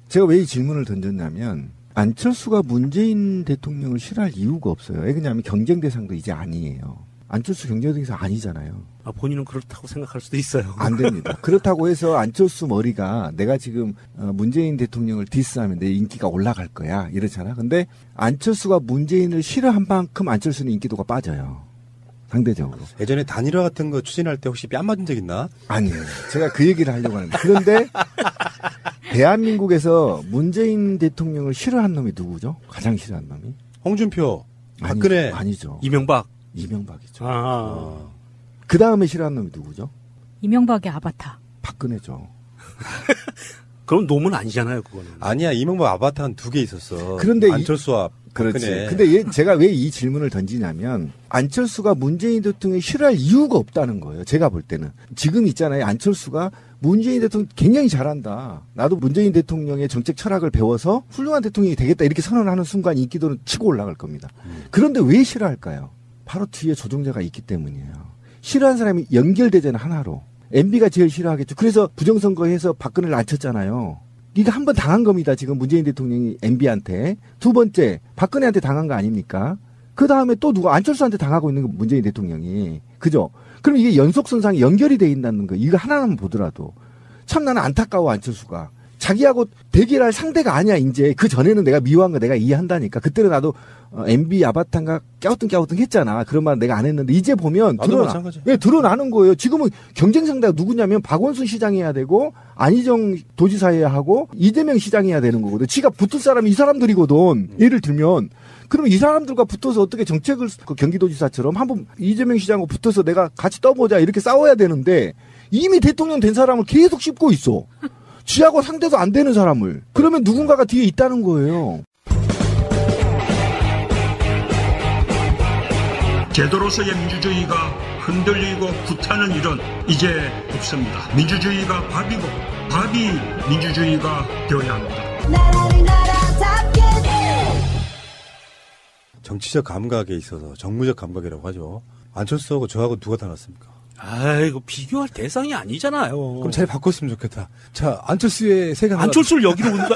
S13: 제가 왜 이 질문을 던졌냐면 안철수가 문재인 대통령을 싫어할 이유가 없어요. 왜 그러냐면 경쟁 대상도 이제 아니에요. 안철수 경쟁 대상 아니잖아요.
S12: 본인은 그렇다고 생각할 수도 있어요.
S13: 안 됩니다. 그렇다고 해서 안철수 머리가 내가 지금 문재인 대통령을 디스하면 내 인기가 올라갈 거야 이렇잖아. 근데 안철수가 문재인을 싫어한 만큼 안철수는 인기도가 빠져요. 상대적으로.
S11: 예전에 단일화 같은 거 추진할 때 혹시 뺨 맞은 적 있나?
S13: 아니에요. 제가 그 얘기를 하려고 하는데. 그런데 대한민국에서 문재인 대통령을 싫어한 놈이 누구죠? 가장 싫어한 놈이?
S11: 홍준표, 박근혜.
S13: 아니죠.
S12: 이명박이죠.
S13: 그 다음에 싫어한 놈이 누구죠?
S14: 이명박의 아바타.
S13: 박근혜죠.
S12: 그럼 놈은 아니잖아요, 그거는.
S11: 아니야, 이명박 아바타 한 2개 있었어.
S13: 그런데
S11: 안철수와
S13: 그렇지.
S11: 박근혜.
S13: 근데 제가 왜 이 질문을 던지냐면 안철수가 문재인 대통령이 싫어할 이유가 없다는 거예요. 제가 볼 때는. 지금 있잖아요. 안철수가 문재인 대통령 굉장히 잘한다. 나도 문재인 대통령의 정책 철학을 배워서 훌륭한 대통령이 되겠다 이렇게 선언하는 순간 인기도는 치고 올라갈 겁니다. 그런데 왜 싫어할까요? 바로 뒤에 조종자가 있기 때문이에요. 싫어하는 사람이 연결되잖아요. 하나로. MB가 제일 싫어하겠죠. 그래서 부정선거해서 박근혜를 안 쳤잖아요. 네가 한 번 당한 겁니다. 지금 문재인 대통령이 MB한테. 두 번째 박근혜한테 당한 거 아닙니까? 그 다음에 또 누가 안철수한테 당하고 있는 거 문재인 대통령이. 그죠? 그럼 이게 연속선상에 연결이 돼 있다는 거. 이거 하나만 보더라도. 참 나는 안타까워 안철수가. 자기하고 대결할 상대가 아니야 이제. 그 전에는 내가 미워한 거 내가 이해한다니까. 그때는 나도 MB 아바타인가 깨우뚱 했잖아. 그런 말 내가 안 했는데 이제 보면 드러나는 거예요. 지금은 경쟁 상대가 누구냐면 박원순 시장이어야 되고 안희정 도지사여야 하고 이재명 시장이어야 되는 거거든. 지가 붙을 사람이 이 사람들이거든. 예를 들면 그럼 이 사람들과 붙어서 어떻게 정책을 경기도지사처럼 한번 이재명 시장하고 붙어서 내가 같이 떠보자 이렇게 싸워야 되는데 이미 대통령 된 사람을 계속 씹고 있어. 지하고 상대도 안 되는 사람을. 그러면 누군가가 뒤에 있다는 거예요.
S15: 제도로서의 민주주의가 흔들리고 구타는 일은 이제 없습니다. 민주주의가 밥이고 밥이 민주주의가 되어야 합니다.
S11: 정치적 감각에 있어서 정무적 감각이라고 하죠. 안철수하고 저하고 누가 더 낫습니까?
S12: 아이고 비교할 대상이 아니잖아요.
S11: 그럼 자리 바꿨으면 좋겠다. 자, 안철수의 세가
S12: 안철수를 여기로 온다.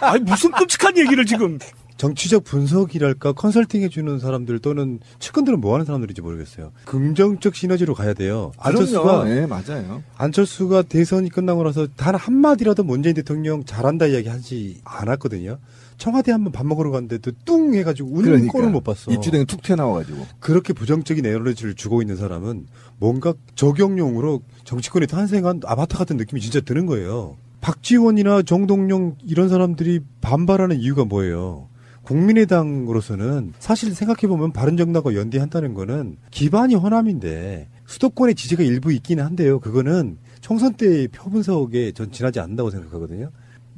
S12: 아니 무슨 끔찍한 얘기를 지금.
S11: 정치적 분석이랄까 컨설팅 해주는 사람들 또는 측근들은 뭐 하는 사람들인지 모르겠어요. 긍정적 시너지로 가야 돼요. 안철수가
S13: 네, 맞아요.
S11: 안철수가 대선이 끝나고 나서 단 한마디라도 문재인 대통령 잘한다 이야기 하지 않았거든요. 청와대 한번 밥 먹으러 갔는데도 뚱 해가지고 우는 꼴을 못 봤어.
S13: 입주댕이 툭 튀어나와가지고.
S11: 그렇게 부정적인 에너지를 주고 있는 사람은 뭔가 적용용으로 정치권에 탄생한 아바타 같은 느낌이 진짜 드는 거예요. 박지원이나 정동영 이런 사람들이 반발하는 이유가 뭐예요? 국민의당으로서는 사실 생각해보면 바른정당과 연대한다는 거는 기반이 호남인데 수도권의 지지가 일부 있기는 한데요. 그거는 총선 때의 표분석에 전 지나지 않는다고 생각하거든요.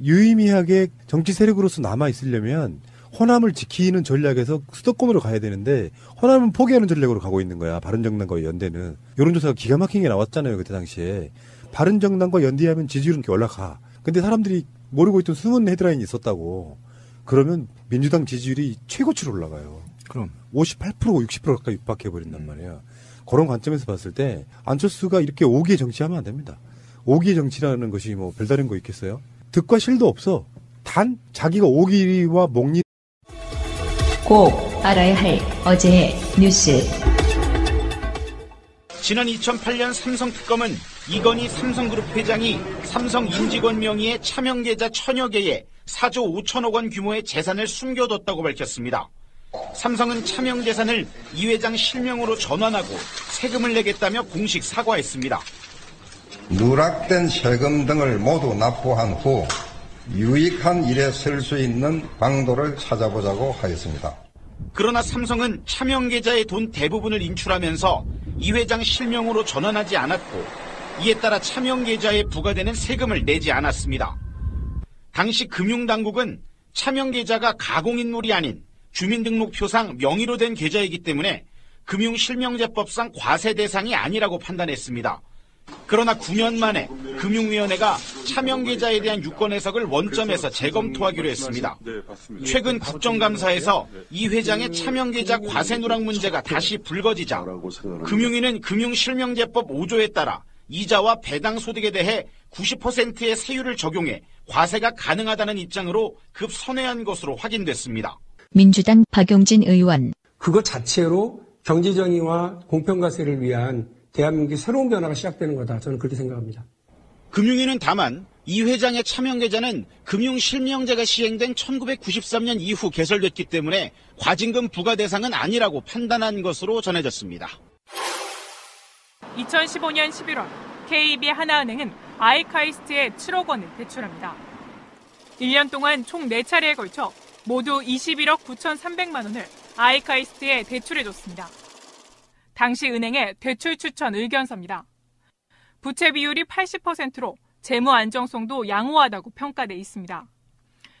S11: 유의미하게 정치 세력으로서 남아있으려면 호남을 지키는 전략에서 수도권으로 가야 되는데 호남은 포기하는 전략으로 가고 있는 거야. 바른정당과 연대는. 여론조사가 기가 막힌 게 나왔잖아요. 그때 당시에. 바른정당과 연대하면 지지율은 올라가. 근데 사람들이 모르고 있던 숨은 헤드라인이 있었다고. 그러면 민주당 지지율이 최고치로 올라가요.
S13: 그럼
S11: 58% 60% 가까이 육박해버린단 말이야. 그런 관점에서 봤을 때 안철수가 이렇게 오기의 정치하면 안 됩니다. 오기의 정치라는 것이 뭐 별다른 거 있겠어요? 득과 실도 없어. 단 자기가 오기와 목리
S1: 꼭 알아야 할 어제의 뉴스.
S2: 지난 2008년 삼성특검은 이건희 삼성그룹 회장이 삼성 임직원 명의의 차명계좌 1000여 개에 4조 5천억 원 규모의 재산을 숨겨뒀다고 밝혔습니다. 삼성은 차명재산을 이 회장 실명으로 전환하고 세금을 내겠다며 공식 사과했습니다.
S3: 누락된 세금 등을 모두 납부한 후 유익한 일에 쓸 수 있는 방도를 찾아보자고 하였습니다.
S2: 그러나 삼성은 차명계좌의 돈 대부분을 인출하면서 이 회장 실명으로 전환하지 않았고 이에 따라 차명계좌에 부과되는 세금을 내지 않았습니다. 당시 금융당국은 차명계좌가 가공인물이 아닌 주민등록표상 명의로 된 계좌이기 때문에 금융실명제법상 과세 대상이 아니라고 판단했습니다. 그러나 9년 만에 금융위원회가 차명 계좌에 대한 유권 해석을 원점에서 재검토하기로 했습니다. 최근 국정감사에서 이 회장의 차명 계좌 과세 누락 문제가 다시 불거지자 금융위는 금융실명제법 5조에 따라 이자와 배당 소득에 대해 90%의 세율을 적용해 과세가 가능하다는 입장으로 급 선회한 것으로 확인됐습니다.
S1: 민주당 박용진 의원.
S4: 그것 자체로 경제정의와 공평과세를 위한 대한민국의 새로운 변화가 시작되는 거다. 저는 그렇게 생각합니다.
S2: 금융위는 다만 이 회장의 차명 계좌는 금융실명제가 시행된 1993년 이후 개설됐기 때문에 과징금 부과 대상은 아니라고 판단한 것으로 전해졌습니다.
S5: 2015년 11월 KB 하나은행은 아이카이스트에 7억 원을 대출합니다. 1년 동안 총 4차례에 걸쳐 모두 21억 9,300만 원을 아이카이스트에 대출해줬습니다. 당시 은행의 대출 추천 의견서입니다. 부채 비율이 80%로 재무 안정성도 양호하다고 평가돼 있습니다.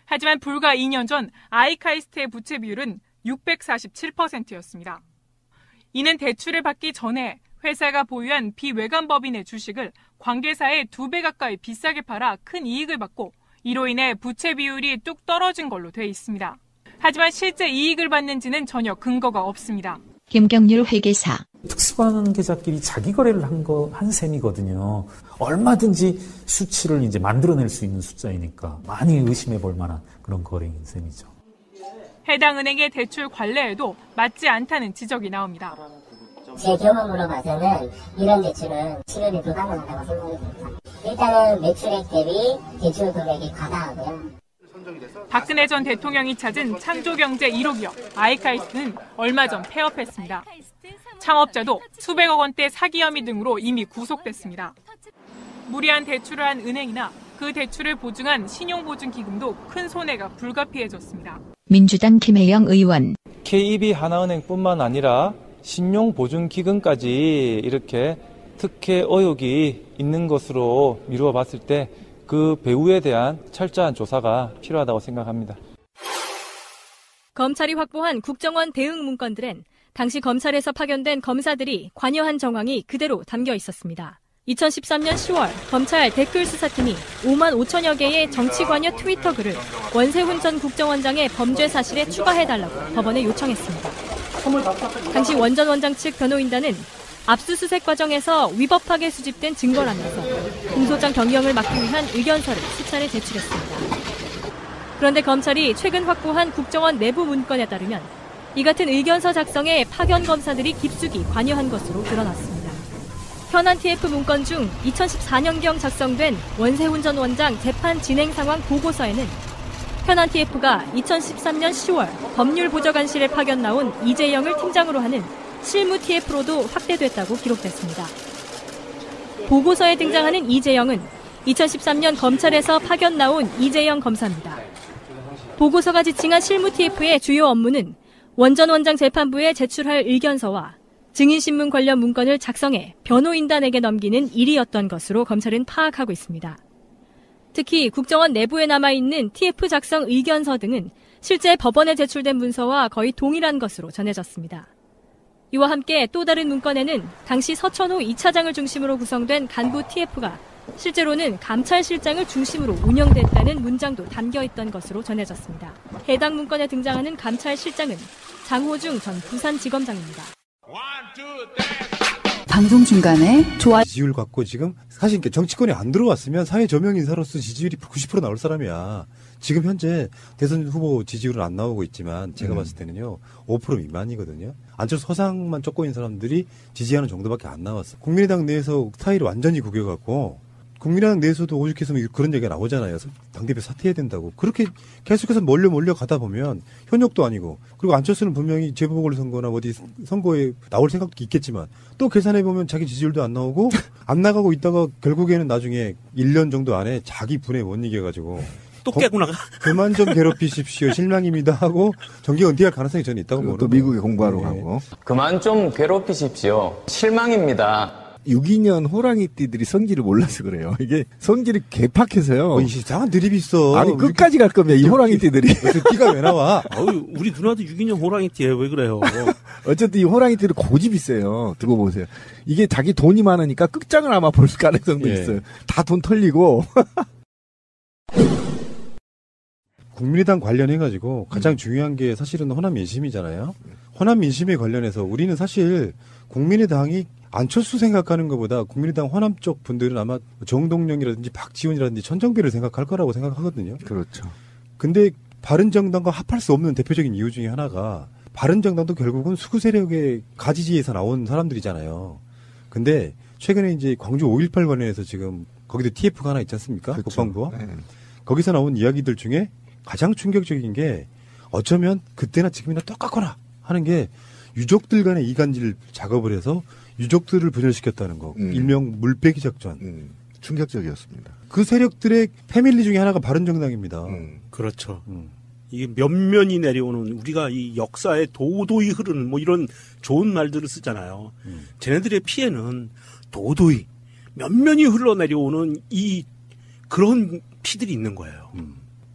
S5: 하지만 불과 2년 전 아이카이스트의 부채 비율은 647%였습니다. 이는 대출을 받기 전에 회사가 보유한 비외관법인의 주식을 관계사에 2배 가까이 비싸게 팔아 큰 이익을 받고 이로 인해 부채 비율이 뚝 떨어진 걸로 돼 있습니다. 하지만 실제 이익을 받는지는 전혀 근거가 없습니다.
S1: 김경률 회계사.
S6: 특수관계자끼리 자기 거래를 한 셈이거든요. 얼마든지 수치를 이제 만들어낼 수 있는 숫자이니까 많이 의심해 볼 만한 그런 거래인 셈이죠.
S5: 해당 은행의 대출 관례에도 맞지 않다는 지적이 나옵니다.
S7: 제 경험으로 봐서는 이런 대출은 실효율이 불가능하다고 생각이 듭니다. 일단은 매출액 대비 대출 금액이 과다하고요.
S5: 박근혜 전 대통령이 찾은 창조경제 1호 기업 아이카이스트는 얼마 전 폐업했습니다. 창업자도 수백억 원대 사기 혐의 등으로 이미 구속됐습니다. 무리한 대출을 한 은행이나 그 대출을 보증한 신용보증기금도 큰 손해가 불가피해졌습니다.
S1: 민주당 김혜영 의원.
S8: KB 하나은행뿐만 아니라 신용보증기금까지 이렇게 특혜 의혹이 있는 것으로 미루어 봤을 때 그 배후에 대한 철저한 조사가 필요하다고 생각합니다.
S9: 검찰이 확보한 국정원 대응 문건들엔 당시 검찰에서 파견된 검사들이 관여한 정황이 그대로 담겨 있었습니다. 2013년 10월 검찰 댓글수사팀이 5만 5천여 개의 정치 관여 트위터 글을 원세훈 전 국정원장의 범죄 사실에 추가해달라고 법원에 요청했습니다. 당시 원 전 원장 측 변호인단은 압수수색 과정에서 위법하게 수집된 증거라면서 공소장 변경을 막기 위한 의견서를 수차례 제출했습니다. 그런데 검찰이 최근 확보한 국정원 내부 문건에 따르면 이 같은 의견서 작성에 파견 검사들이 깊숙이 관여한 것으로 드러났습니다. 현안 TF 문건 중 2014년경 작성된 원세훈 전 원장 재판 진행 상황 보고서에는 현안 TF가 2013년 10월 법률보좌관실에 파견 나온 이재영을 팀장으로 하는 실무 TF로도 확대됐다고 기록됐습니다. 보고서에 등장하는 이재영은 2013년 검찰에서 파견 나온 이재영 검사입니다. 보고서가 지칭한 실무 TF의 주요 업무는 원 전 원장 재판부에 제출할 의견서와 증인신문 관련 문건을 작성해 변호인단에게 넘기는 일이었던 것으로 검찰은 파악하고 있습니다. 특히 국정원 내부에 남아있는 TF 작성 의견서 등은 실제 법원에 제출된 문서와 거의 동일한 것으로 전해졌습니다. 이와 함께 또 다른 문건에는 당시 서천호 2차장을 중심으로 구성된 간부 TF가 실제로는 감찰실장을 중심으로 운영됐다는 문장도 담겨있던 것으로 전해졌습니다. 해당 문건에 등장하는 감찰실장은 장호중 전 부산지검장입니다.
S10: 방송 중간에 좋아요.
S11: 지지율 갖고 지금 사실 정치권에 안 들어왔으면 사회 저명 인사로서 지지율이 90% 나올 사람이야. 지금 현재 대선 후보 지지율은 안 나오고 있지만 제가 봤을 때는요 5% 미만이거든요. 안철수 서상만 쫓고 있는 사람들이 지지하는 정도밖에 안 나왔어. 국민의당 내에서 스타일이 완전히 구겨갖고 국민의당 내에서도 오죽했으면 그런 얘기가 나오잖아요. 당대표 사퇴해야 된다고. 그렇게 계속해서 몰려 가다 보면 현역도 아니고 그리고 안철수는 분명히 재보궐선거나 어디 선거에 나올 생각도 있겠지만 또 계산해보면 자기 지지율도 안 나오고 안 나가고 있다가 결국에는 나중에 1년 정도 안에 자기 분에 못 이겨가지고
S12: 또 깨고 나가.
S11: 그만 좀 괴롭히십시오. 실망입니다 하고 정계 은퇴할 가능성이 저는 있다고 보는
S13: 또 미국에 공부하러 가고.
S16: 그만 좀 괴롭히십시오. 실망입니다.
S13: 62년 호랑이띠들이 성질을 몰라서 그래요. 이게 성질이 개팍해서요.
S11: 이상한 드립이 있어.
S13: 아니 끝까지 갈 겁니다. 이 호랑이띠들이.
S11: 띠가 왜 나와?
S12: 우리 누나도 62년 호랑이띠예요. 왜 그래요?
S13: 어쨌든 이 호랑이띠들 고집이 세요. 두고 보세요. 이게 자기 돈이 많으니까 끝장을 아마 볼 가능성도 있어요. 다 돈 털리고
S11: 국민의당 관련해가지고 가장 중요한 게 사실은 호남 민심이잖아요. 호남 민심에 관련해서 우리는 사실 국민의당이 안철수 생각하는 것보다 국민의당 호남 쪽 분들은 아마 정동영이라든지 박지원이라든지 천정배를 생각할 거라고 생각하거든요.
S13: 그렇죠.
S11: 근데 바른정당과 합할 수 없는 대표적인 이유 중에 하나가 바른정당도 결국은 수구 세력의 가지지에서 나온 사람들이잖아요. 근데 최근에 이제 광주 5.18 관련해서 지금 거기도 TF가 하나 있지 않습니까?
S13: 그렇죠.
S11: 국방부와.
S13: 네.
S11: 거기서 나온 이야기들 중에 가장 충격적인 게 어쩌면 그때나 지금이나 똑같거나 하는 게 유족들 간의 이간질 작업을 해서 유족들을 분열시켰다는 거. 일명 물빼기 작전.
S13: 충격적이었습니다.
S11: 그 세력들의 패밀리 중에 하나가 바른정당입니다.
S12: 그렇죠. 이게 면면이 내려오는 우리가 이 역사에 도도히 흐르는 뭐 이런 좋은 말들을 쓰잖아요. 쟤네들의 피해는 도도히 면면이 흘러내려오는 이 그런 피들이 있는 거예요.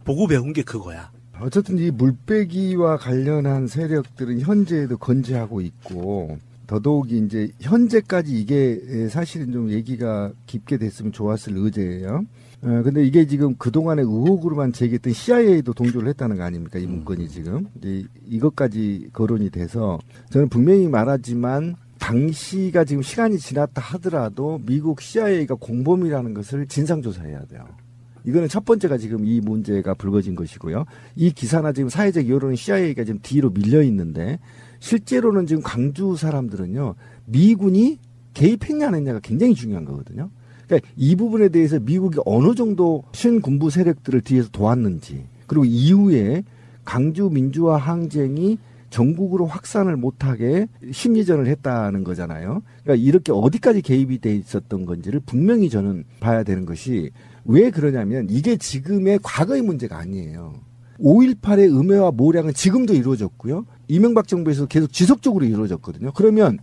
S12: 보고 배운 게 그거야.
S13: 어쨌든 이 물빼기와 관련한 세력들은 현재에도 건재하고 있고 더더욱이 이제 현재까지 이게 사실은 좀 얘기가 깊게 됐으면 좋았을 의제예요. 근데 이게 지금 그동안의 의혹으로만 제기했던 CIA도 동조를 했다는 거 아닙니까? 이 문건이 지금. 이제 이것까지 거론이 돼서 저는 분명히 말하지만 당시가 지금 시간이 지났다 하더라도 미국 CIA가 공범이라는 것을 진상조사해야 돼요. 이거는 첫 번째가 지금 이 문제가 불거진 것이고요. 이 기사나 지금 사회적 여론은 CIA가 지금 뒤로 밀려 있는데 실제로는 지금 광주 사람들은요. 미군이 개입했냐 안 했냐가 굉장히 중요한 거거든요. 그러니까 이 부분에 대해서 미국이 어느 정도 신군부 세력들을 뒤에서 도왔는지 그리고 이후에 광주 민주화 항쟁이 전국으로 확산을 못하게 심리전을 했다는 거잖아요. 그러니까 이렇게 어디까지 개입이 돼 있었던 건지를 분명히 저는 봐야 되는 것이 왜 그러냐면 이게 지금의 과거의 문제가 아니에요. 5.18의 음해와 모략은 지금도 이루어졌고요. 이명박 정부에서 계속 지속적으로 이루어졌거든요. 그러면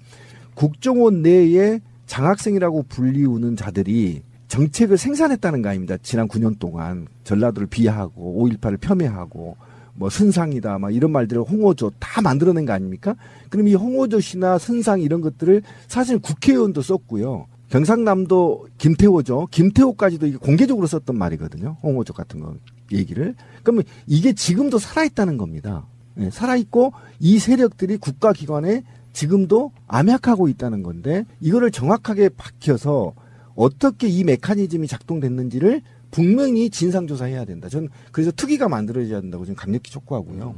S13: 국정원 내에 장학생이라고 불리우는 자들이 정책을 생산했다는 거 아닙니다. 지난 9년 동안 전라도를 비하하고 5.18을 폄훼하고 뭐 선상이다 막 이런 말들을 홍어조 다 만들어낸 거 아닙니까? 그럼 이 홍어조시나 선상 이런 것들을 사실 국회의원도 썼고요. 경상남도 김태호죠. 김태호까지도 이게 공개적으로 썼던 말이거든요. 홍어조 같은 거 얘기를. 그러면 이게 지금도 살아있다는 겁니다. 네, 살아있고 이 세력들이 국가기관에 지금도 암약하고 있다는 건데 이거를 정확하게 밝혀서 어떻게 이 메커니즘이 작동됐는지를 분명히 진상조사해야 된다. 저는 그래서 특위가 만들어져야 된다고 저는 강력히 촉구하고요.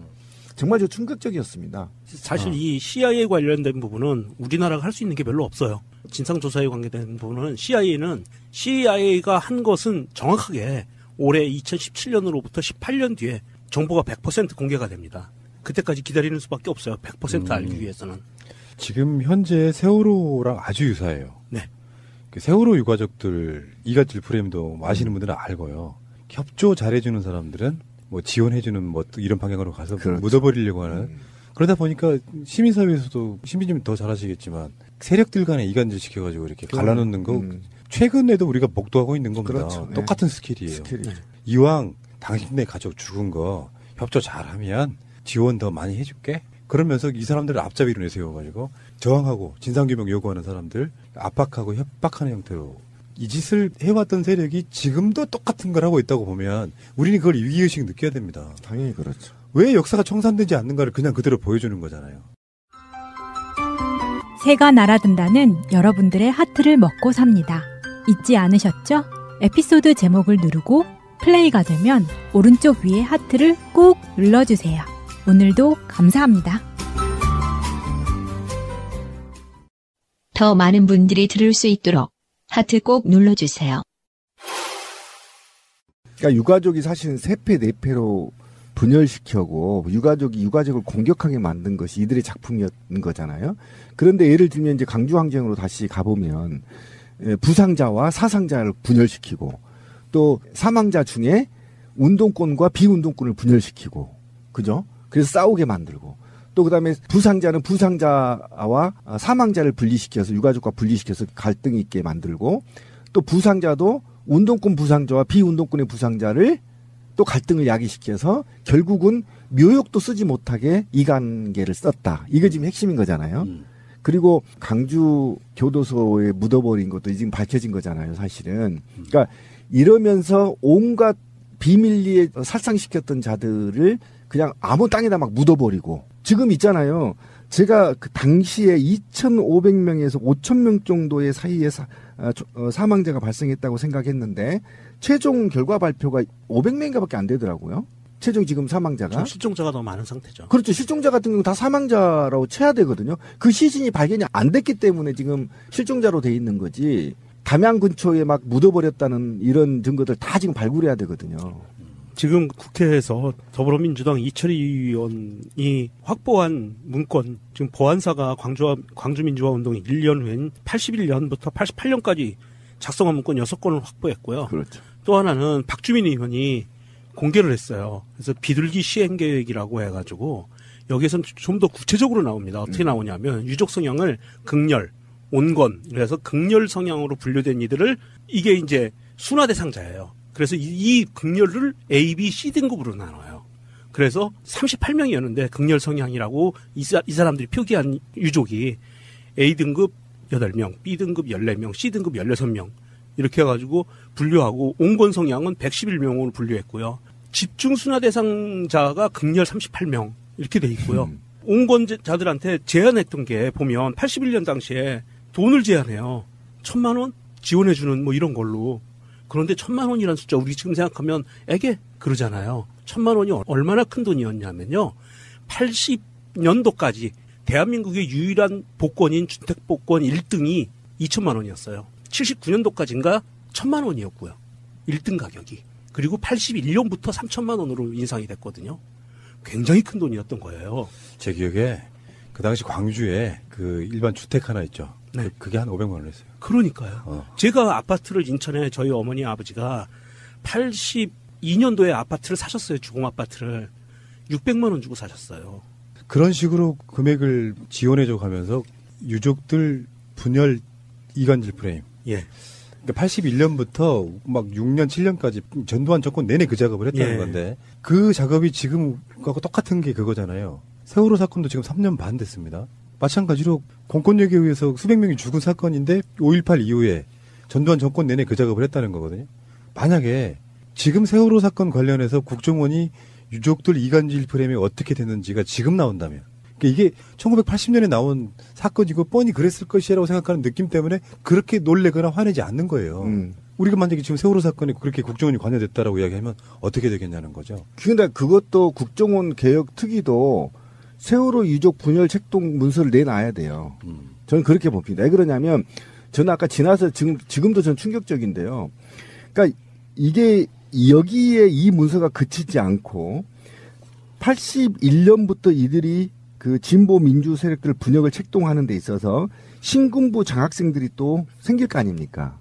S13: 정말 저 충격적이었습니다.
S12: 사실 이 CIA 관련된 부분은 우리나라가 할 수 있는 게 별로 없어요. 진상조사에 관계된 부분은 CIA가 한 것은 정확하게 올해 2017년으로부터 18년 뒤에 정보가 100% 공개가 됩니다. 그때까지 기다리는 수밖에 없어요. 100% 알기 위해서는.
S11: 지금 현재 세월호랑 아주 유사해요.
S12: 네.
S11: 그 세월호 유가족들 이간질 프레임도 아시는 분들은 알고요. 협조 잘해주는 사람들은 뭐 지원해주는 뭐 이런 방향으로 가서
S13: 그렇죠.
S11: 묻어버리려고 하는. 그러다 보니까 시민사회에서도 신비님이 더 잘 아시겠지만 세력들 간에 이간질 시켜가지고 이렇게 갈라놓는 거 최근에도 우리가 목도하고 있는 겁니다.
S13: 그렇죠.
S11: 똑같은 스킬이에요.
S13: 스킬이죠.
S11: 이왕 당신네 가족 죽은 거 협조 잘하면 지원 더 많이 해줄게. 그러면서 이 사람들을 앞잡이로 내세워가지고 저항하고 진상규명 요구하는 사람들 압박하고 협박하는 형태로 이 짓을 해왔던 세력이 지금도 똑같은 걸 하고 있다고 보면 우리는 그걸 위기의식 느껴야 됩니다.
S13: 당연히 그렇죠.
S11: 왜 역사가 청산되지 않는가를 그냥 그대로 보여주는 거잖아요.
S14: 새가 날아든다는 여러분들의 하트를 먹고 삽니다. 잊지 않으셨죠? 에피소드 제목을 누르고 플레이가 되면 오른쪽 위에 하트를 꾹 눌러주세요. 오늘도 감사합니다.
S1: 더 많은 분들이 들을 수 있도록 하트 꼭 눌러주세요.
S13: 그러니까 유가족이 사실은 3패, 4패로 분열시켜고 유가족을 공격하게 만든 것이 이들의 작품이었는 거잖아요. 그런데 예를 들면 이제 광주항쟁으로 다시 가보면 부상자와 사상자를 분열시키고 또 사망자 중에 운동권과 비운동권을 분열시키고 그죠? 그래서 싸우게 만들고 또 그다음에 부상자는 부상자와 사망자를 분리시켜서 유가족과 분리시켜서 갈등이 있게 만들고 또 부상자도 운동권 부상자와 비운동권의 부상자를 또 갈등을 야기시켜서 결국은 묘욕도 쓰지 못하게 이간계를 썼다. 이게 지금 핵심인 거잖아요. 그리고 강주 교도소에 묻어버린 것도 지금 밝혀진 거잖아요, 사실은. 그러니까 이러면서 온갖 비밀리에 살상시켰던 자들을 그냥 아무 땅에다 막 묻어버리고 지금 있잖아요. 제가 그 당시에 2,500명에서 5,000명 정도의 사이에 사망자가 발생했다고 생각했는데 최종 결과 발표가 500명인가밖에 안 되더라고요. 최종 지금 사망자가.
S12: 실종자가 더 많은 상태죠.
S13: 그렇죠. 실종자 같은 경우 다 사망자라고 쳐야 되거든요. 그 시신이 발견이 안 됐기 때문에 지금 실종자로 돼 있는 거지. 담양 근처에 막 묻어버렸다는 이런 증거들 다 지금 발굴해야 되거든요.
S12: 지금 국회에서 더불어민주당 이철희 의원이 확보한 문건, 지금 보안사가 광주민주화운동이 1년 후인 81년부터 88년까지 작성한 문건 6건을 확보했고요.
S13: 그렇죠.
S12: 또 하나는 박주민 의원이 공개를 했어요. 그래서 비둘기 시행계획이라고 해가지고 여기에서는 좀 더 구체적으로 나옵니다. 어떻게 나오냐면 유족 성향을 극렬, 온건, 그래서 극렬 성향으로 분류된 이들을 이게 이제 순화 대상자예요. 그래서 이 극렬을 A, B, C 등급으로 나눠요. 그래서 38명이었는데 극렬 성향이라고 이 사람들이 표기한 유족이 A 등급 8명, B 등급 14명, C 등급 16명 이렇게 해가지고 분류하고 온건 성향은 111명으로 분류했고요. 집중 순화 대상자가 극렬 38명 이렇게 돼 있고요. 온건자들한테 제한했던 게 보면 81년 당시에 돈을 제한해요. 1,000만 원 지원해주는 뭐 이런 걸로. 그런데 1,000만 원이라는 숫자 우리 지금 생각하면 에게 그러잖아요. 1,000만 원이 얼마나 큰 돈이었냐면요. 80년도까지 대한민국의 유일한 복권인 주택복권 1등이 2,000만 원이었어요. 79년도까지인가 1,000만 원이었고요. 1등 가격이. 그리고 81년부터 3,000만 원으로 인상이 됐거든요. 굉장히 큰 돈이었던 거예요.
S11: 제 기억에 그 당시 광주에 그 일반 주택 하나 있죠.
S12: 네.
S11: 그게 한 500만 원 했어요.
S12: 그러니까요. 제가 아파트를 인천에 저희 어머니 아버지가 82년도에 아파트를 사셨어요. 주공 아파트를 600만 원 주고 사셨어요.
S11: 그런 식으로 금액을 지원해줘 가면서 유족들 분열 이간질 프레임.
S12: 예.
S11: 그러니까 81년부터 막 6년, 7년까지 전두환 정권 내내 그 작업을 했다는
S12: 예.
S11: 건데 그 작업이 지금하고 똑같은 게 그거잖아요. 세월호 사건도 지금 3년 반 됐습니다. 마찬가지로 공권력에 의해서 수백 명이 죽은 사건인데 5.18 이후에 전두환 정권 내내 그 작업을 했다는 거거든요. 만약에 지금 세월호 사건 관련해서 국정원이 유족들 이간질 프레임이 어떻게 됐는지가 지금 나온다면 이게 1980년에 나온 사건이고 뻔히 그랬을 것이라고 생각하는 느낌 때문에 그렇게 놀래거나 화내지 않는 거예요. 우리가 만약에 지금 세월호 사건에 그렇게 국정원이 관여됐다라고 이야기하면 어떻게 되겠냐는 거죠.
S13: 근데 그것도 국정원 개혁 특위도 세월호 유족 분열 책동 문서를 내놔야 돼요. 저는 그렇게 봅니다. 왜 그러냐면 저는 아까 지나서 지금도 전 충격적인데요. 그러니까 이게 여기에 이 문서가 그치지 않고 81년부터 이들이 그 진보 민주 세력들 분열을 책동하는 데 있어서 신군부 장학생들이 또 생길 거 아닙니까?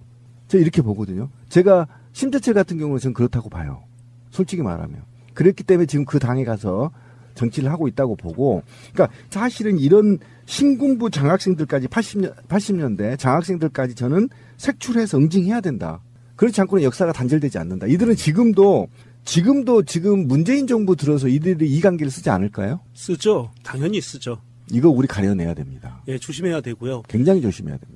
S13: 저 이렇게 보거든요. 제가 심재철 같은 경우는 저는 그렇다고 봐요. 솔직히 말하면. 그랬기 때문에 지금 그 당에 가서 정치를 하고 있다고 보고, 그러니까 사실은 이런 신군부 장학생들까지 80년대 장학생들까지 저는 색출해서 응징해야 된다. 그렇지 않고는 역사가 단절되지 않는다. 이들은 지금도 지금 문재인 정부 들어서 이들이 이간기를 쓰지 않을까요?
S12: 쓰죠. 당연히 쓰죠.
S13: 이거 우리 가려내야 됩니다.
S12: 예, 조심해야 되고요.
S13: 굉장히 조심해야 됩니다.